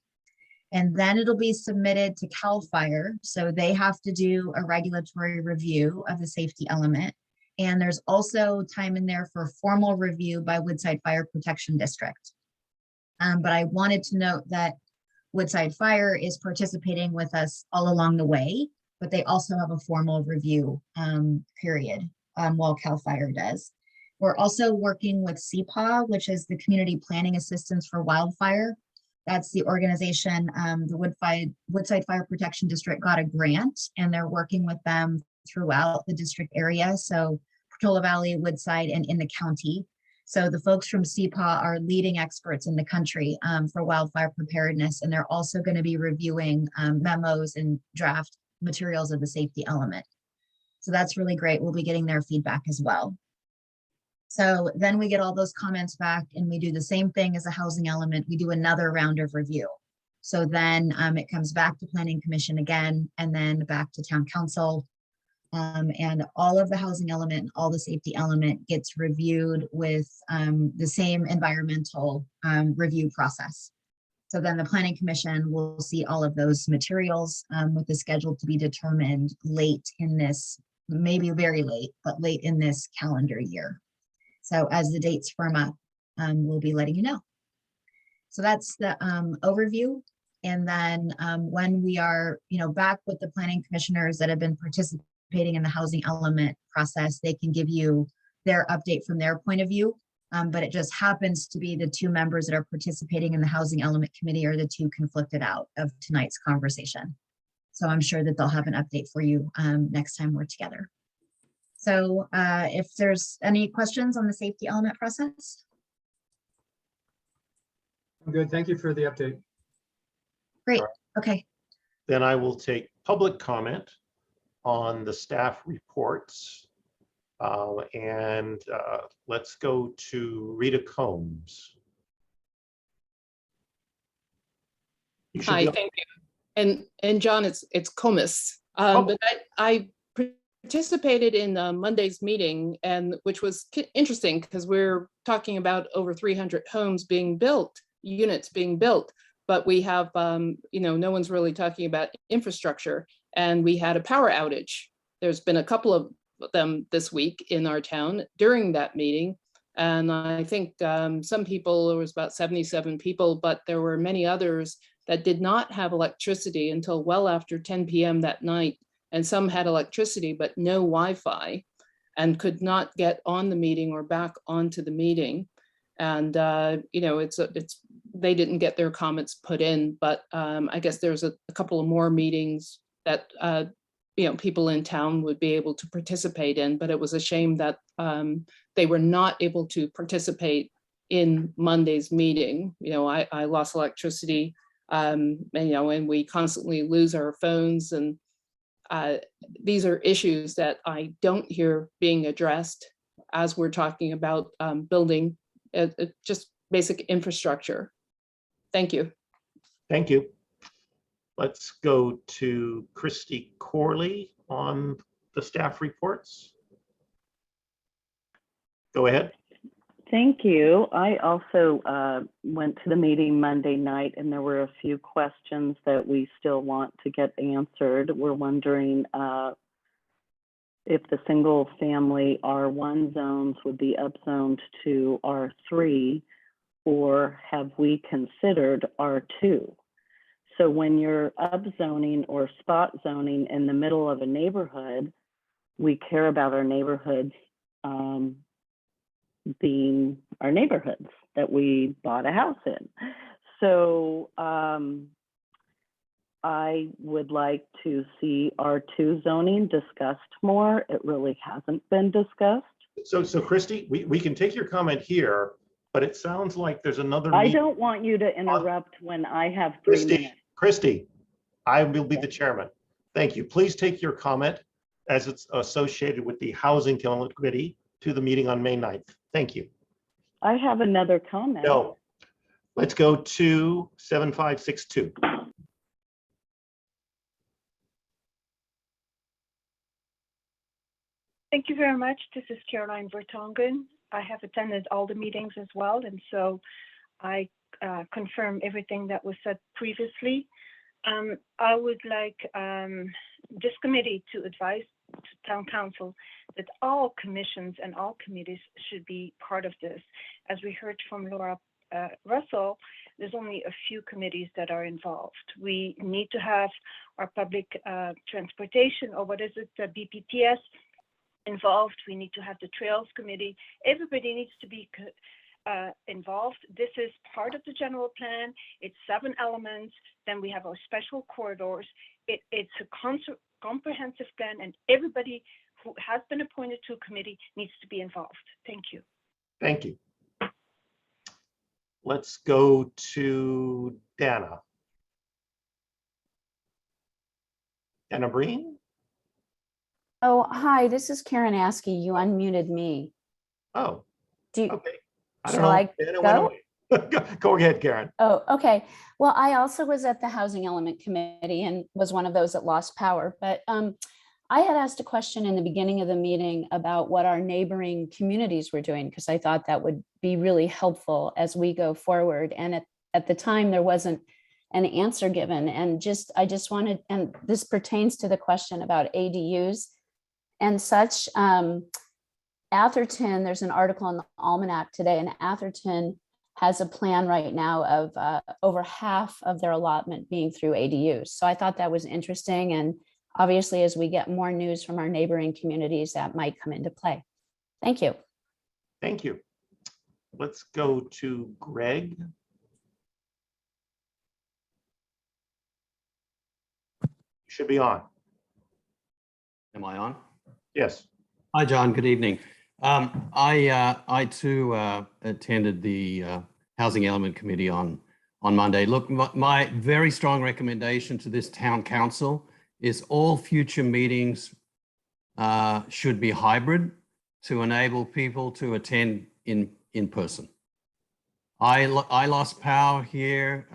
And then it'll be submitted to CAL FIRE. So they have to do a regulatory review of the safety element. And there's also time in there for formal review by Woodside Fire Protection District. But I wanted to note that Woodside Fire is participating with us all along the way, but they also have a formal review period while CAL FIRE does. We're also working with CPAW, which is the Community Planning Assistance for Wildfire. That's the organization, the Woodside Fire Protection District got a grant, and they're working with them throughout the district area. So Portola Valley, Woodside, and in the county. So the folks from CPAW are leading experts in the country for wildfire preparedness, and they're also going to be reviewing memos and draft materials of the safety element. So that's really great. We'll be getting their feedback as well. So then we get all those comments back and we do the same thing as a housing element. We do another round of review. So then it comes back to Planning Commission again, and then back to Town Council. And all of the housing element, and all the safety element gets reviewed with the same environmental review process. So then the planning commission will see all of those materials with the schedule to be determined late in this, maybe very late, but late in this calendar year. So as the dates firm up, we'll be letting you know. So that's the overview. And then when we are, back with the planning commissioners that have been participating in the housing element process, they can give you their update from their point of view. But it just happens to be the two members that are participating in the housing element committee are the two conflicted out of tonight's conversation. So I'm sure that they'll have an update for you next time we're together. So if there's any questions on the safety element process. I'm good. Thank you for the update. Great. Okay. Then I will take public comment on the staff reports. Let's go to Rita Combs. Hi, thank you. And John, it's Comus. But I participated in Monday's meeting, and which was interesting because we're talking about over 300 homes being built, units being built, but we have, no one's really talking about infrastructure, and we had a power outage. There's been a couple of them this week in our town during that meeting. And I think some people, there was about 77 people, but there were many others that did not have electricity until well after 10 p.m. that night. And some had electricity, but no Wi-Fi, and could not get on the meeting or back onto the meeting. And, they didn't get their comments put in, but I guess there's a couple of more meetings that people in town would be able to participate in, but it was a shame that they were not able to participate in Monday's meeting. I lost electricity, and we constantly lose our phones, and these are issues that I don't hear being addressed as we're talking about building just basic infrastructure. Thank you. Thank you. Let's go to Christy Corley on the staff reports. Go ahead. Thank you. I also went to the meeting Monday night, and there were a few questions that we still want to get answered. We're wondering if the single family R1 zones would be upzoned to R3, or have we considered R2? So when you're upzoning or spot zoning in the middle of a neighborhood, we care about our neighborhoods being our neighborhoods that we bought a house in. So I would like to see R2 zoning discussed more. It really hasn't been discussed. So Christy, we can take your comment here, but it sounds like there's another. I don't want you to interrupt when I have 3 minutes. Christy, I will be the chairman. Thank you. Please take your comment as it's associated with the Housing Committee to the meeting on May 9th. Thank you. I have another comment. No. Let's go to 7562. Thank you very much. This is Caroline Vertonghen. I have attended all the meetings as well, and so I confirm everything that was said previously. I would like this committee to advise to Town Council that all commissions and all committees should be part of this. As we heard from Laura Russell, there's only a few committees that are involved. We need to have our public transportation, or what is it, the BPTS involved. We need to have the Trails Committee. Everybody needs to be involved. This is part of the general plan. It's 7 elements. Then we have our special corridors. It's a comprehensive plan, and everybody who has been appointed to a committee needs to be involved. Thank you. Thank you. Let's go to Dana. Dana Breen? Oh, hi, this is Karen Askey. You unmuted me. Oh, do you, okay. Shall I go? Go ahead, Karen. Oh, okay. Well, I also was at the Housing Element Committee and was one of those that lost power. But I had asked a question in the beginning of the meeting about what our neighboring communities were doing, because I thought that would be really helpful as we go forward. And at the time, there wasn't an answer given. And I just wanted, and this pertains to the question about ADUs and such. Atherton, there's an article in the Almanac today, and Atherton has a plan right now of over half of their allotment being through ADUs. So I thought that was interesting. And obviously, as we get more news from our neighboring communities, that might come into play. Thank you. Thank you. Let's go to Greg. You should be on. Am I on? Yes. Hi, John. Good evening. I too attended the Housing Element Committee on Monday. Look, my very strong recommendation to this town council is all future meetings should be hybrid to enable people to attend in person. I lost power here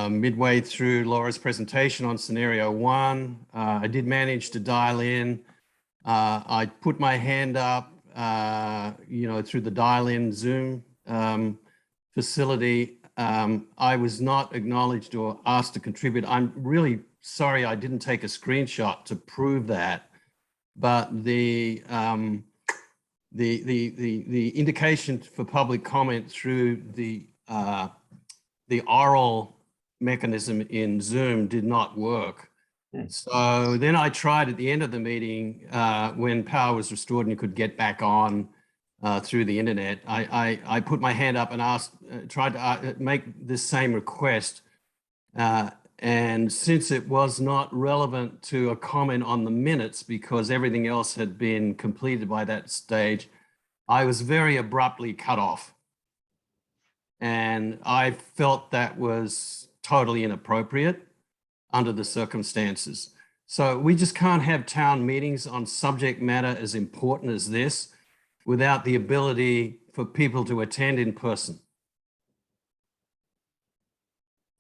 midway through Laura's presentation on scenario 1. I did manage to dial in. I put my hand up, through the dial-in Zoom facility. I was not acknowledged or asked to contribute. I'm really sorry I didn't take a screenshot to prove that, but the indication for public comment through the oral mechanism in Zoom did not work. So then I tried at the end of the meeting when power was restored and you could get back on through the internet. I put my hand up and tried to make this same request. And since it was not relevant to a comment on the minutes because everything else had been completed by that stage, I was very abruptly cut off. And I felt that was totally inappropriate under the circumstances. So we just can't have town meetings on subject matter as important as this without the ability for people to attend in person.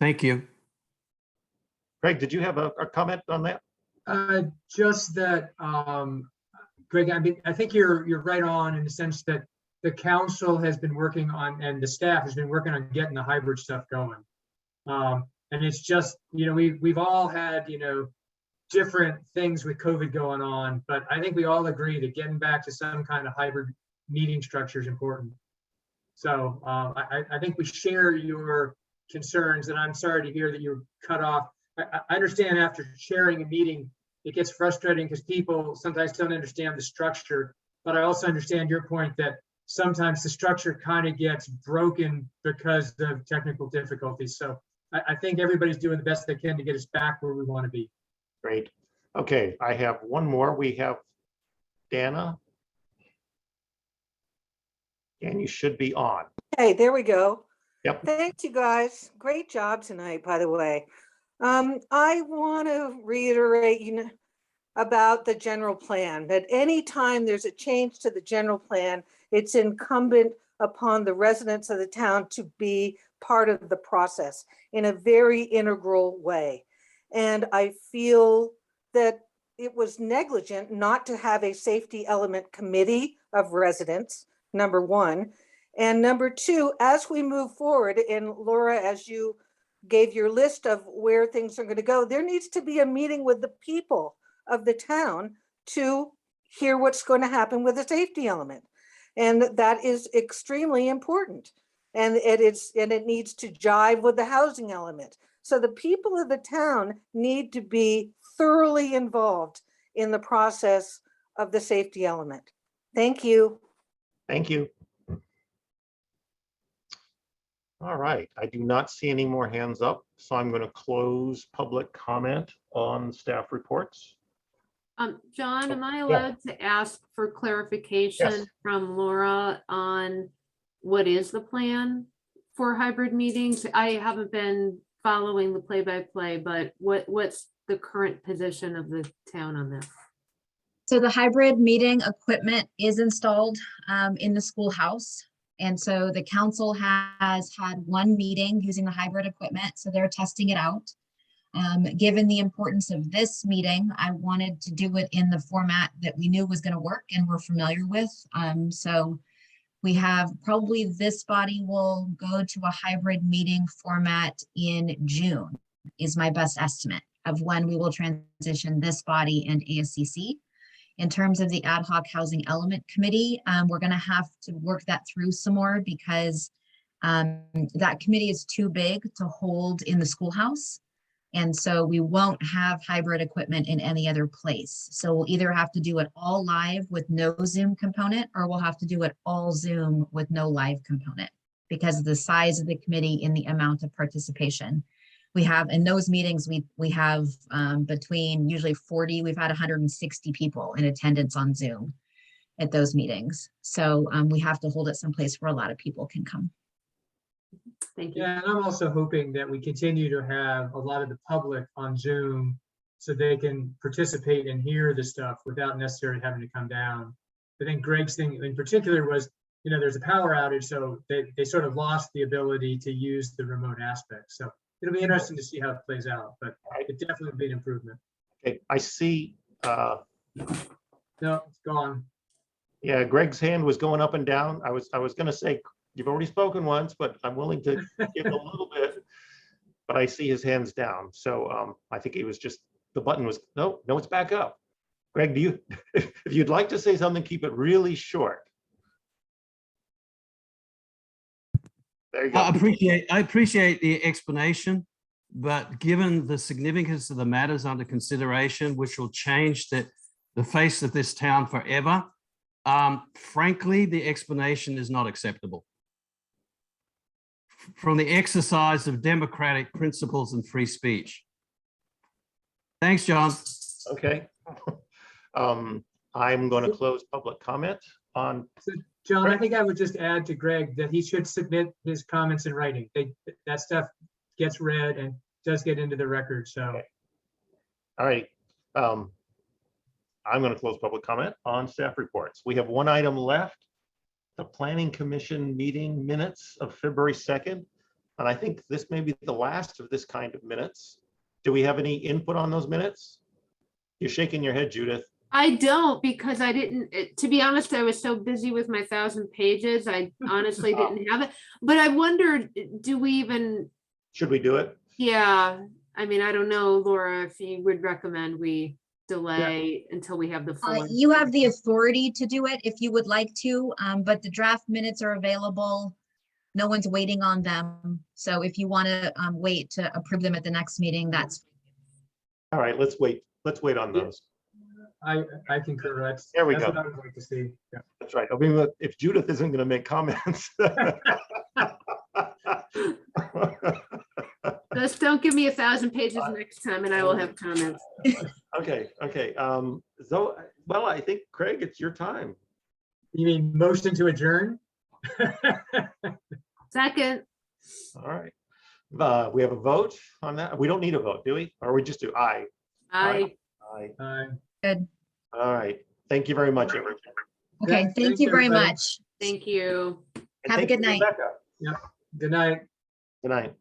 Thank you. Greg, did you have a comment on that? Just that, Greg, I mean, I think you're right on in the sense that the council has been working on, and the staff has been working on getting the hybrid stuff going. And it's just, we've all had, different things with COVID going on, but I think we all agree that getting back to some kind of hybrid meeting structure is important. So I think we share your concerns, and I'm sorry to hear that you're cut off. I understand after sharing a meeting, it gets frustrating because people sometimes don't understand the structure, but I also understand your point that sometimes the structure kind of gets broken because of technical difficulties. So I think everybody's doing the best they can to get us back where we want to be. Great. Okay, I have one more. We have Dana. And you should be on. Hey, there we go. Yep. Thanks, you guys. Great job tonight, by the way. I want to reiterate, about the general plan, that anytime there's a change to the general plan, it's incumbent upon the residents of the town to be part of the process in a very integral way. And I feel that it was negligent not to have a safety element committee of residents, number one. And number two, as we move forward, and Laura, as you gave your list of where things are going to go, there needs to be a meeting with the people of the town to hear what's going to happen with the safety element. And that is extremely important. And it needs to jive with the housing element. So the people of the town need to be thoroughly involved in the process of the safety element. Thank you. Thank you. All right, I do not see any more hands up, so I'm going to close public comment on staff reports. John, am I allowed to ask for clarification from Laura on what is the plan for hybrid meetings? I haven't been following the play-by-play, but what's the current position of the town on this? So the hybrid meeting equipment is installed in the schoolhouse. And so the council has had one meeting using the hybrid equipment, so they're testing it out. Given the importance of this meeting, I wanted to do it in the format that we knew was going to work and we're familiar with. So we have probably this body will go to a hybrid meeting format in June, is my best estimate of when we will transition this body and ASCC. In terms of the Ad Hoc Housing Element Committee, we're going to have to work that through some more because that committee is too big to hold in the schoolhouse. And so we won't have hybrid equipment in any other place. So we'll either have to do it all live with no Zoom component, or we'll have to do it all Zoom with no live component because of the size of the committee and the amount of participation. We have in those meetings, we have between usually 40, we've had 160 people in attendance on Zoom at those meetings. So we have to hold it someplace where a lot of people can come. Thank you. Yeah, and I'm also hoping that we continue to have a lot of the public on Zoom so they can participate and hear the stuff without necessarily having to come down. I think Greg's thing in particular was, you know, there's a power outage, so they sort of lost the ability to use the remote aspect. So it'll be interesting to see how it plays out, but it definitely would be an improvement. Okay, I see. No, it's gone. Yeah, Greg's hand was going up and down. I was going to say, you've already spoken once, but I'm willing to give a little bit. But I see his hands down. So I think it was just, the button was, no, it's back up. Greg, do you, if you'd like to say something, keep it really short. There you go. I appreciate the explanation, but given the significance of the matters under consideration, which will change the face of this town forever, frankly, the explanation is not acceptable. From the exercise of democratic principles and free speech. Thanks, John. Okay. I'm going to close public comment on. So, John, I think I would just add to Greg that he should submit his comments in writing. That stuff gets read and does get into the record, so. Okay. All right. I'm going to close public comment on staff reports. We have one item left. The Planning Commission meeting minutes of February 2nd. And I think this may be the last of this kind of minutes. Do we have any input on those minutes? You're shaking your head, Judith. I don't, because I didn't, to be honest, I was so busy with my 1,000 pages. I honestly didn't have it, but I wondered, do we even? Should we do it? Yeah, I mean, I don't know, Laura, if you would recommend we delay until we have the full. You have the authority to do it if you would like to, but the draft minutes are available. No one's waiting on them. So if you want to wait to approve them at the next meeting, that's. All right, let's wait. Let's wait on those. I concur. There we that's go. what I would like to see. Yeah. That's right. I mean, if Judith isn't going to make comments. Just don't give me 1,000 pages next time and I will have comments. Okay. So, well, I think, Craig, it's your time. You mean motion to adjourn? Second. All right. We have a vote on that. We don't need a vote, do we? Or we just do aye? Aye. Aye. Good. All right. Thank you very much, everyone. Okay, thank you very much. Thank you. And Have a thank you, good night. Rebecca. Yeah. Good night. Good night.